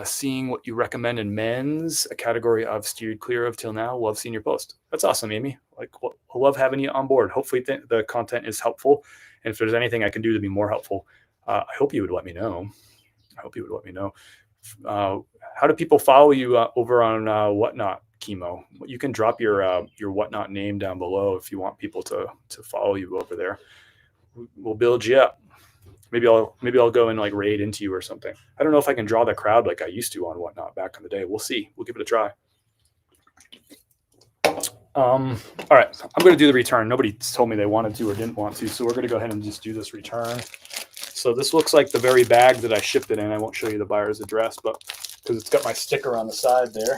[SPEAKER 1] seeing what you recommend in men's, a category I've steered clear of till now. Love seeing your post. That's awesome, Amy. Like, I love having you on board. Hopefully the content is helpful. And if there's anything I can do to be more helpful, I hope you would let me know. How do people follow you over on Whatnot, Chemo? You can drop your Whatnot name down below if you want people to follow you over there. We'll build you up. Maybe I'll go and like raid into you or something. I don't know if I can draw the crowd like I used to on Whatnot back in the day. We'll see. We'll give it a try. All right, I'm going to do the return. Nobody told me they wanted to or didn't want to, so we're going to go ahead and just do this return. So this looks like the very bag that I shipped it in. I won't show you the buyer's address, but because it's got my sticker on the side there,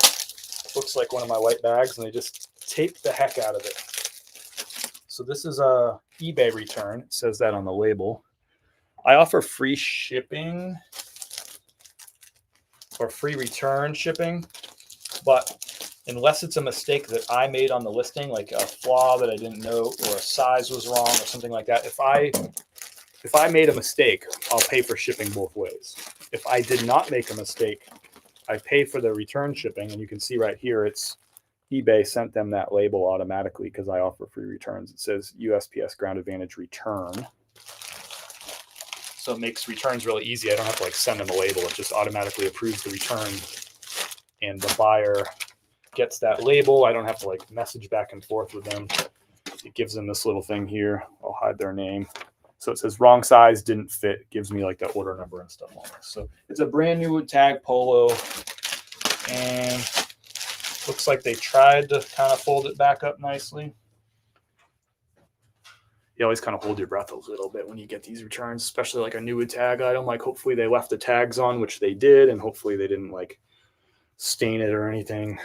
[SPEAKER 1] looks like one of my white bags, and they just taped the heck out of it. So this is a eBay return. It says that on the label. I offer free shipping or free return shipping, but unless it's a mistake that I made on the listing, like a flaw that I didn't know or a size was wrong or something like that, if I made a mistake, I'll pay for shipping both ways. If I did not make a mistake, I pay for the return shipping, and you can see right here, it's eBay sent them that label automatically because I offer free returns. It says USPS Ground Advantage return. So it makes returns really easy. I don't have to like send them a label. It just automatically approves the return, and the buyer gets that label. I don't have to like message back and forth with them. It gives them this little thing here. I'll hide their name. So it says wrong size, didn't fit. It gives me like the order number and stuff on this. So it's a brand new tag polo, and looks like they tried to kind of fold it back up nicely. You always kind of hold your breath a little bit when you get these returns, especially like a new tag item. Like hopefully they left the tags on, which they did, and hopefully they didn't like stain it or anything.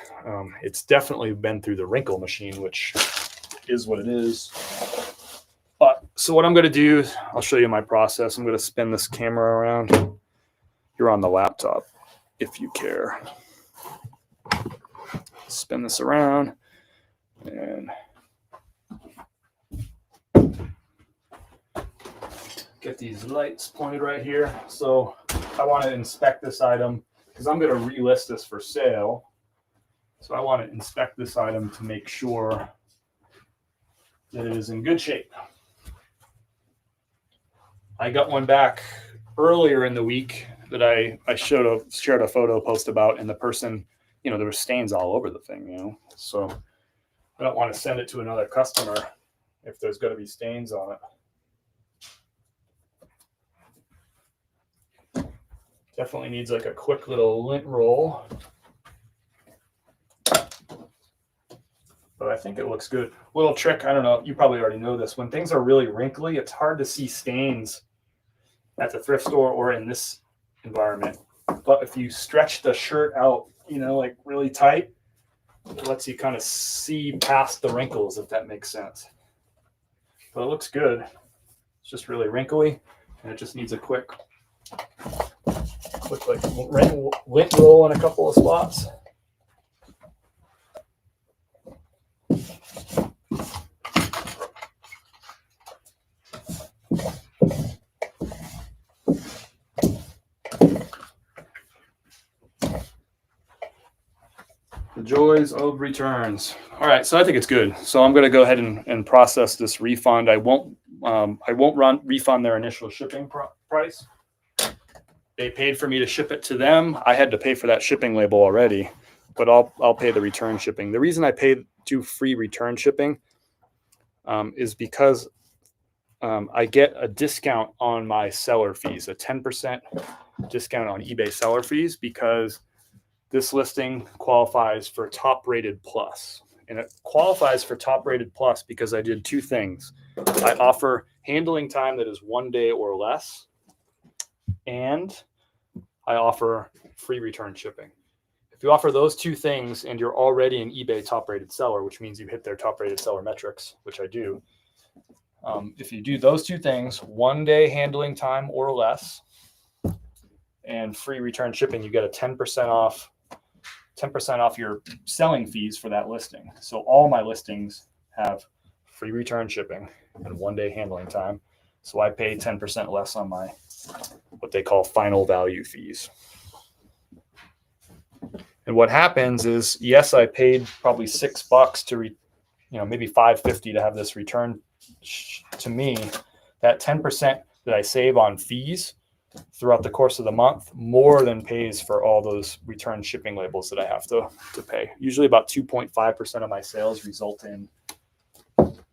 [SPEAKER 1] It's definitely been through the wrinkle machine, which is what it is. But so what I'm going to do, I'll show you my process. I'm going to spin this camera around. You're on the laptop if you care. Spin this around and get these lights pointed right here. So I want to inspect this item because I'm going to relist this for sale. So I want to inspect this item to make sure that it is in good shape. I got one back earlier in the week that I shared a photo post about, and the person, there were stains all over the thing, So I don't want to send it to another customer if there's going to be stains on it. Definitely needs like a quick little lint roll. But I think it looks good. Little trick, I don't know, you probably already know this. When things are really wrinkly, it's hard to see stains at the thrift store or in this environment. But if you stretch the shirt out, like really tight, it lets you kind of see past the wrinkles, if that makes sense. But it looks good. It's just really wrinkly, and it just needs a quick like lint roll in a couple of spots. The joys of returns. All right, so I think it's good. So I'm going to go ahead and process this refund. I won't refund their initial shipping price. They paid for me to ship it to them. I had to pay for that shipping label already, but I'll pay the return shipping. The reason I do free return shipping is because I get a discount on my seller fees, a 10% discount on eBay seller fees, because this listing qualifies for top rated plus. And it qualifies for top rated plus because I did two things. I offer handling time that is 1 day or less, and I offer free return shipping. If you offer those two things and you're already an eBay top rated seller, which means you hit their top rated seller metrics, which I do. If you do those two things, 1 day handling time or less, and free return shipping, you get a 10% off your selling fees for that listing. So all my listings have free return shipping and 1 day handling time. So I pay 10% less on my what they call final value fees. And what happens is, yes, I paid probably $6 to maybe $5.50 to have this return to me. That 10% that I save on fees throughout the course of the month more than pays for all those return shipping labels that I have to pay. Usually about 2.5% of my sales result in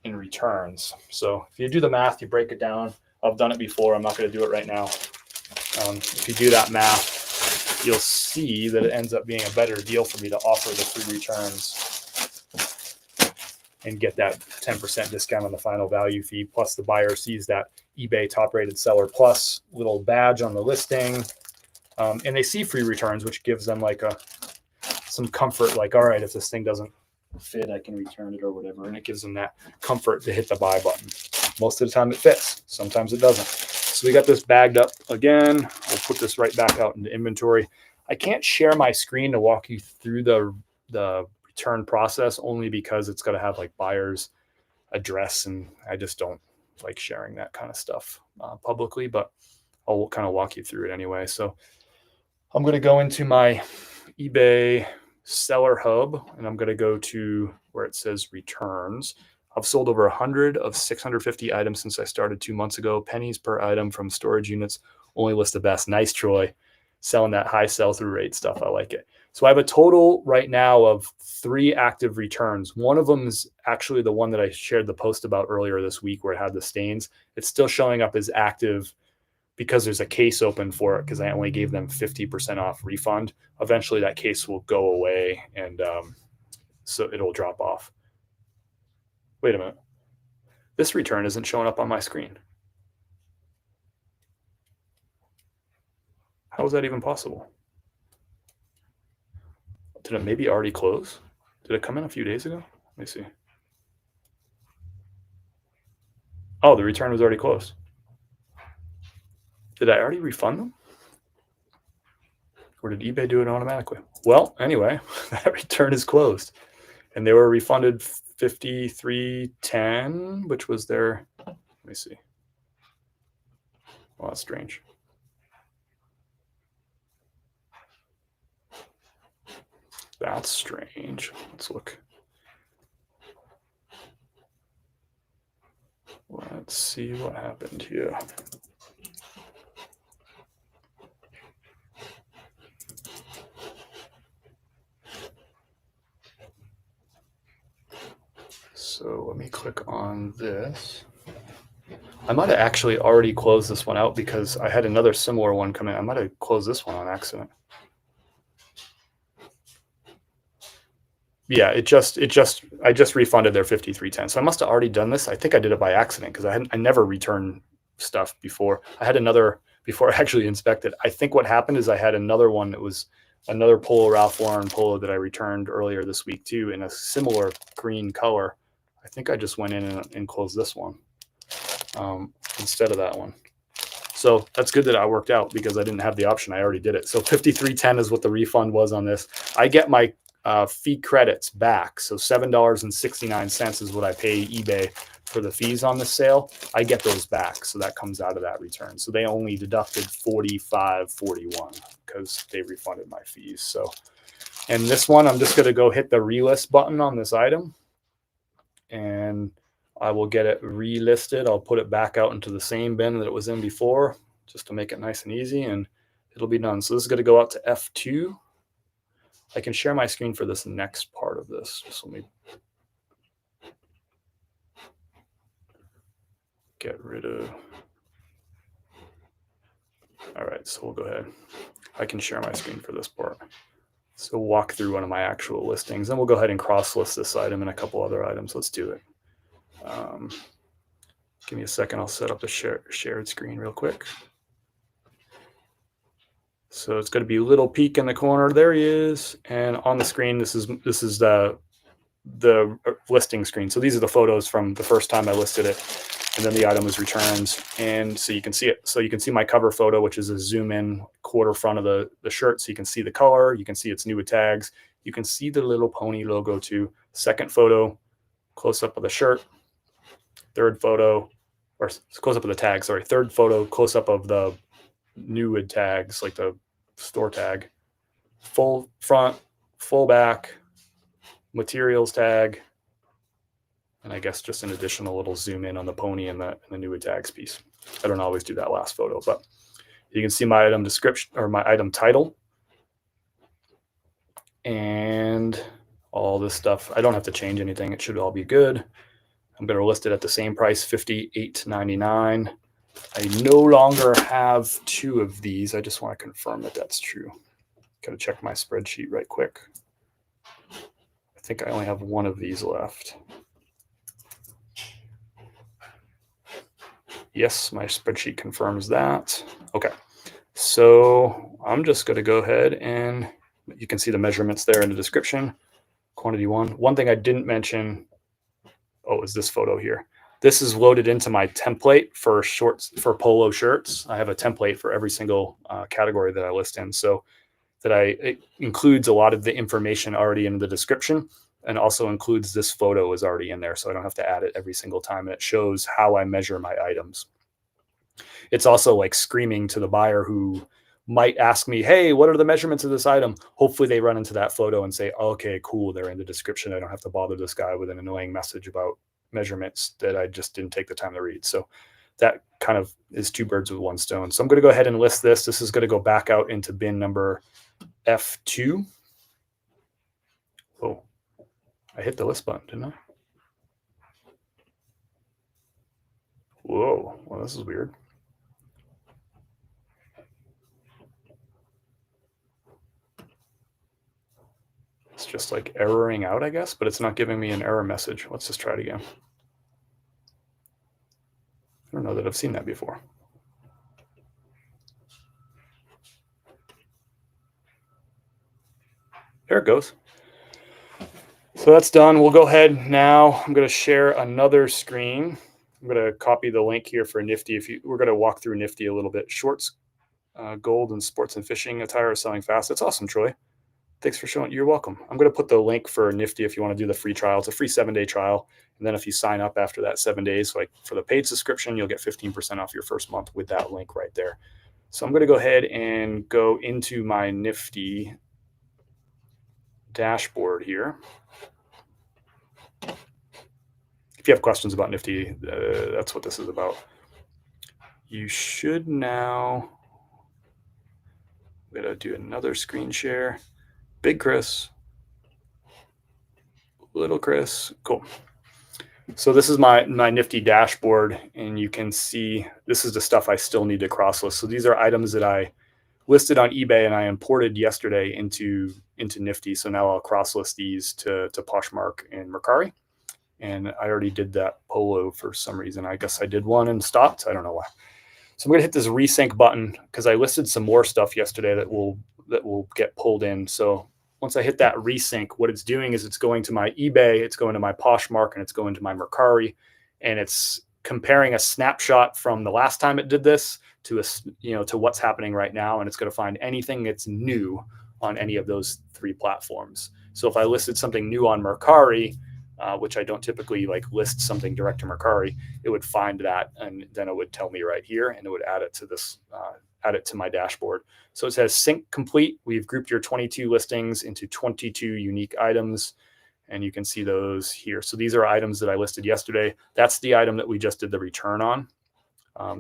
[SPEAKER 1] returns. So if you do the math, you break it down. I've done it before. I'm not going to do it right now. If you do that math, you'll see that it ends up being a better deal for me to offer the free returns and get that 10% discount on the final value fee. Plus the buyer sees that eBay top rated seller plus little badge on the listing. And they see free returns, which gives them like some comfort, like, all right, if this thing doesn't fit, I can return it or whatever. And it gives them that comfort to hit the buy button. Most of the time it fits. Sometimes it doesn't. So we got this bagged up again. We'll put this right back out into inventory. I can't share my screen to walk you through the return process only because it's got to have like buyer's address, and I just don't like sharing that kind of stuff publicly, but I'll kind of walk you through it anyway. So I'm going to go into my eBay seller hub, and I'm going to go to where it says returns. I've sold over 100 of 650 items since I started 2 months ago. Pennies per item from storage units. Only list the best. Nice, Troy. Selling that high sell-through rate stuff. I like it. So I have a total right now of 3 active returns. One of them is actually the one that I shared the post about earlier this week where it had the stains. It's still showing up as active because there's a case open for it because I only gave them 50% off refund. Eventually that case will go away, and so it'll drop off. Wait a minute. This return isn't showing up on my screen. How is that even possible? Did it maybe already close? Did it come in a few days ago? Let me see. Oh, the return was already closed. Did I already refund them? Or did eBay do it automatically? Well, anyway, that return is closed. And they were refunded $53.10, which was their, let me see. Well, that's strange. That's strange. Let's look. Let's see what happened here. So let me click on this. I might have actually already closed this one out because I had another similar one come in. I might have closed this one on accident. Yeah, I just refunded their $53.10. So I must have already done this. I think I did it by accident because I never returned stuff before. I had another before I actually inspected. I think what happened is I had another one that was another polo, Ralph Lauren polo that I returned earlier this week too, in a similar green color. I think I just went in and closed this one instead of that one. So that's good that I worked out because I didn't have the option. I already did it. So $53.10 is what the refund was on this. I get my fee credits back. So $7.69 is what I pay eBay for the fees on the sale. I get those back. So that comes out of that return. So they only deducted $45.41 because they refunded my fees. So, and this one, I'm just going to go hit the relist button on this item and I will get it relisted. I'll put it back out into the same bin that it was in before just to make it nice and easy, and it'll be done. So this is going to go out to F2. I can share my screen for this next part of this. Just let me get rid of. All right, so we'll go ahead. I can share my screen for this part. So walk through one of my actual listings, and we'll go ahead and cross list this item and a couple other items. Let's do it. Give me a second. I'll set up the shared screen real quick. So it's going to be a little peek in the corner. There he is. And on the screen, this is the the listing screen. So these are the photos from the first time I listed it, and then the item was returned. And so you can see it. So you can see my cover photo, which is a zoom in quarter front of the shirt. So you can see the color, you can see it's new with tags. You can see the little pony logo too. Second photo, close up of the shirt. Third photo, or close up of the tag, sorry. Third photo, close up of the new with tags, like the store tag. Full front, full back, materials tag, and I guess just an additional little zoom in on the pony and the new tags piece. I don't always do that last photo, but you can see my item description or my item title and all this stuff. I don't have to change anything. It should all be good. I'm going to list it at the same price, $58.99. I no longer have 2 of these. I just want to confirm that that's true. Got to check my spreadsheet right quick. I think I only have 1 of these left. Yes, my spreadsheet confirms that. Okay, so I'm just going to go ahead and you can see the measurements there in the description. Quantity 1. One thing I didn't mention, is this photo here. This is loaded into my template for shorts, for polo shirts. I have a template for every single category that I list in. So it includes a lot of the information already in the description, and also includes this photo is already in there. So I don't have to add it every single time. And it shows how I measure my items. It's also like screaming to the buyer who might ask me, hey, what are the measurements of this item? Hopefully they run into that photo and say, okay, cool, they're in the description. I don't have to bother this guy with an annoying message about measurements that I just didn't take the time to read. So that kind of is 2 birds with 1 stone. So I'm going to go ahead and list this. This is going to go back out into bin number F2. Oh, I hit the list button, didn't I? Whoa, well, this is weird. It's just like erroring out, I guess, but it's not giving me an error message. Let's just try it again. I don't know that I've seen that before. There it goes. So that's done. We'll go ahead now. I'm going to share another screen. I'm going to copy the link here for Nifty. We're going to walk through Nifty a little bit. Shorts, gold, and sports and fishing attire are selling fast. That's awesome, Troy. Thanks for showing. You're welcome. I'm going to put the link for Nifty if you want to do the free trial. It's a free 7-day trial. And then if you sign up after that 7 days, like for the paid subscription, you'll get 15% off your first month with that link right there. So I'm going to go ahead and go into my Nifty dashboard here. If you have questions about Nifty, that's what this is about. You should now, I'm going to do another screen share. Big Chris, little Chris, cool. So this is my Nifty dashboard, and you can see this is the stuff I still need to cross list. So these are items that I listed on eBay and I imported yesterday into Nifty. So now I'll cross list these to Poshmark and Mercari. And I already did that polo for some reason. I guess I did one and stopped. I don't know why. So I'm going to hit this resync button because I listed some more stuff yesterday that will get pulled in. So once I hit that resync, what it's doing is it's going to my eBay, it's going to my Poshmark, and it's going to my Mercari, and it's comparing a snapshot from the last time it did this to to what's happening right now, and it's going to find anything that's new on any of those 3 platforms. So if I listed something new on Mercari, which I don't typically list something direct to Mercari, it would find that, and then it would tell me right here, and it would add it to this, add it to my dashboard. So it says sync complete. We've grouped your 22 listings into 22 unique items, and you can see those here. So these are items that I listed yesterday. That's the item that we just did the return on.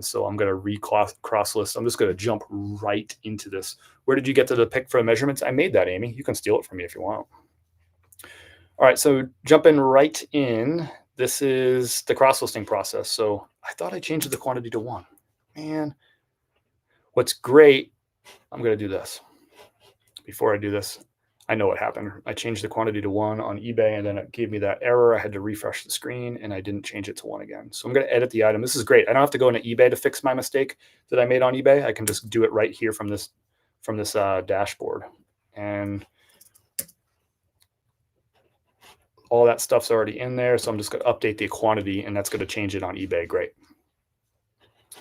[SPEAKER 1] So I'm going to cross list. I'm just going to jump right into this. Where did you get to the pick for the measurements? I made that, Amy. You can steal it from me if you want. All right, so jumping right in, this is the cross-listing process. So I thought I changed the quantity to 1. Man, what's great, I'm going to do this. Before I do this, I know what happened. I changed the quantity to 1 on eBay, and then it gave me that error. I had to refresh the screen, and I didn't change it to 1 again. So I'm going to edit the item. This is great. I don't have to go into eBay to fix my mistake that I made on eBay. I can just do it right here from this dashboard. And all that stuff's already in there. So I'm just going to update the quantity, and that's going to change it on eBay. Great.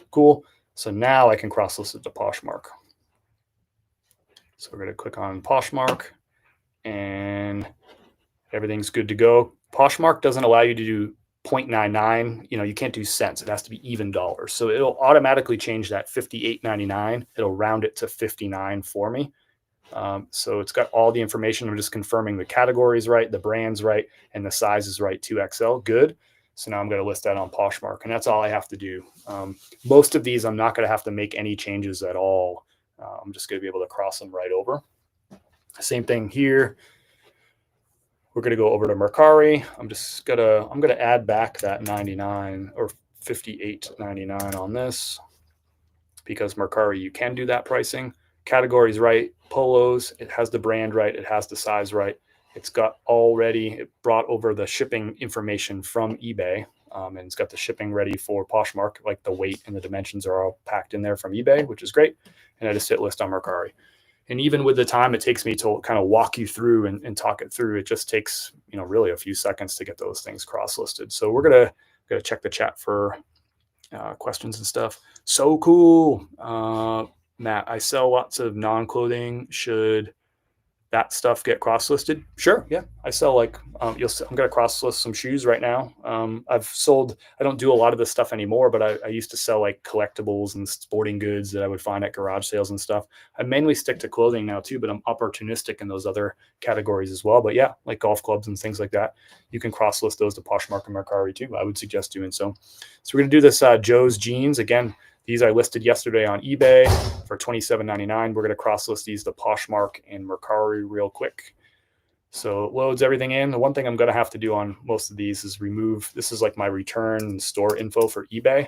[SPEAKER 1] Cool. So now I can cross-list it to Poshmark. So we're going to click on Poshmark, and everything's good to go. Poshmark doesn't allow you to do 0.99. You can't do cents. It has to be even dollars. So it'll automatically change that $58.99. It'll round it to 59 for me. So it's got all the information. I'm just confirming the categories right, the brands right, and the size is right, 2XL. Good. So now I'm going to list that on Poshmark, and that's all I have to do. Most of these, I'm not going to have to make any changes at all. I'm just going to be able to cross them right over. Same thing here. We're going to go over to Mercari. I'm going to add back that 99 or 58.99 on this, because Mercari, you can do that pricing. Categories right, polos, it has the brand right, it has the size right. It brought over the shipping information from eBay, and it's got the shipping ready for Poshmark, like the weight and the dimensions are all packed in there from eBay, which is great. And I just hit list on Mercari. And even with the time it takes me to kind of walk you through and talk it through, it just takes, really a few seconds to get those things cross-listed. So we're gonna check the chat for questions and stuff. So cool. Matt, I sell lots of non-clothing. Should that stuff get cross-listed? Sure. Yeah. I sell I'm going to cross-list some shoes right now. I don't do a lot of this stuff anymore, but I used to sell like collectibles and sporting goods that I would find at garage sales and stuff. I mainly stick to clothing now too, but I'm opportunistic in those other categories as well. But yeah, like golf clubs and things like that, you can cross-list those to Poshmark and Mercari too. I would suggest doing so. So we're going to do this Joe's jeans. Again, these I listed yesterday on eBay for $27.99. We're going to cross-list these to Poshmark and Mercari real quick. So it loads everything in. The one thing I'm going to have to do on most of these is remove, this is like my return and store info for eBay.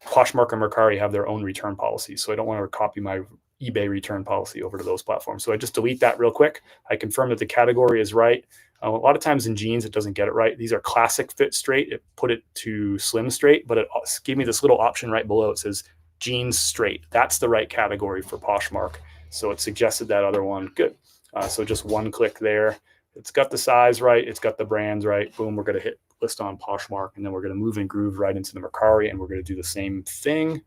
[SPEAKER 1] Poshmark and Mercari have their own return policy, so I don't want to copy my eBay return policy over to those platforms. So I just delete that real quick. I confirm that the category is right. A lot of times in jeans, it doesn't get it right. These are classic fit straight. It put it to slim straight, but it gave me this little option right below. It says jeans straight. That's the right category for Poshmark. So it suggested that other one. Good. So just one click there. It's got the size right. It's got the brands right. Boom. We're going to hit list on Poshmark, and then we're going to move and groove right into the Mercari, and we're going to do the same thing.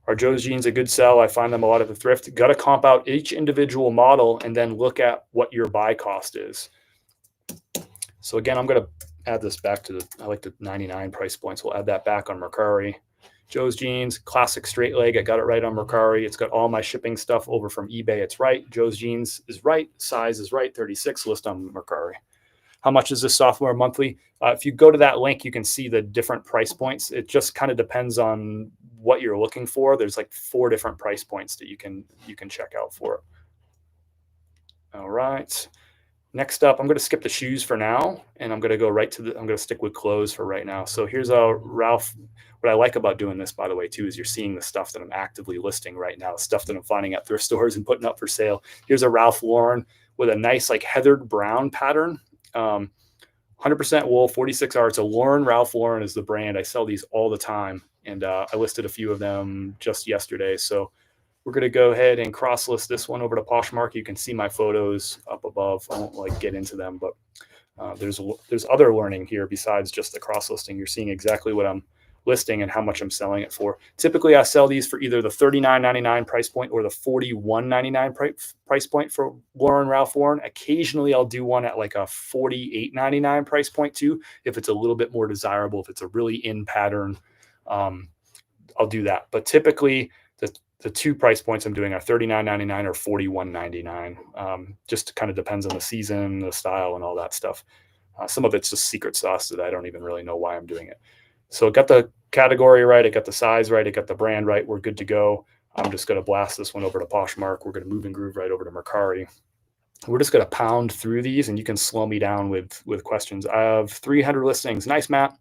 [SPEAKER 1] Are Joe's jeans a good sell? I find them a lot at the thrift. Got to comp out each individual model and then look at what your buy cost is. So again, I'm going to add this back to I like the 99 price points. We'll add that back on Mercari. Joe's jeans, classic straight leg. I got it right on Mercari. It's got all my shipping stuff over from eBay. It's right. Joe's jeans is right. Size is right. 36 list on Mercari. How much is this software monthly? If you go to that link, you can see the different price points. It just kind of depends on what you're looking for. There's like 4 different price points that you can check out for it. All right. Next up, I'm going to skip the shoes for now, and I'm going to go right to I'm going to stick with clothes for right now. So here's Ralph. What I like about doing this, by the way, too, is you're seeing the stuff that I'm actively listing right now, stuff that I'm finding at thrift stores and putting up for sale. Here's a Ralph Lauren with a nice like heathered brown pattern. 100% wool, 46R. It's a Lauren. Ralph Lauren is the brand. I sell these all the time, and I listed a few of them just yesterday. So we're going to go ahead and cross list this one over to Poshmark. You can see my photos up above. I won't get into them, but there's other learning here besides just the cross listing. You're seeing exactly what I'm listing and how much I'm selling it for. Typically, I sell these for either the $39.99 price point or the $41.99 price point for Lauren Ralph Lauren. Occasionally, I'll do one at like a $48.99 price point too, if it's a little bit more desirable. If it's a really in pattern, I'll do that. But typically, the 2 price points I'm doing are $39.99 or $41.99. Just kind of depends on the season, the style, and all that stuff. Some of it's just secret sauce that I don't even really know why I'm doing it. So it got the category right, it got the size right, it got the brand right. We're good to go. I'm just going to blast this one over to Poshmark. We're going to move and groove right over to Mercari. We're just going to pound through these, and you can slow me down with questions. I have 300 listings. Nice, Matt.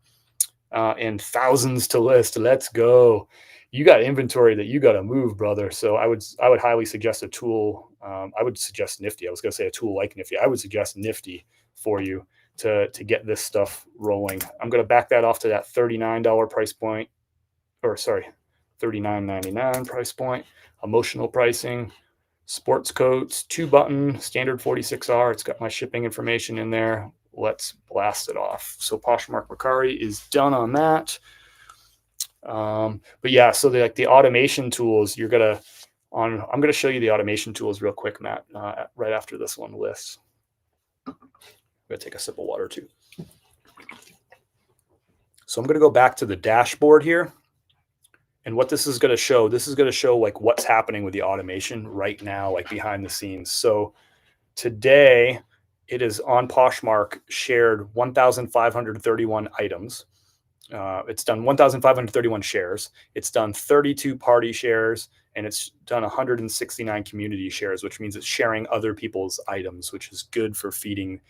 [SPEAKER 1] And thousands to list. Let's go. You got inventory that you got to move, brother. So I would highly suggest a tool. I would suggest Nifty. I was going to say a tool like Nifty. I would suggest Nifty for you to get this stuff rolling. I'm going to back that off to that $39 price point, or sorry, $39.99 price point. Emotional pricing, sports coats, 2-button, standard 46R. It's got my shipping information in there. let's blast it off. So Poshmark Mercari is done on that. But yeah, so the automation tools, I'm going to show you the automation tools real quick, Matt, right after this one lists. I'm going to take a sip of water too. So I'm going to go back to the dashboard here. And what this is going to show like what's happening with the automation right now, like behind the scenes. So today it is on Poshmark shared 1,531 items. It's done 1,531 shares. It's done 32 party shares, and it's done 169 community shares, which means it's sharing other people's items, which is good for feeding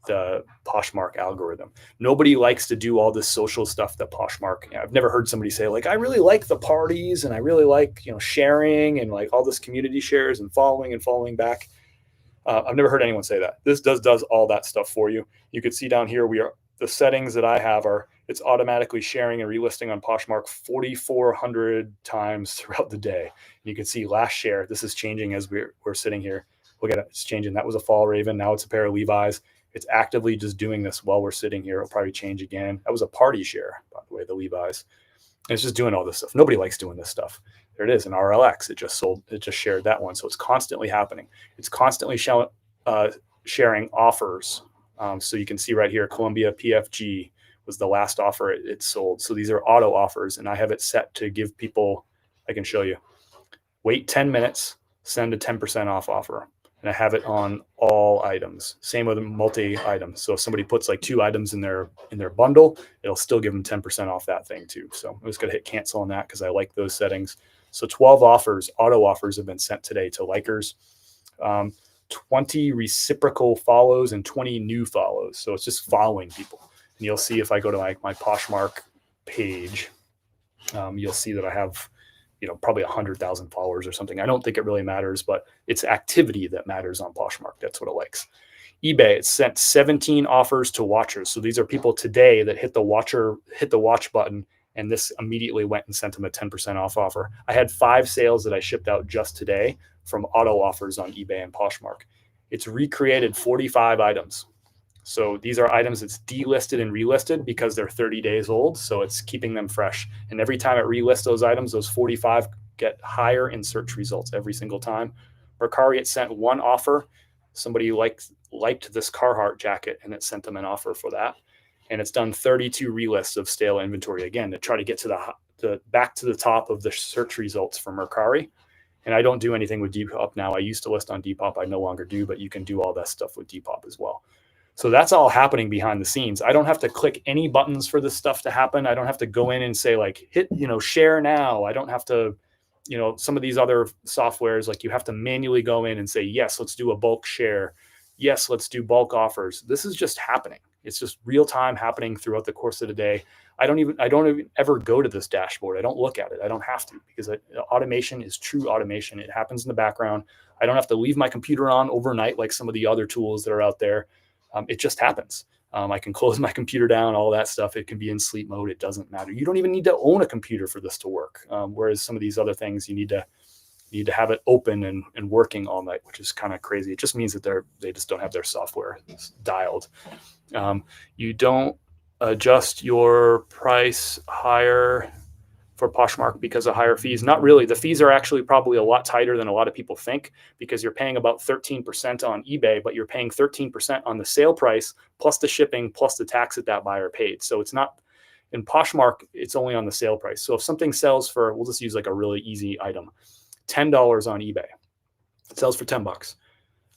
[SPEAKER 1] the Poshmark algorithm. Nobody likes to do all this social stuff that Poshmark, I've never heard somebody say like, I really like the parties and I really like, sharing and like all this community shares and following back. I've never heard anyone say that. This does all that stuff for you. You can see down here, the settings that I have are, it's automatically sharing and relisting on Poshmark 4,400 times throughout the day. You can see last share. This is changing as we're sitting here. Look at it. It's changing. That was a fall Raven. Now it's a pair of Levi's. It's actively just doing this while we're sitting here. It'll probably change again. That was a party share, by the way, the Levi's. And it's just doing all this stuff. Nobody likes doing this stuff. There it is, an RLX. It just shared that one. So it's constantly happening. It's constantly sharing offers. So you can see right here, Columbia PFG was the last offer it sold. So these are auto offers, and I have it set to give people, I can show you, wait 10 minutes, send a 10% off offer. And I have it on all items. Same with multi-items. So if somebody puts like 2 items in their bundle, it'll still give them 10% off that thing too. So I'm just going to hit cancel on that because I like those settings. So 12 offers, auto offers have been sent today to likers. 20 reciprocal follows and 20 new follows. So it's just following people. And you'll see if I go to my Poshmark page, you'll see that I have probably 100,000 followers or something. I don't think it really matters, but it's activity that matters on Poshmark. That's what it likes. eBay, it sent 17 offers to watchers. So these are people today that hit the watch button, and this immediately went and sent them a 10% off offer. I had 5 sales that I shipped out just today from auto offers on eBay and Poshmark. It's recreated 45 items. So these are items that's delisted and relisted because they're 30 days old. So it's keeping them fresh. And every time it relists those items, those 45 get higher in search results every single time. Mercari, it sent 1 offer. Somebody liked this Carhartt jacket, and it sent them an offer for that. And it's done 32 relists of stale inventory, again, to try to get to the back to the top of the search results for Mercari. And I don't do anything with Depop now. I used to list on Depop. I no longer do, but you can do all that stuff with Depop as well. So that's all happening behind the scenes. I don't have to click any buttons for this stuff to happen. I don't have to go in and say like, hit, share now. I don't have to, some of these other softwares, like you have to manually go in and say, yes, let's do a bulk share. Yes, let's do bulk offers. This is just happening. It's just real time happening throughout the course of the day. I don't even ever go to this dashboard. I don't look at it. I don't have to, because automation is true automation. It happens in the background. I don't have to leave my computer on overnight like some of the other tools that are out there. It just happens. I can close my computer down, all that stuff. It can be in sleep mode. It doesn't matter. You don't even need to own a computer for this to work. Whereas some of these other things, you need to have it open and working all night, which is kind of crazy. It just means that they just don't have their software dialed. You don't adjust your price higher for Poshmark because of higher fees. Not really. The fees are actually probably a lot tighter than a lot of people think, because you're paying about 13% on eBay, but you're paying 13% on the sale price plus the shipping plus the tax that buyer paid. So it's not in Poshmark, it's only on the sale price. So if something sells for, we'll just use like a really easy item, $10 on eBay, it sells for $10.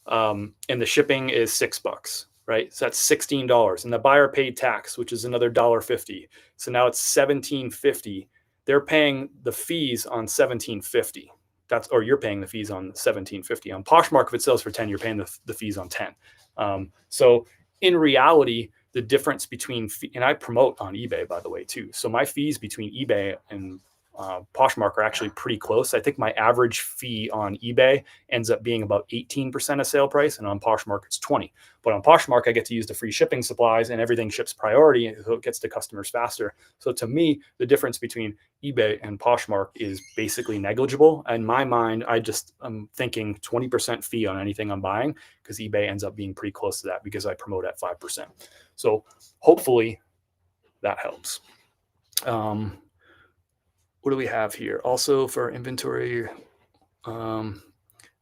[SPEAKER 1] And the shipping is $6, right? So that's $16. And the buyer paid tax, which is another $1.50. So now it's $17.50. They're paying the fees on $17.50. Or you're paying the fees on $17.50. On Poshmark, if it sells for $10, you're paying the fees on $10. So in reality, the difference between and I promote on eBay, by the way, too. So my fees between eBay and Poshmark are actually pretty close. I think my average fee on eBay ends up being about 18% of sale price, and on Poshmark it's 20. But on Poshmark, I get to use the free shipping supplies, and everything ships priority, so it gets to customers faster. So to me, the difference between eBay and Poshmark is basically negligible. In my mind, I'm thinking 20% fee on anything I'm buying, because eBay ends up being pretty close to that because I promote at 5%. So hopefully that helps. What do we have here? Also for inventory,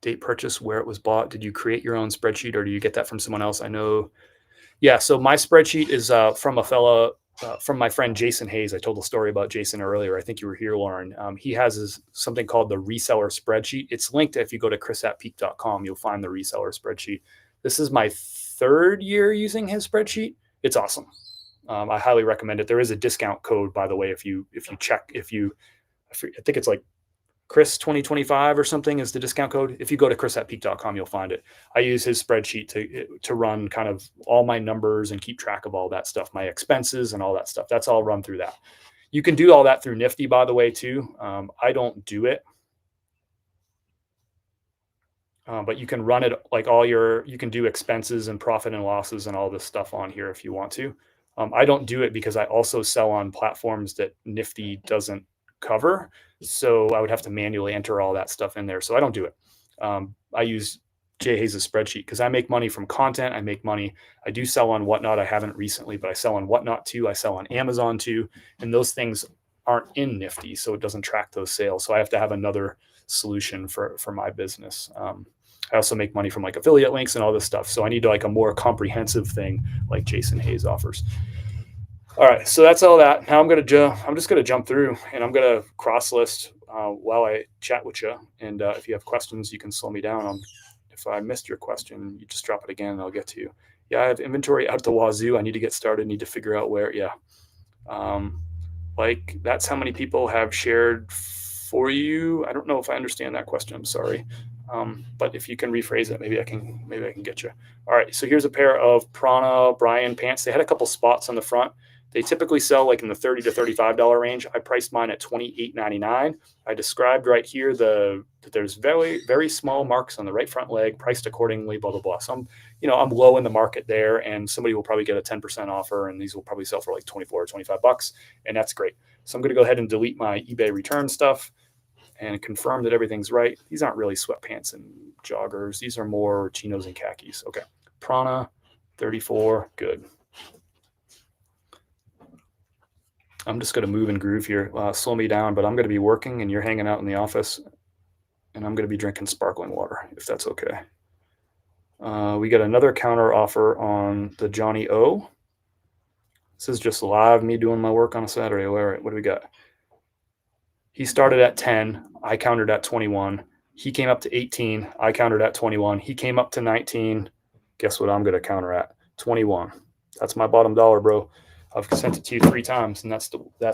[SPEAKER 1] date purchase, where it was bought. Did you create your own spreadsheet or do you get that from someone else? I know. Yeah. So my spreadsheet is from a fella, from my friend Jason Hayes. I told the story about Jason earlier. I think you were here, Lauren. He has something called the Reseller spreadsheet. It's linked. If you go to chris@peak.com, you'll find the Reseller spreadsheet. This is my 3rd year using his spreadsheet. It's awesome. I highly recommend it. There is a discount code, by the way, if you I think it's like Chris 2025 or something is the discount code. If you go to chris@peak.com, you'll find it. I use his spreadsheet to run kind of all my numbers and keep track of all that stuff, my expenses and all that stuff. That's all run through that. You can do all that through Nifty, by the way, too. I don't do it. But you can run it like you can do expenses and profit and losses and all this stuff on here if you want to. I don't do it because I also sell on platforms that Nifty doesn't cover. So I would have to manually enter all that stuff in there. So I don't do it. I use Jay Hayes' spreadsheet because I make money from content. I make money. I do sell on Whatnot. I haven't recently, but I sell on Whatnot too. I sell on Amazon too. And those things aren't in Nifty, so it doesn't track those sales. So I have to have another solution for my business. I also make money from like affiliate links and all this stuff. So I need like a more comprehensive thing like Jason Hayes offers. All right, so that's all that. Now I'm just gonna jump through and I'm gonna cross list while I chat with you. And if you have questions, you can slow me down. If I missed your question, you just drop it again and I'll get to you. Yeah, I have inventory out the wazoo. I need to get started. Need to figure out where. Yeah, like that's how many people have shared for you. I don't know if I understand that question. I'm sorry. But if you can rephrase it, maybe I can get you. All right. So here's a pair of Prana Brian pants. They had a couple spots on the front. They typically sell like in the $30 to $35 range. I priced mine at $28.99. I described right here that there's very, very small marks on the right front leg, priced accordingly, blah, blah, blah. So I'm low in the market there, and somebody will probably get a 10% offer, and these will probably sell for like 24 or 25 bucks, and that's great. So I'm going to go ahead and delete my eBay return stuff and confirm that everything's right. These aren't really sweatpants and joggers. These are more chinos and khakis. Okay. Prana, 34, good. I'm just going to move and groove here. Slow me down, but I'm going to be working and you're hanging out in the office, and I'm going to be drinking sparkling water, if that's okay. We got another counter offer on the Johnny O. This is just live, me doing my work on a Saturday. All right, what do we got? He started at 10. I countered at 21. He came up to 18. I countered at 21. He came up to 19. Guess what I'm going to counter at? 21. That's my bottom dollar, bro. I've sent it to you 3 times, and that's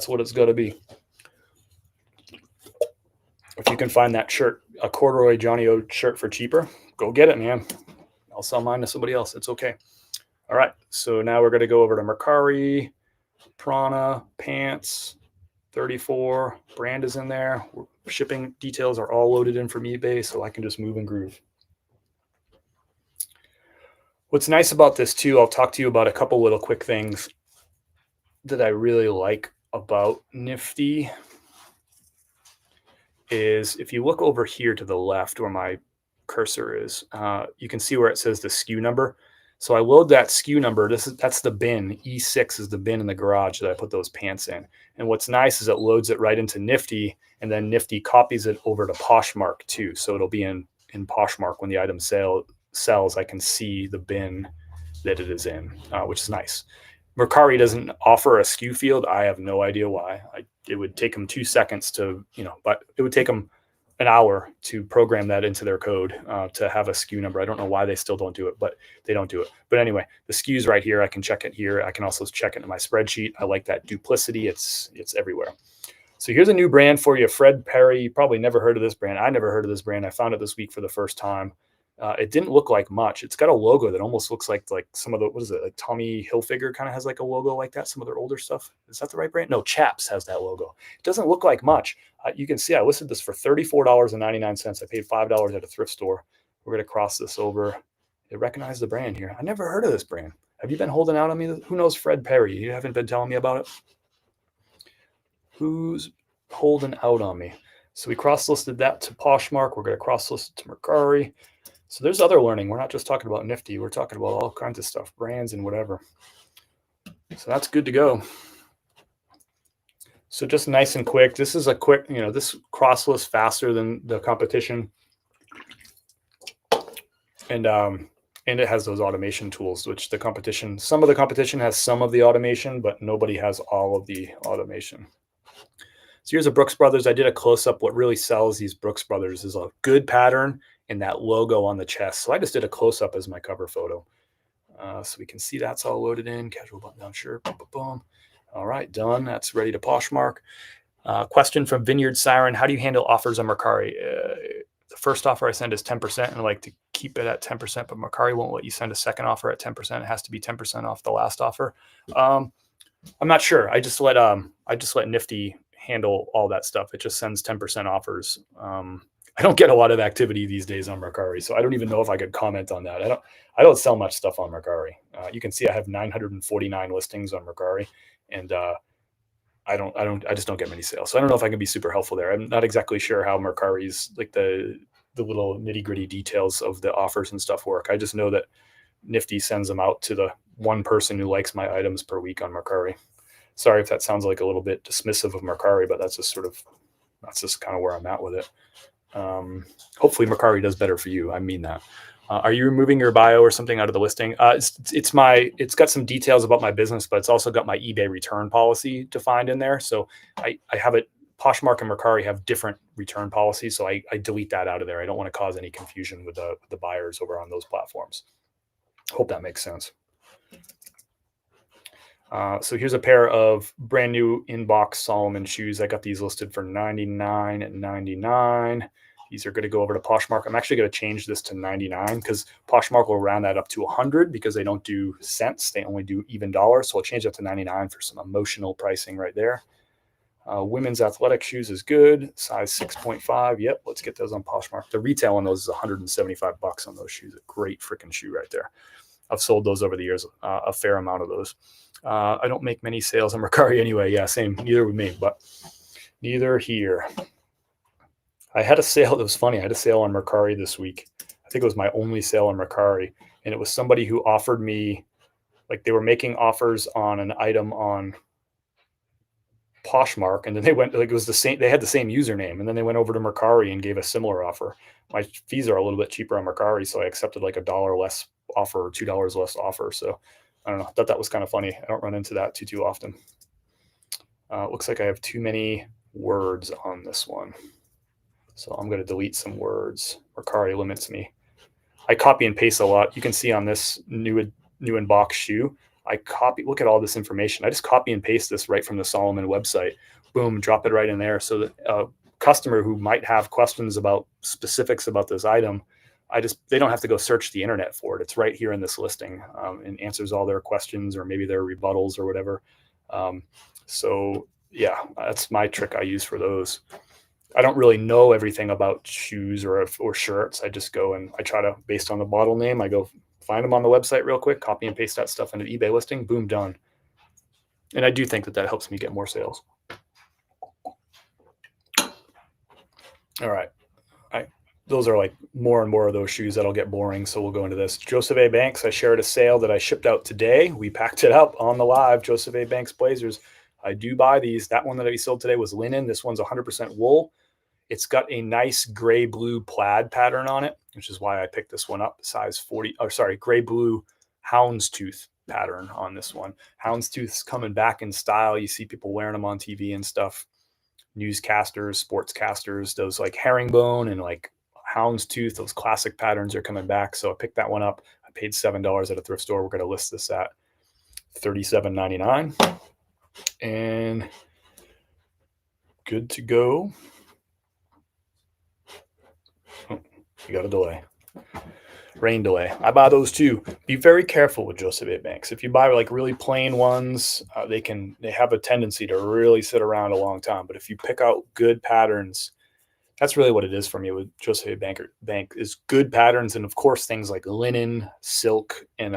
[SPEAKER 1] what it's going to be. If you can find that shirt, a corduroy Johnny O shirt for cheaper, go get it, man. I'll sell mine to somebody else. It's okay. All right. So now we're going to go over to Mercari, Prana, pants, 34. Brand is in there. Shipping details are all loaded in from eBay, so I can just move and groove. What's nice about this too, I'll talk to you about a couple little quick things that I really like about Nifty is if you look over here to the left where my cursor is, you can see where it says the SKU number. So I load that SKU number. That's the bin. E6 is the bin in the garage that I put those pants in. And what's nice is it loads it right into Nifty, and then Nifty copies it over to Poshmark too. So it'll be in Poshmark when the item sells. I can see the bin that it is in, which is nice. Mercari doesn't offer a SKU field. I have no idea why. It would take them 2 seconds but it would take them an hour to program that into their code to have a SKU number. I don't know why they still don't do it, but they don't do it. But anyway, the SKU's right here. I can check it here. I can also check it in my spreadsheet. I like that duplicity. It's everywhere. So here's a new brand for you, Fred Perry. You probably never heard of this brand. I never heard of this brand. I found it this week for the first time. It didn't look like much. It's got a logo that almost looks like some of the, what is it, like Tommy Hilfiger kind of has like a logo like that. Some of their older stuff. Is that the right brand? No, Chaps has that logo. It doesn't look like much. You can see I listed this for $34.99. I paid $5 at a thrift store. We're going to cross this over. They recognize the brand here. I never heard of this brand. Have you been holding out on me? Who knows Fred Perry? You haven't been telling me about it? Who's holding out on me? So we cross-listed that to Poshmark. We're going to cross-list it to Mercari. So there's other learning. We're not just talking about Nifty. We're talking about all kinds of stuff, brands and whatever. So that's good to go. So just nice and quick. This is a quick, this cross list faster than the competition. And it has those automation tools, which some of the competition has some of the automation, but nobody has all of the automation. So here's a Brooks Brothers. I did a close-up. What really sells these Brooks Brothers is a good pattern and that logo on the chest. So I just did a close-up as my cover photo. So we can see that's all loaded in. Casual button-down shirt. Boom, boom, boom. All right, done. That's ready to Poshmark. Question from Vineyard Siren. How do you handle offers on Mercari? The first offer I send is 10%, and I like to keep it at 10%, but Mercari won't let you send a second offer at 10%. It has to be 10% off the last offer. I'm not sure. I just let Nifty handle all that stuff. It just sends 10% offers. I don't get a lot of activity these days on Mercari, so I don't even know if I could comment on that. I don't sell much stuff on Mercari. You can see I have 949 listings on Mercari, and I just don't get many sales. So I don't know if I can be super helpful there. I'm not exactly sure how Mercari's like the little nitty gritty details of the offers and stuff work. I just know that Nifty sends them out to the one person who likes my items per week on Mercari. Sorry if that sounds like a little bit dismissive of Mercari, but that's just kind of where I'm at with it. Hopefully Mercari does better for you. I mean that. Are you removing your bio or something out of the listing? It's got some details about my business, but it's also got my eBay return policy defined in there. So I have it. Poshmark and Mercari have different return policies, so I delete that out of there. I don't want to cause any confusion with the buyers over on those platforms. Hope that makes sense. So here's a pair of brand new inbox Solomon shoes. I got these listed for $99.99. These are going to go over to Poshmark. I'm actually going to change this to 99 because Poshmark will round that up to 100 because they don't do cents. They only do even dollars. So I'll change that to 99 for some emotional pricing right there. Women's athletic shoes is good. Size 6.5. Yep, let's get those on Poshmark. The retail on those is $175 on those shoes. A great freaking shoe right there. I've sold those over the years, a fair amount of those. I don't make many sales on Mercari anyway. Yeah, same. Neither with me, but neither here. I had a sale. It was funny. I had a sale on Mercari this week. I think it was my only sale on Mercari. And it was somebody who offered me, like they were making offers on an item on Poshmark. And then they went, like it was the same, they had the same username. And then they went over to Mercari and gave a similar offer. My fees are a little bit cheaper on Mercari. So I accepted like $1 less offer or $2 less offer. So I don't know. I thought that was kind of funny. I don't run into that too often. Looks like I have too many words on this one. So I'm going to delete some words. Mercari limits me. I copy and paste a lot. You can see on this new inbox shoe, look at all this information. I just copy and paste this right from the Solomon website. Boom, drop it right in there. So that a customer who might have questions about specifics about this item, they don't have to go search the internet for it. It's right here in this listing and answers all their questions or maybe their rebuttals or whatever. So yeah, that's my trick I use for those. I don't really know everything about shoes or shirts. I just go and I try to, based on the model name, I go find them on the website real quick, copy and paste that stuff into the eBay listing, boom, done. And I do think that helps me get more sales. All right. Those are like more and more of those shoes that'll get boring. So we'll go into this. Joseph A. Banks, I shared a sale that I shipped out today. We packed it up on the live. Joseph A. Banks Blazers. I do buy these. That one that we sold today was linen. This one's 100% wool. It's got a nice gray blue plaid pattern on it, which is why I picked this one up. Size 40, gray blue houndstooth pattern on this one. Houndstooth's coming back in style. You see people wearing them on TV and stuff. Newscasters, sportscasters, those like herringbone and like houndstooth, those classic patterns are coming back. So I picked that one up. I paid $7 at a thrift store. We're going to list this at $37.99 and good to go. Oh, you got a delay. Rain delay. I buy those too. Be very careful with Joseph A. Banks. If you buy like really plain ones, they have a tendency to really sit around a long time. But if you pick out good patterns, that's really what it is for me with Joseph A. Bank is good patterns, and of course things like linen, silk, and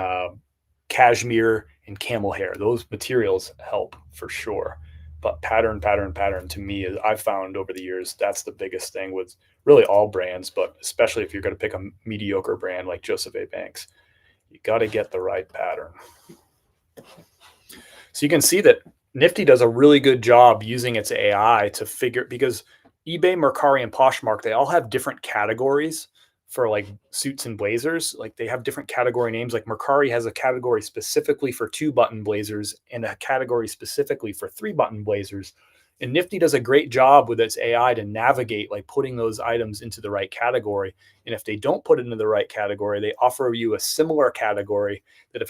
[SPEAKER 1] cashmere and camel hair. Those materials help for sure. But pattern to me, is I've found over the years, that's the biggest thing with really all brands, but especially if you're going to pick a mediocre brand like Joseph A. Banks, you got to get the right pattern. So you can see that Nifty does a really good job using its AI to figure, because eBay, Mercari, and Poshmark, they all have different categories for like suits and blazers. Like they have different category names. Like Mercari has a category specifically for 2-button blazers and a category specifically for 3-button blazers. And Nifty does a great job with its AI to navigate, like putting those items into the right category. And if they don't put it into the right category, they offer you a similar category that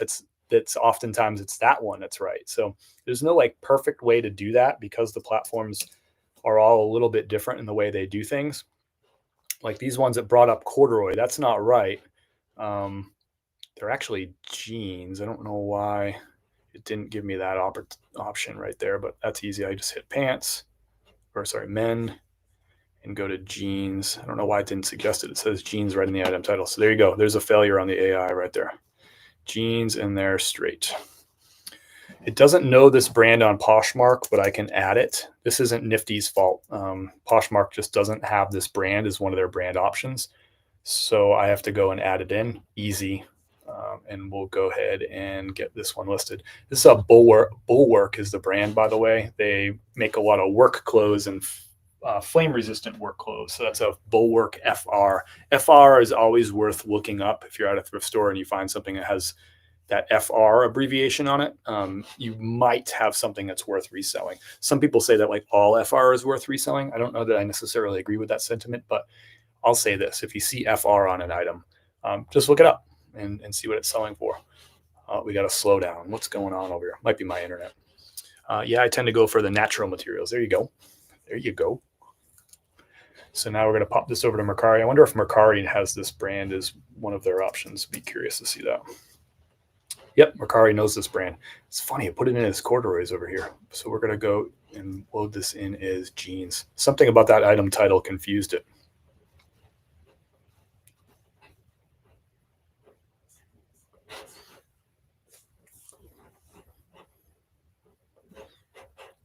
[SPEAKER 1] that's oftentimes it's that one that's right. So there's no like perfect way to do that because the platforms are all a little bit different in the way they do things. Like these ones that brought up corduroy, that's not right. They're actually jeans. I don't know why it didn't give me that option right there, but that's easy. I just hit pants, men, and go to jeans. I don't know why it didn't suggest it. It says jeans right in the item title. So there you go. There's a failure on the AI right there. Jeans, and they're straight. It doesn't know this brand on Poshmark, but I can add it. This isn't Nifty's fault. Poshmark just doesn't have this brand as one of their brand options. So I have to go and add it in. Easy. And we'll go ahead and get this one listed. This is a Bulwark. Bulwark is the brand, by the way. They make a lot of work clothes and flame-resistant work clothes. So that's a Bulwark FR. FR is always worth looking up if you're at a thrift store and you find something that has that FR abbreviation on it. You might have something that's worth reselling. Some people say that like all FR is worth reselling. I don't know that I necessarily agree with that sentiment, but I'll say this. If you see FR on an item, just look it up and see what it's selling for. We got to slow down. What's going on over here? Might be my internet. Yeah, I tend to go for the natural materials. There you go. There you go. So now we're going to pop this over to Mercari. I wonder if Mercari has this brand as one of their options. Be curious to see that. Yep, Mercari knows this brand. It's funny, I put it in as corduroys over here. So we're going to go and load this in as jeans. Something about that item title confused it.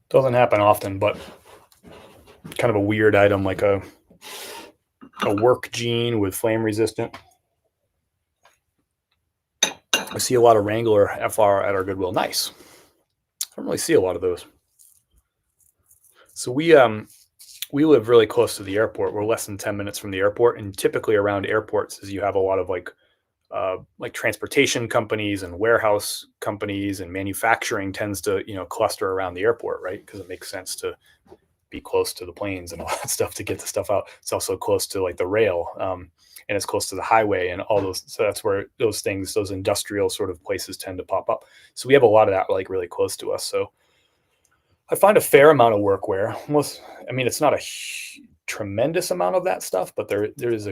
[SPEAKER 1] Doesn't happen often, but kind of a weird item, like a work jean with flame resistant. I see a lot of Wrangler FR at our Goodwill. Nice. I don't really see a lot of those. So we live really close to the airport. We're less than 10 minutes from the airport, and typically around airports is you have a lot of like transportation companies and warehouse companies, and manufacturing tends to cluster around the airport, right? Because it makes sense to be close to the planes and all that stuff to get the stuff out. It's also close to like the rail, and it's close to the highway and all those. So that's where those industrial sort of places tend to pop up. So we have a lot of that like really close to us. So I find a fair amount of workwear. It's not a tremendous amount of that stuff, but there is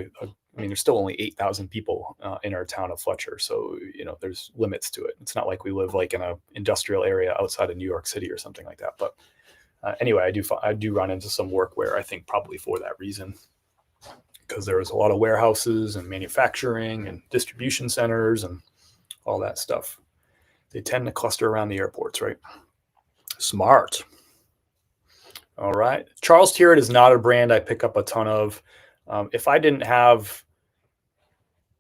[SPEAKER 1] there's still only 8,000 people in our town of Fletcher. So, there's limits to it. It's not like we live like in an industrial area outside of New York City or something like that. But anyway, I do run into some workwear, I think probably for that reason, because there is a lot of warehouses and manufacturing and distribution centers and all that stuff. They tend to cluster around the airports, right? Smart. All right. Charles Tyrwhitt is not a brand I pick up a ton of. If I didn't have,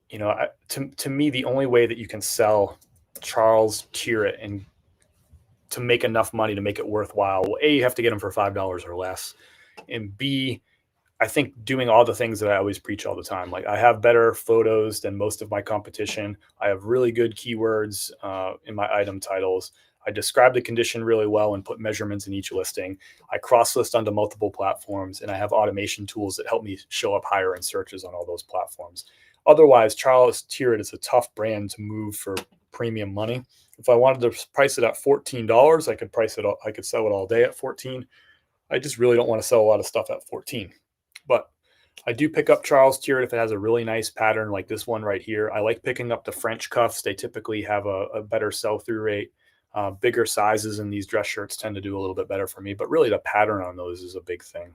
[SPEAKER 1] to me, the only way that you can sell Charles Tyrwhitt and to make enough money to make it worthwhile, well, A, you have to get them for $5 or less. And B, I think doing all the things that I always preach all the time. Like I have better photos than most of my competition. I have really good keywords in my item titles. I describe the condition really well and put measurements in each listing. I cross-list onto multiple platforms, and I have automation tools that help me show up higher in searches on all those platforms. Otherwise, Charles Tyrwhitt is a tough brand to move for premium money. If I wanted to price it at $14, I could sell it all day at $14. I just really don't want to sell a lot of stuff at $14. But I do pick up Charles Stewart if it has a really nice pattern like this one right here. I like picking up the French cuffs. They typically have a better sell-through rate. Bigger sizes in these dress shirts tend to do a little bit better for me, but really the pattern on those is a big thing.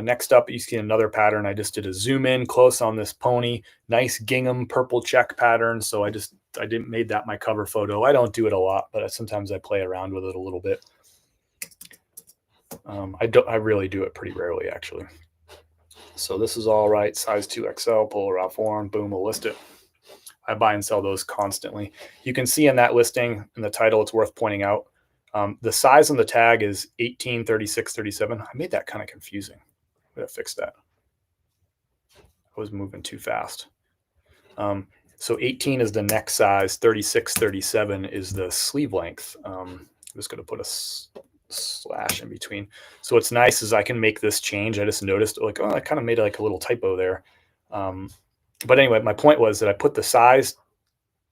[SPEAKER 1] Next up, you see another pattern. I just did a zoom in close on this pony. Nice gingham purple check pattern. So I didn't made that my cover photo. I don't do it a lot, but sometimes I play around with it a little bit. I really do it pretty rarely, actually. So this is all right. Size 2XL, polar out form, boom, we'll list it. I buy and sell those constantly. You can see in that listing, in the title, it's worth pointing out. The size on the tag is 18, 36, 37. I made that kind of confusing. I'm going to fix that. I was moving too fast. So 18 is the neck size, 36, 37 is the sleeve length. I'm just going to put a slash in between. So what's nice is I can make this change. I just noticed like, oh, I kind of made like a little typo there. But anyway, my point was that I put the size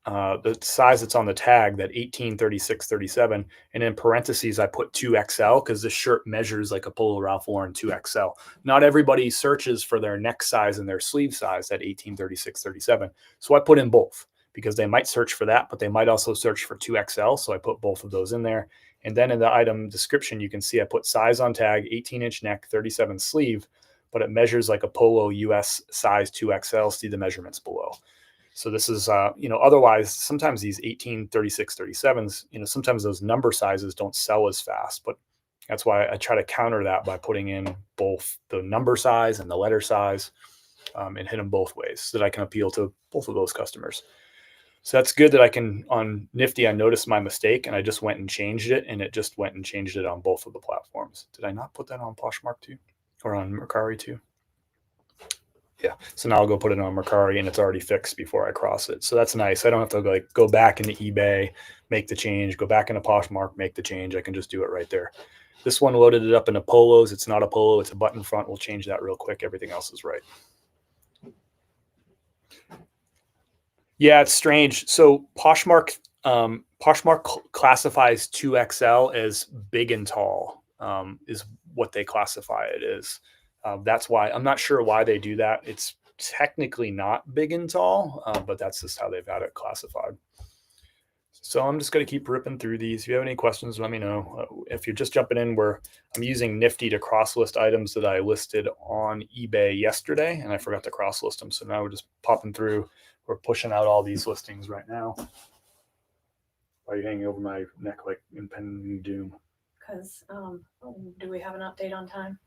[SPEAKER 1] that's on the tag, that 18, 36, 37, and in parentheses, I put 2XL because this shirt measures like a Polo Ralph Lauren 2XL. Not everybody searches for their neck size and their sleeve size at 18, 36, 37. So I put in both because they might search for that, but they might also search for 2XL. So I put both of those in there. And then in the item description, you can see I put size on tag, 18-inch neck, 37 sleeve, but it measures like a Polo US size 2XL. See the measurements below. So this is, otherwise, sometimes these 18, 36, 37s, sometimes those number sizes don't sell as fast. But that's why I try to counter that by putting in both the number size and the letter size and hit them both ways so that I can appeal to both of those customers. So that's good that I can, on Nifty, I noticed my mistake and I just went and changed it, and it just went and changed it on both of the platforms. Did I not put that on Poshmark too? Or on Mercari too? Yeah. So now I'll go put it on Mercari and it's already fixed before I cross it. So that's nice. I don't have to go back into eBay, make the change, go back into Poshmark, make the change. I can just do it right there. This one loaded it up into polos. It's not a polo. It's a button front. We'll change that real quick. Everything else is right. Yeah, it's strange. So Poshmark classifies 2XL as big and tall, is what they classify it as. That's why I'm not sure why they do that. It's technically not big and tall, but that's just how they've got it classified. So I'm just going to keep ripping through these. If you have any questions, let me know. If you're just jumping in, I'm using Nifty to cross-list items that I listed on eBay yesterday, and I forgot to cross-list them. So now we're just popping through. We're pushing out all these listings right now. Why are you hanging over my neck like impending doom?
[SPEAKER 3] Because do we have an update on time?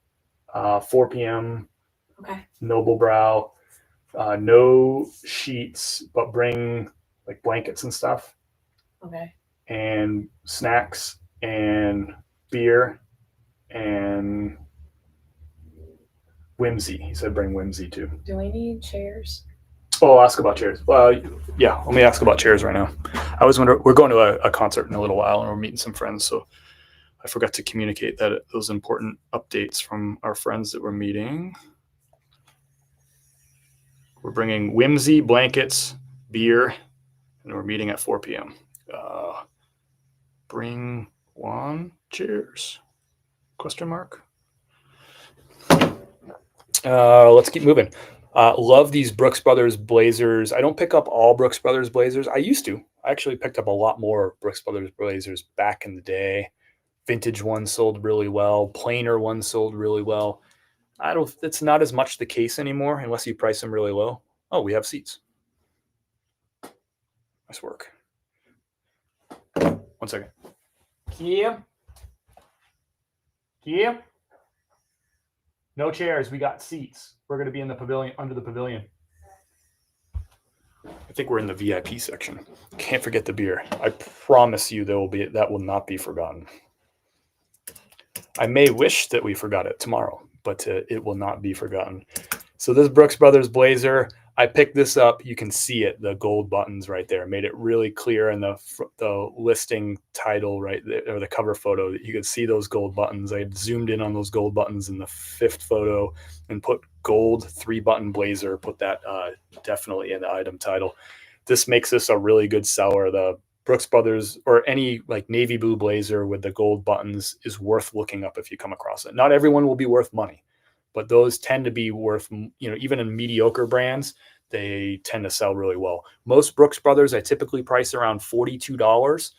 [SPEAKER 1] 4 p.m.
[SPEAKER 3] Okay.
[SPEAKER 1] Noble Brow. No sheets, but bring like blankets and stuff.
[SPEAKER 3] Okay.
[SPEAKER 1] And snacks and beer and whimsy. He said bring whimsy too.
[SPEAKER 3] Do we need chairs?
[SPEAKER 1] Oh, I'll ask about chairs. Well, yeah, let me ask about chairs right now. I was wondering, we're going to a concert in a little while and we're meeting some friends. So I forgot to communicate those important updates from our friends that we're meeting. We're bringing whimsy, blankets, beer, and we're meeting at 4 p.m. Bring one chairs? Question mark. Let's keep moving. Love these Brooks Brothers blazers. I don't pick up all Brooks Brothers blazers. I used to. I actually picked up a lot more Brooks Brothers blazers back in the day. Vintage ones sold really well. Plainer ones sold really well. It's not as much the case anymore unless you price them really low. Oh, we have seats. Nice work. 1 second. Kim? No chairs. We got seats. We're going to be in the pavilion, under the pavilion. I think we're in the VIP section. Can't forget the beer. I promise you that will not be forgotten. I may wish that we forgot it tomorrow, but it will not be forgotten. So this Brooks Brothers blazer, I picked this up. You can see it, the gold buttons right there. Made it really clear in the listing title right there, or the cover photo, that you could see those gold buttons. I had zoomed in on those gold buttons in the 5th photo and put gold 3-button blazer, put that definitely in the item title. This makes this a really good seller. The Brooks Brothers or any like navy blue blazer with the gold buttons is worth looking up if you come across it. Not everyone will be worth money, but those tend to be worth, even in mediocre brands, they tend to sell really well. Most Brooks Brothers, I typically price around $42.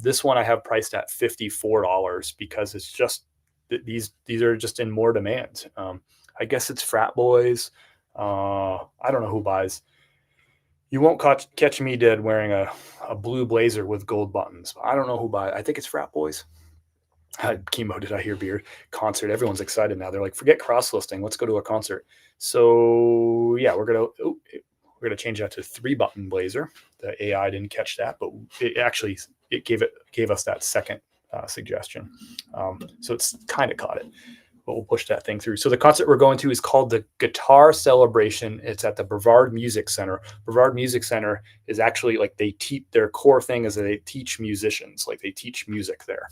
[SPEAKER 1] This one I have priced at $54 because it's just these are just in more demand. I guess it's frat boys. I don't know who buys. You won't catch me dead wearing a blue blazer with gold buttons. I don't know who buys. I think it's frat boys. Chemo, did I hear beard? Concert. Everyone's excited now. They're like, forget cross listing. Let's go to a concert. So yeah, we're gonna change that to 3-button blazer. The AI didn't catch that, but it gave us that second suggestion. So it's kind of caught it, but we'll push that thing through. So the concert we're going to is called the Guitar Celebration. It's at the Brevard Music Center. Brevard Music Center is actually like their core thing is that they teach musicians, like they teach music there.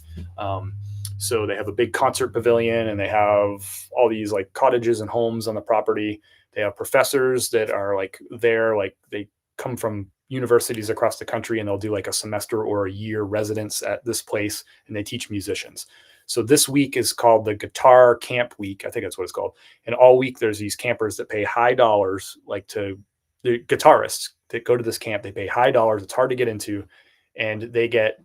[SPEAKER 1] So they have a big concert pavilion and they have all these like cottages and homes on the property. They have professors that are like there, like they come from universities across the country and they'll do like a semester or a year residence at this place and they teach musicians. So this week is called the Guitar Camp Week. I think that's what it's called. And all week there's these campers that pay high dollars, like to the guitarists that go to this camp. They pay high dollars. It's hard to get into, and they get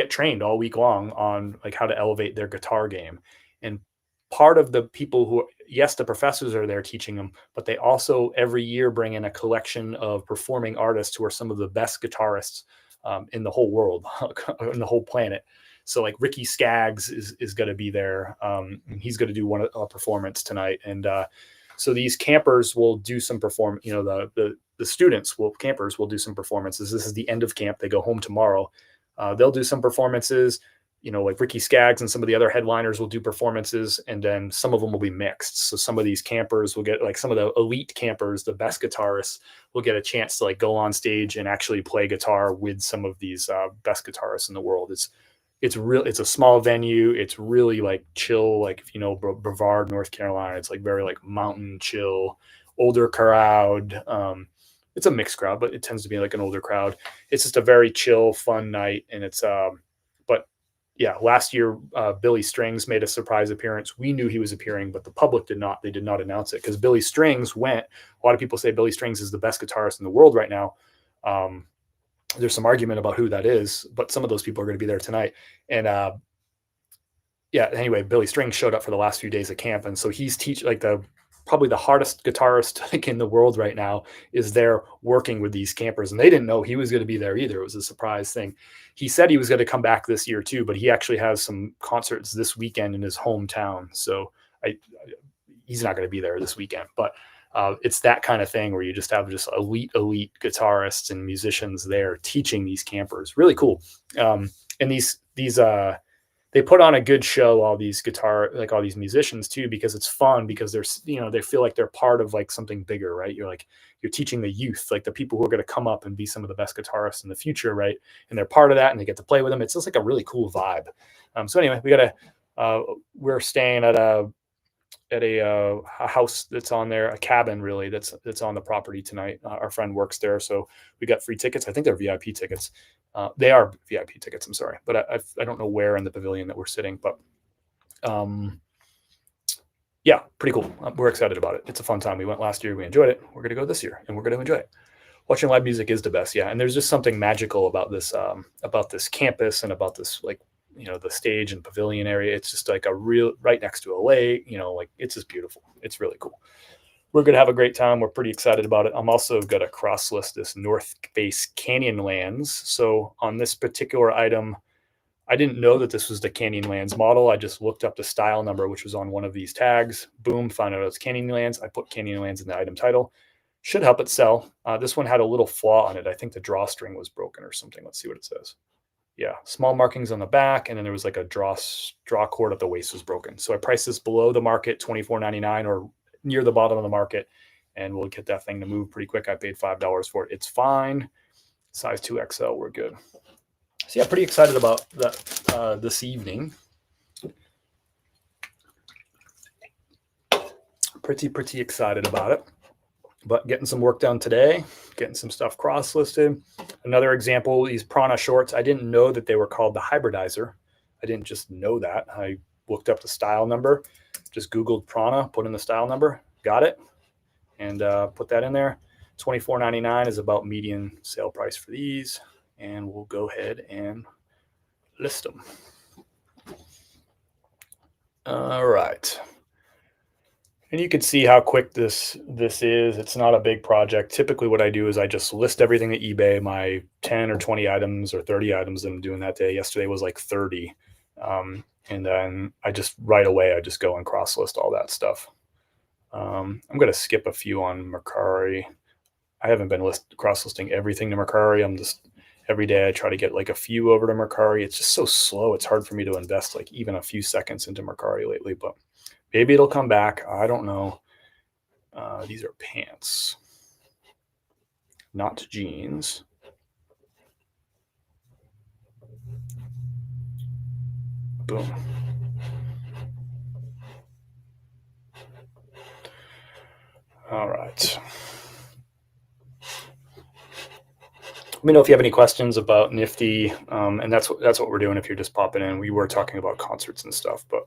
[SPEAKER 1] trained all week long on like how to elevate their guitar game. And part of the people who, yes, the professors are there teaching them, but they also every year bring in a collection of performing artists who are some of the best guitarists in the whole world, in the whole planet. So like Ricky Skaggs is going to be there. He's going to do a performance tonight. And so these campers will do some the campers will do some performances. This is the end of camp. They go home tomorrow. They'll do some performances, like Ricky Skaggs and some of the other headliners will do performances, and then some of them will be mixed. So some of these campers will get, like some of the elite campers, the best guitarists will get a chance to like go on stage and actually play guitar with some of these best guitarists in the world. It's a small venue. It's really like chill. Like, if Brevard, North Carolina, it's like very like mountain chill, older crowd. It's a mixed crowd, but it tends to be like an older crowd. It's just a very chill, fun night. And it's, but yeah, last year, Billy Strings made a surprise appearance. We knew he was appearing, but the public did not. They did not announce it because Billy Strings went. A lot of people say Billy Strings is the best guitarist in the world right now. There's some argument about who that is, but some of those people are going to be there tonight. And anyway, Billy Strings showed up for the last few days of camp. And so he's probably the hardest guitarist like in the world right now is there working with these campers. And they didn't know he was going to be there either. It was a surprise thing. He said he was going to come back this year too, but he actually has some concerts this weekend in his hometown. So he's not going to be there this weekend, but it's that kind of thing where you just have elite guitarists and musicians there teaching these campers. Really cool. And these they put on a good show, all these musicians too, because it's fun, because they feel like they're part of like something bigger, right? You're teaching the youth, like the people who are going to come up and be some of the best guitarists in the future, right? And they're part of that and they get to play with them. It's just like a really cool vibe. So anyway, we're staying at a house that's on there, a cabin really that's on the property tonight. Our friend works there, so we got free tickets. I think they're VIP tickets. They are VIP tickets. I'm sorry, but I don't know where in the pavilion that we're sitting, but yeah, pretty cool. We're excited about it. It's a fun time. We went last year. We enjoyed it. We're going to go this year and we're going to enjoy it. Watching live music is the best. Yeah. And there's just something magical about this campus and about this, like, the stage and pavilion area. It's just like right next to a lake, like it's just beautiful. It's really cool. We're going to have a great time. We're pretty excited about it. I'm also going to cross list this North Face Canyonlands. So on this particular item, I didn't know that this was the Canyonlands model. I just looked up the style number, which was on one of these tags. Boom, found out it was Canyonlands. I put Canyonlands in the item title. Should help it sell. This one had a little flaw on it. I think the drawstring was broken or something. Let's see what it says. Yeah, small markings on the back, and then there was like a draw cord at the waist was broken. So I priced this below the market, $24.99, or near the bottom of the market, and we'll get that thing to move pretty quick. I paid $5 for it. It's fine. Size 2XL, we're good. So yeah, pretty excited about that this evening. Pretty excited about it. But getting some work done today, getting some stuff cross-listed. Another example, these Prana shorts. I didn't know that they were called the Hybridizer. I didn't just know that. I looked up the style number. just Googled Prana, put in the style number, got it, and put that in there. $24.99 is about median sale price for these, and we'll go ahead and list them. All right. And you can see how quick this is. It's not a big project. Typically what I do is I just list everything at eBay, my 10 or 20 items or 30 items that I'm doing that day. Yesterday was like 30. And then I just right away, I just go and cross list all that stuff. I'm going to skip a few on Mercari. I haven't been cross listing everything to Mercari. I'm just every day I try to get like a few over to Mercari. It's just so slow. It's hard for me to invest like even a few seconds into Mercari lately, but maybe it'll come back. I don't know. These are pants, not jeans. Boom. All right. Let me know if you have any questions about Nifty. And that's what we're doing if you're just popping in. We were talking about concerts and stuff, but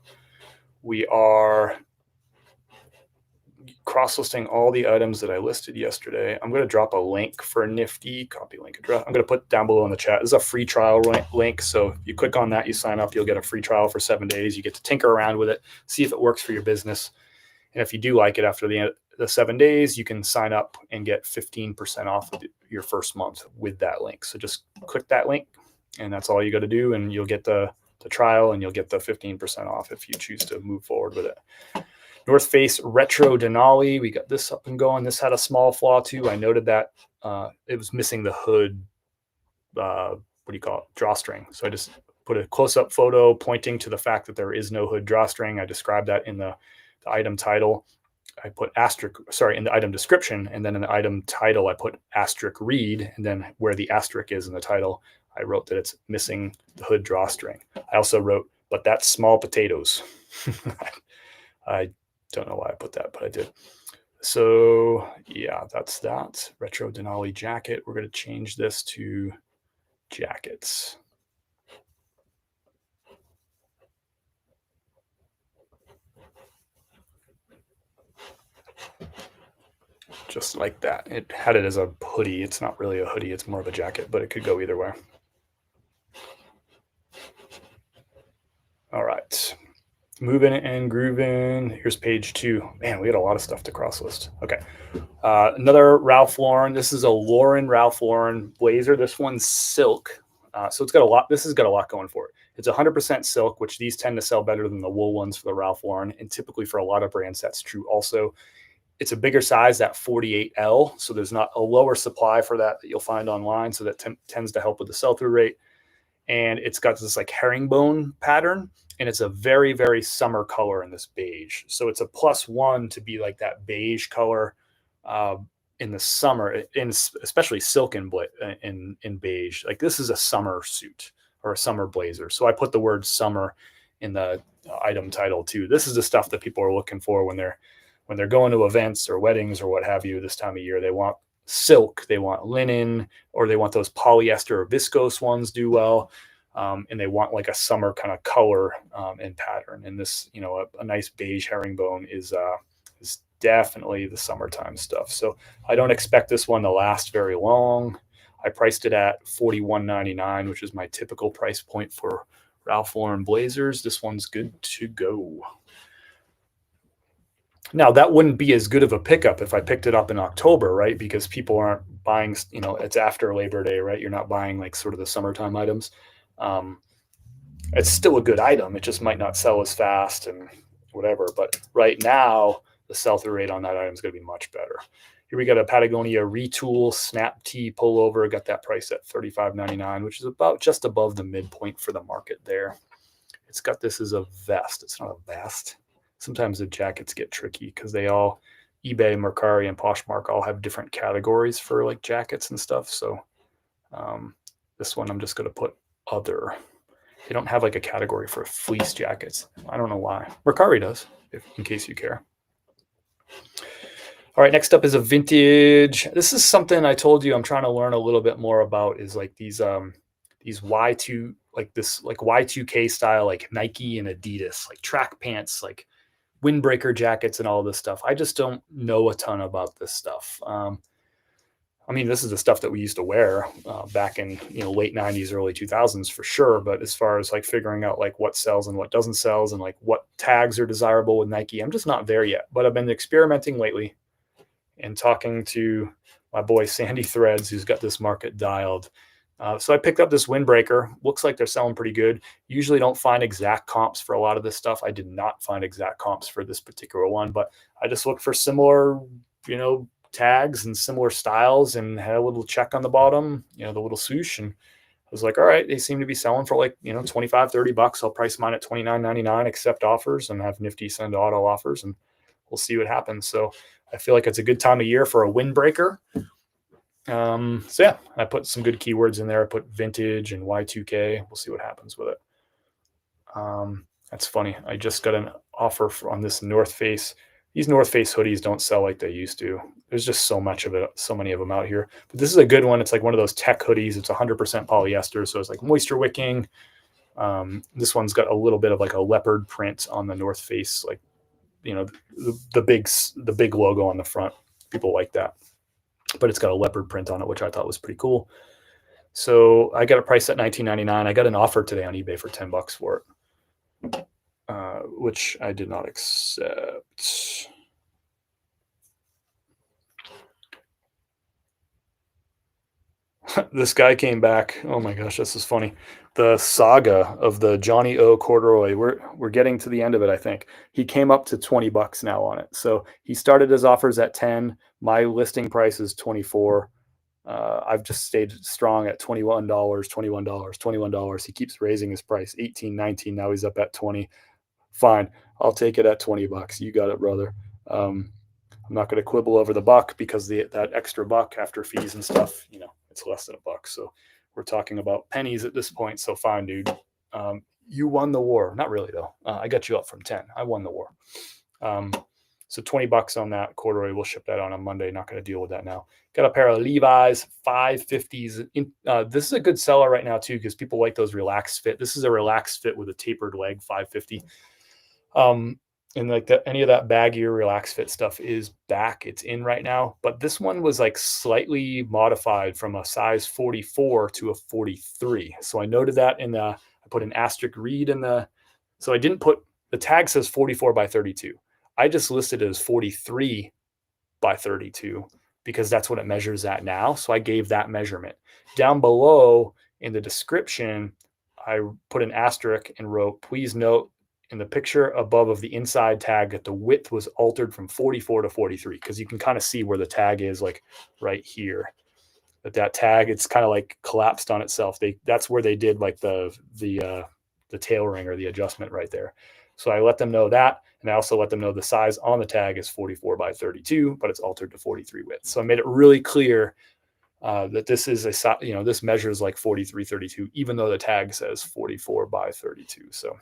[SPEAKER 1] we are cross-listing all the items that I listed yesterday. I'm going to drop a link for Nifty, copy link address. I'm going to put down below in the chat. This is a free trial link. So if you click on that, you sign up, you'll get a free trial for 7 days. You get to tinker around with it, see if it works for your business. And if you do like it after the 7 days, you can sign up and get 15% off of your first month with that link. So just click that link and that's all you got to do. And you'll get the trial and you'll get the 15% off if you choose to move forward with it. North Face Retro Denali. We got this up and going. This had a small flaw too. I noted that it was missing the hood, what do you call it, drawstring. So I just put a close-up photo pointing to the fact that there is no hood drawstring. I described that in the item title. I put in the item description, and then in the item title, I put asterisk read, and then where the asterisk is in the title, I wrote that it's missing the hood drawstring. I also wrote, but that's small potatoes. I don't know why I put that, but I did. So yeah, that's that. Retro Denali jacket. We're going to change this to jackets. Just like that. It had it as a hoodie. It's not really a hoodie. It's more of a jacket, but it could go either way. All right. Moving and grooving. Here's page 2. Man, we had a lot of stuff to cross list. Okay. Another Ralph Lauren. This is a Ralph Lauren blazer. This one's silk. So it's got a lot. This has got a lot going for it. It's 100% silk, which these tend to sell better than the wool ones for the Ralph Lauren. And typically for a lot of brands, that's true also. It's a bigger size, that 48L. So there's not a lower supply for that you'll find online. So that tends to help with the sell-through rate. And it's got this like herringbone pattern. And it's a very, very summer color in this beige. So it's a +1 to be like that beige color in the summer, especially silk in beige. Like this is a summer suit or a summer blazer. So I put the word summer in the item title too. This is the stuff that people are looking for when they're going to events or weddings or what have you this time of year. They want silk, they want linen, or they want those polyester or viscose ones do well. And they want like a summer kind of color and pattern. And this, a nice beige herringbone is definitely the summertime stuff. So I don't expect this one to last very long. I priced it at $41.99, which is my typical price point for Ralph Lauren blazers. This one's good to go. Now, that wouldn't be as good of a pickup if I picked it up in October, right? Because people aren't buying, it's after Labor Day, right? You're not buying like sort of the summertime items. It's still a good item. It just might not sell as fast and whatever. But right now, the sell-through rate on that item is going to be much better. Here we got a Patagonia Retool Snap Tee pullover. Got that price at $35.99, which is about just above the midpoint for the market there. It's got this as a vest. It's not a vest. Sometimes the jackets get tricky because they all, eBay, Mercari, and Poshmark all have different categories for like jackets and stuff. So this one I'm just going to put other. They don't have like a category for fleece jackets. I don't know why. Mercari does, in case you care. All right, next up is a vintage. This is something I told you I'm trying to learn a little bit more about, is like these Y2, like this like Y2K style, like Nike and Adidas, like track pants, like windbreaker jackets and all this stuff. I just don't know a ton about this stuff. I mean, this is the stuff that we used to wear back in late 90s, early 2000s for sure. But as far as like figuring out like what sells and what doesn't sells and like what tags are desirable with Nike, I'm just not there yet. But I've been experimenting lately and talking to my boy Sandy Threads, who's got this market dialed. So I picked up this windbreaker. Looks like they're selling pretty good. Usually don't find exact comps for a lot of this stuff. I did not find exact comps for this particular one, but I just looked for similar, tags and similar styles and had a little check on the bottom, the little swoosh. And I was like, all right, they seem to be selling for like, $25-$30. I'll price mine at $29.99, accept offers and have Nifty send auto offers, and we'll see what happens. So I feel like it's a good time of year for a windbreaker. So yeah, I put some good keywords in there. I put vintage and Y2K. We'll see what happens with it. That's funny. I just got an offer on this North Face. These North Face hoodies don't sell like they used to. There's just so much of it, so many of them out here. But this is a good one. It's like one of those tech hoodies. It's 100% polyester, so it's like moisture wicking. This one's got a little bit of like a leopard print on the North Face, like the big logo on the front. People like that. But it's got a leopard print on it, which I thought was pretty cool. So I got a price at $19.99. I got an offer today on eBay for $10 for it, which I did not accept. This guy came back. Oh my gosh, this is funny. The saga of the Johnny O corduroy. We're getting to the end of it, I think. He came up to $20 now on it. So he started his offers at 10. My listing price is 24. I've just stayed strong at $21, $21. He keeps raising his price. 18, 19. Now he's up at 20. Fine. I'll take it at $20. You got it, brother. I'm not going to quibble over the buck because that extra buck after fees and stuff, it's less than $1. So we're talking about pennies at this point. So fine, dude. You won the war. Not really though. I got you up from 10. I won the war. So $20 on that corduroy. We'll ship that on Monday. Not going to deal with that now. Got a pair of Levi's 550s. This is a good seller right now too, because people like those relaxed fit. This is a relaxed fit with a tapered leg, 550. And like any of that baggier relaxed fit stuff is back. It's in right now. But this one was like slightly modified from a size 44 to a 43. So I noted that I put an asterisk read in so I didn't put, the tag says 44 by 32. I just listed it as 43 by 32 because that's what it measures at now. So I gave that measurement. Down below in the description, I put an asterisk and wrote, please note in the picture above of the inside tag that the width was altered from 44 to 43, because you can kind of see where the tag is, like right here. That tag, it's kind of like collapsed on itself. That's where they did like the tail ring or the adjustment right there. So I let them know that, and I also let them know the size on the tag is 44 by 32, but it's altered to 43 width. So I made it really clear that this is this measures like 43, 32, even though the tag says 44 by 32. So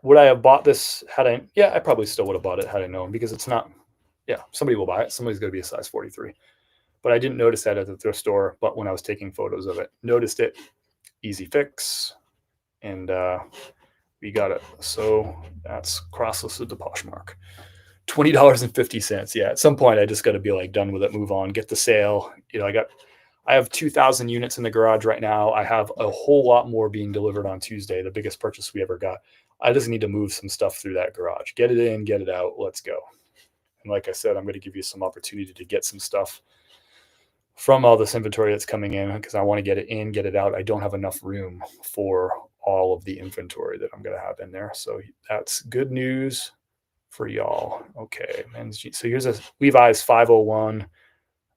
[SPEAKER 1] would I have bought this I probably still would have bought it had I known, because it's not, somebody will buy it. Somebody's going to be a size 43, but I didn't notice that at the thrift store. But when I was taking photos of it, noticed it, easy fix. And we got it. So that's cross-listed to Poshmark. $20.50. Yeah, at some point I just got to be like done with it, move on, get the sale. I have 2,000 units in the garage right now. I have a whole lot more being delivered on Tuesday, the biggest purchase we ever got. I just need to move some stuff through that garage. Get it in, get it out. Let's go. And like I said, I'm going to give you some opportunity to get some stuff from all this inventory that's coming in, because I want to get it in, get it out. I don't have enough room for all of the inventory that I'm going to have in there. So that's good news for y'all. Okay. So here's a Levi's 501.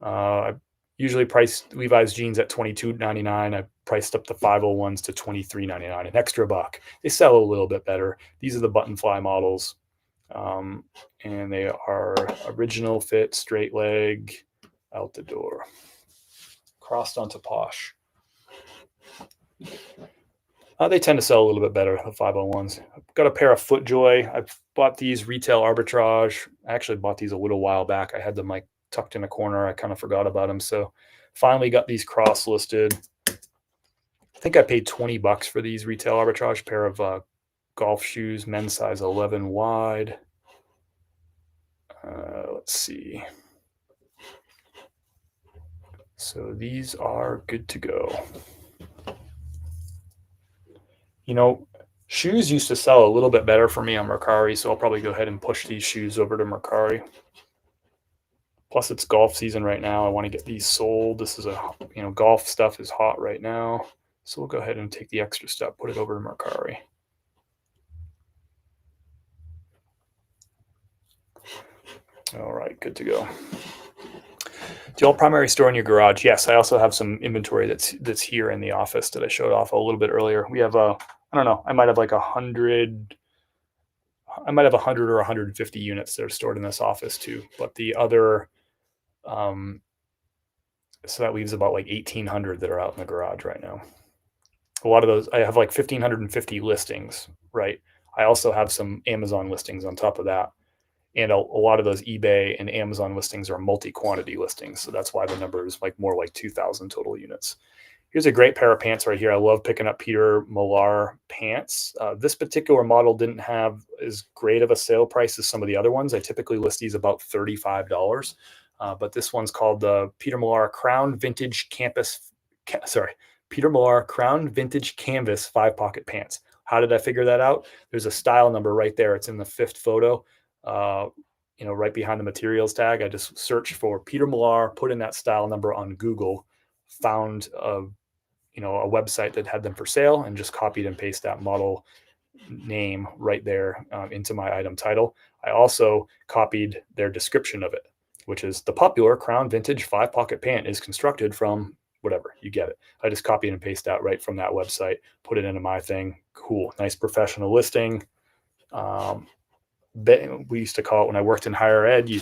[SPEAKER 1] I usually price Levi's jeans at $22.99. I priced up the 501s to $23.99, an extra $1. They sell a little bit better. These are the button fly models. And they are original fit, straight leg, out the door, crossed onto Posh. They tend to sell a little bit better, the 501s. I've got a pair of FootJoy. I bought these retail arbitrage. I actually bought these a little while back. I had them like tucked in a corner. I kind of forgot about them. So finally got these cross listed. I think I paid $20 for these retail arbitrage pair of golf shoes, men's size 11 wide. Let's see. So these are good to go. You know, shoes used to sell a little bit better for me on Mercari, so I'll probably go ahead and push these shoes over to Mercari. Plus, it's golf season right now. I want to get these sold. This is golf stuff is hot right now. So we'll go ahead and take the extra step, put it over to Mercari. All right, good to go. Do you all primary store in your garage? Yes, I also have some inventory that's here in the office that I showed off a little bit earlier. We have I don't know, I might have like 100. I might have 100 or 150 units that are stored in this office too. But the other, so that leaves about like 1,800 that are out in the garage right now. A lot of those, I have like 1,550 listings, right? I also have some Amazon listings on top of that. And a lot of those eBay and Amazon listings are multi-quantity listings. So that's why the number is like more like 2,000 total units. Here's a great pair of pants right here. I love picking up Peter Millar pants. This particular model didn't have as great of a sale price as some of the other ones. I typically list these about $35. But this one's called the Peter Millar Crown Vintage Peter Millar Crown Vintage Canvas 5-pocket pants. How did I figure that out? There's a style number right there. It's in the 5th photo. Right behind the materials tag. I just searched for Peter Millar, put in that style number on Google, found a website that had them for sale, and just copied and pasted that model name right there into my item title. I also copied their description of it, which is the popular Crown Vintage 5-pocket pant is constructed from whatever, you get it. I just copied and pasted that right from that website, put it into my thing. Cool, nice professional listing. We used to call it, when I worked in higher ed, you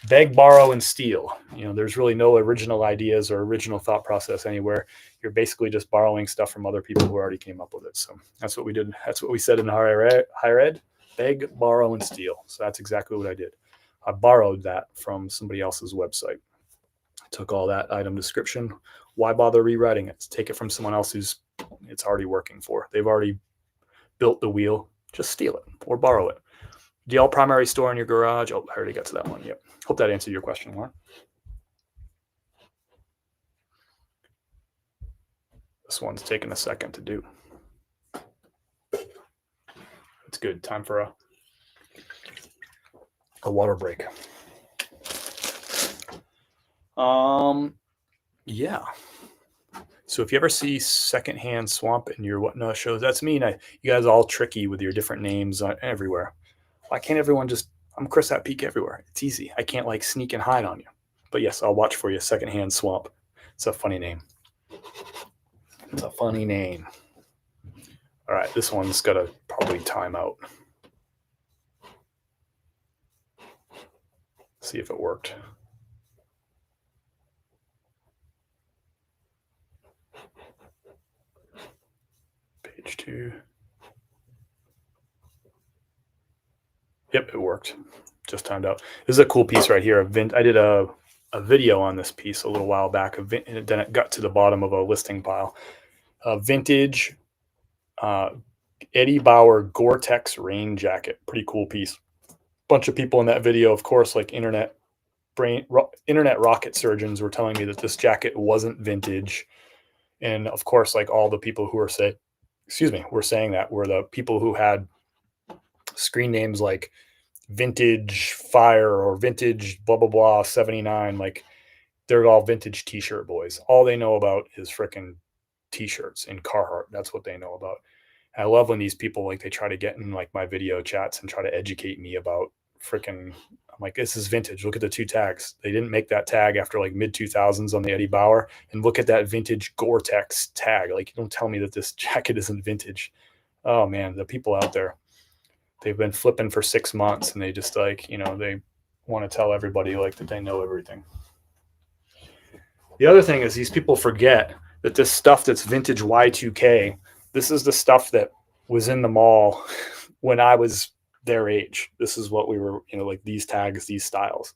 [SPEAKER 1] beg, borrow, and steal. There's really no original ideas or original thought process anywhere. You're basically just borrowing stuff from other people who already came up with it. So that's what we did. That's what we said in higher ed, beg, borrow, and steal. So that's exactly what I did. I borrowed that from somebody else's website. Took all that item description. Why bother rewriting it? Take it from someone else who's it's already working for. They've already built the wheel. Just steal it or borrow it. Do y'all primary store in your garage? Oh, I already got to that one. Yep. Hope that answered your question, Lauren. This one's taking a second to do. It's good. Time for a water break. Yeah. So if you ever see Secondhand Swamp in your whatnot shows, that's me. And you guys are all tricky with your different names everywhere. Why can't everyone I'm Chris at Peak everywhere. It's easy. I can't like sneak and hide on you. But yes, I'll watch for you. Secondhand Swamp. It's a funny name. It's a funny name. All right, this one's got to probably time out. See if it worked. Page 2. Yep, it worked. Just timed out. This is a cool piece right here. I did a video on this piece a little while back, and then it got to the bottom of a listing pile. Vintage Eddie Bauer Gore-Tex rain jacket. Pretty cool piece. Bunch of people in that video, of course, like internet rocket surgeons were telling me that this jacket wasn't vintage. And of course, like all the people who were saying that were the people who had screen names like Vintage Fire or Vintage blah blah blah 79. Like they're all vintage t-shirt boys. All they know about is freaking t-shirts and Carhartt. That's what they know about. And I love when these people like they try to get in like my video chats and try to educate me about freaking. I'm like, this is vintage. Look at the 2 tags. They didn't make that tag after like mid 2000s on the Eddie Bauer. And look at that vintage Gore-Tex tag. Like, don't tell me that this jacket isn't vintage. Oh man, the people out there. They've been flipping for 6 months and they just like, they want to tell everybody like that they know everything. The other thing is these people forget that this stuff that's vintage Y2K, this is the stuff that was in the mall when I was their age. This is what we were, like these tags, these styles.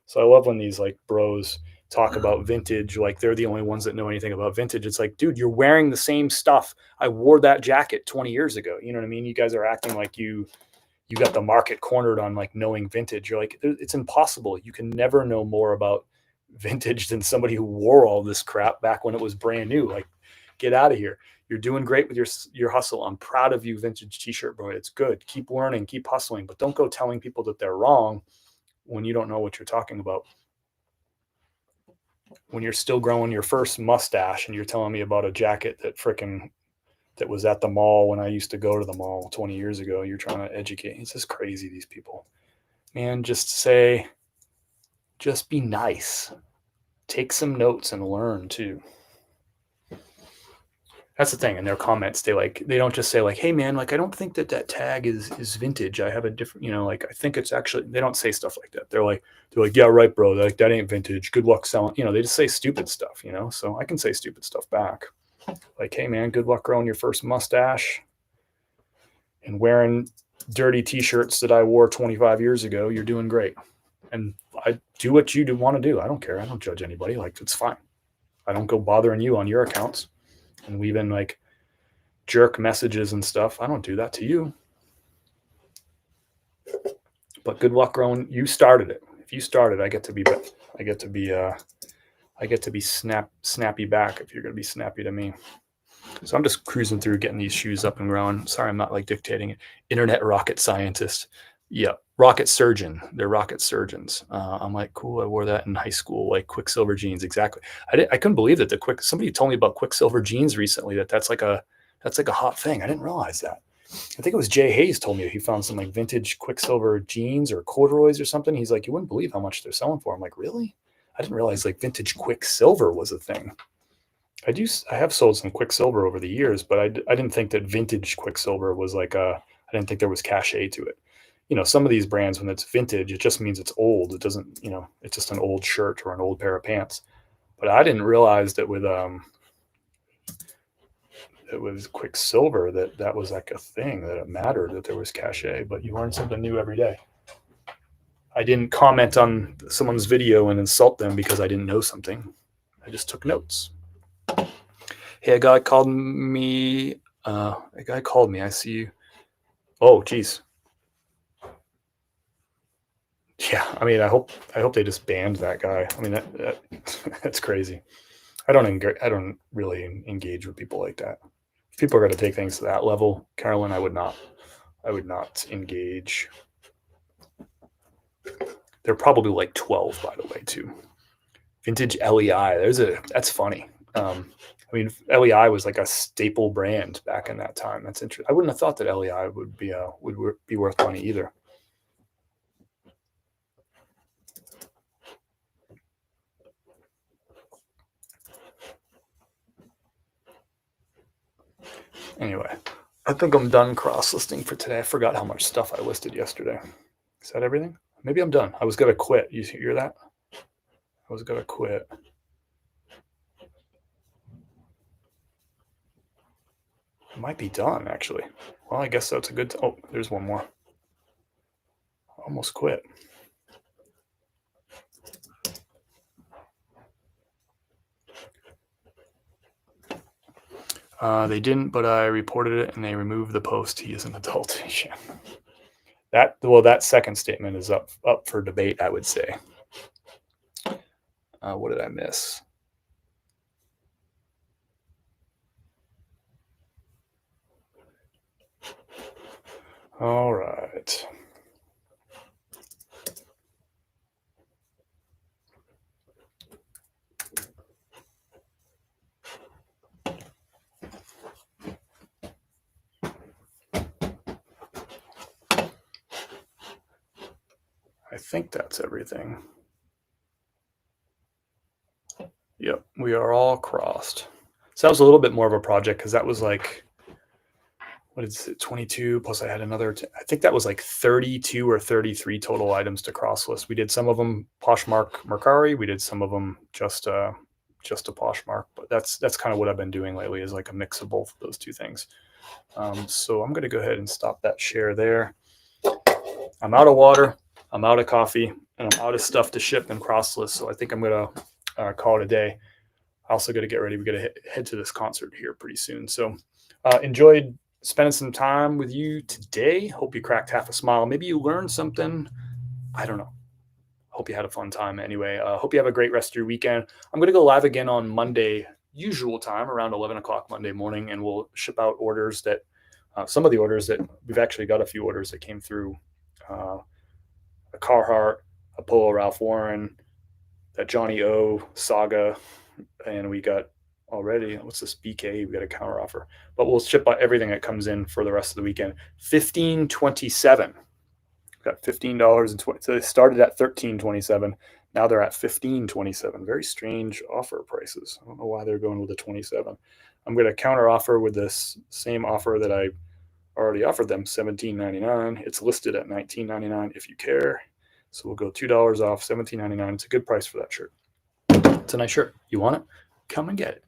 [SPEAKER 1] So I love when these like bros talk about vintage like they're the only ones that know anything about vintage. It's like, dude, you're wearing the same stuff. I wore that jacket 20 years ago. You know what I mean? You guys are acting like you got the market cornered on like knowing vintage. You're like, it's impossible. You can never know more about vintage than somebody who wore all this crap back when it was brand new. Like, get out of here. You're doing great with your hustle. I'm proud of you, Vintage T-shirt Bro. It's good. Keep learning, keep hustling, but don't go telling people that they're wrong when you don't know what you're talking about. When you're still growing your first mustache and you're telling me about a jacket that was at the mall when I used to go to the mall 20 years ago, you're trying to educate. It's just crazy, these people. Man, just be nice. Take some notes and learn too. That's the thing. In their comments, they don't just say like, hey man, like, I don't think that tag is vintage. I have a different, like, I think it's actually, they don't say stuff like that. They're like, yeah, right, bro. Like, that ain't vintage. Good luck selling. They just say stupid stuff, so I can say stupid stuff back. Like, hey man, good luck growing your first mustache and wearing dirty t-shirts that I wore 25 years ago. You're doing great. And I do what you want to do. I don't care. I don't judge anybody. Like, it's fine. I don't go bothering you on your accounts and leaving like jerk messages and stuff. I don't do that to you. But good luck growing. You started it. If you started, I get to be snappy back if you're going to be snappy to me. So I'm just cruising through, getting these shoes up and growing. Sorry, I'm not like dictating it. Internet rocket scientist. Yeah. Rocket surgeon. They're rocket surgeons. I'm like, cool. I wore that in high school, like Quicksilver jeans. Exactly. I couldn't believe that somebody told me about Quicksilver jeans recently, that's like a hot thing. I didn't realize that. I think it was Jay Hayes told me that he found some like vintage Quicksilver jeans or corduroys or something. He's like, you wouldn't believe how much they're selling for. I'm like, really? I didn't realize like vintage Quicksilver was a thing. I have sold some Quicksilver over the years, but I didn't think that vintage Quicksilver was like I didn't think there was cachet to it. Some of these brands, when it's vintage, it just means it's old. It doesn't, it's just an old shirt or an old pair of pants. But I didn't realize that with it was Quicksilver that was like a thing, that it mattered, that there was cachet. But you learn something new every day. I didn't comment on someone's video and insult them because I didn't know something. I just took notes. Hey, a guy called me. I see you. Oh, geez. Yeah, I mean, I hope they just banned that guy. I mean, that's crazy. I don't really engage with people like that. If people are going to take things to that level, Carolyn, I would not engage. They're probably like 12, by the way, too. Vintage LEI. That's funny. I mean, LEI was like a staple brand back in that time. That's interesting. I wouldn't have thought that LEI would be worth money either. Anyway, I think I'm done cross-listing for today. I forgot how much stuff I listed yesterday. Is that everything? Maybe I'm done. I was going to quit. You hear that? I was going to quit. I might be done, actually. Well, I guess that's a good... Oh, there's one more. Almost quit. They didn't, but I reported it and they removed the post. He is an adult. Yeah. That second statement is up for debate, I would say. What did I miss? All right. I think that's everything. Yep, we are all crossed. So that was a little bit more of a project because that was like, what is it, 22 plus I had another, I think that was like 32 or 33 total items to cross list. We did some of them Poshmark Mercari. We did some of them just a Poshmark, but that's kind of what I've been doing lately, is like a mix of both of those two things. So I'm going to go ahead and stop that share there. I'm out of water, I'm out of coffee, and I'm out of stuff to ship and cross list. So I think I'm going to call it a day. I also got to get ready. We got to head to this concert here pretty soon. So enjoyed spending some time with you today. Hope you cracked half a smile. Maybe you learned something. I don't know. Hope you had a fun time anyway. Hope you have a great rest of your weekend. I'm going to go live again on Monday, usual time, around 11 o'clock Monday morning, and we'll ship out orders that some of the orders that we've actually got a few orders that came through. A Carhartt, a Polo Ralph Lauren, that Johnny O saga, and we got already, what's this, BK? We got a counter offer, but we'll ship out everything that comes in for the rest of the weekend. $15.27. Got $15.20. So they started at $13.27. Now they're at $15.27. Very strange offer prices. I don't know why they're going with a 27. I'm going to counter offer with this same offer that I already offered them, $17.99. It's listed at $19.99 if you care. So we'll go $2 off, $17.99. It's a good price for that shirt. It's a nice shirt. You want it? Come and get it.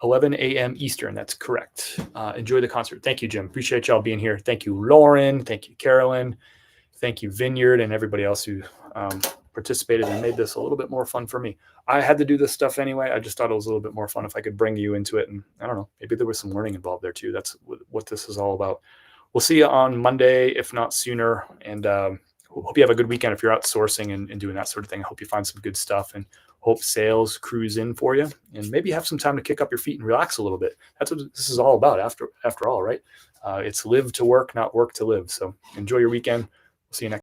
[SPEAKER 1] 11 a.m. Eastern. That's correct. Enjoy the concert. Thank you, Jim. Appreciate y'all being here. Thank you, Lauren. Thank you, Carolyn. Thank you, Vineyard, and everybody else who participated and made this a little bit more fun for me. I had to do this stuff anyway. I just thought it was a little bit more fun if I could bring you into it. And I don't know, maybe there was some learning involved there too. That's what this is all about. We'll see you on Monday, if not sooner. And hope you have a good weekend if you're outsourcing and doing that sort of thing. I hope you find some good stuff and hope sales cruise in for you. And maybe have some time to kick up your feet and relax a little bit. That's what this is all about after all, right? It's live to work, not work to live. So enjoy your weekend. We'll see you next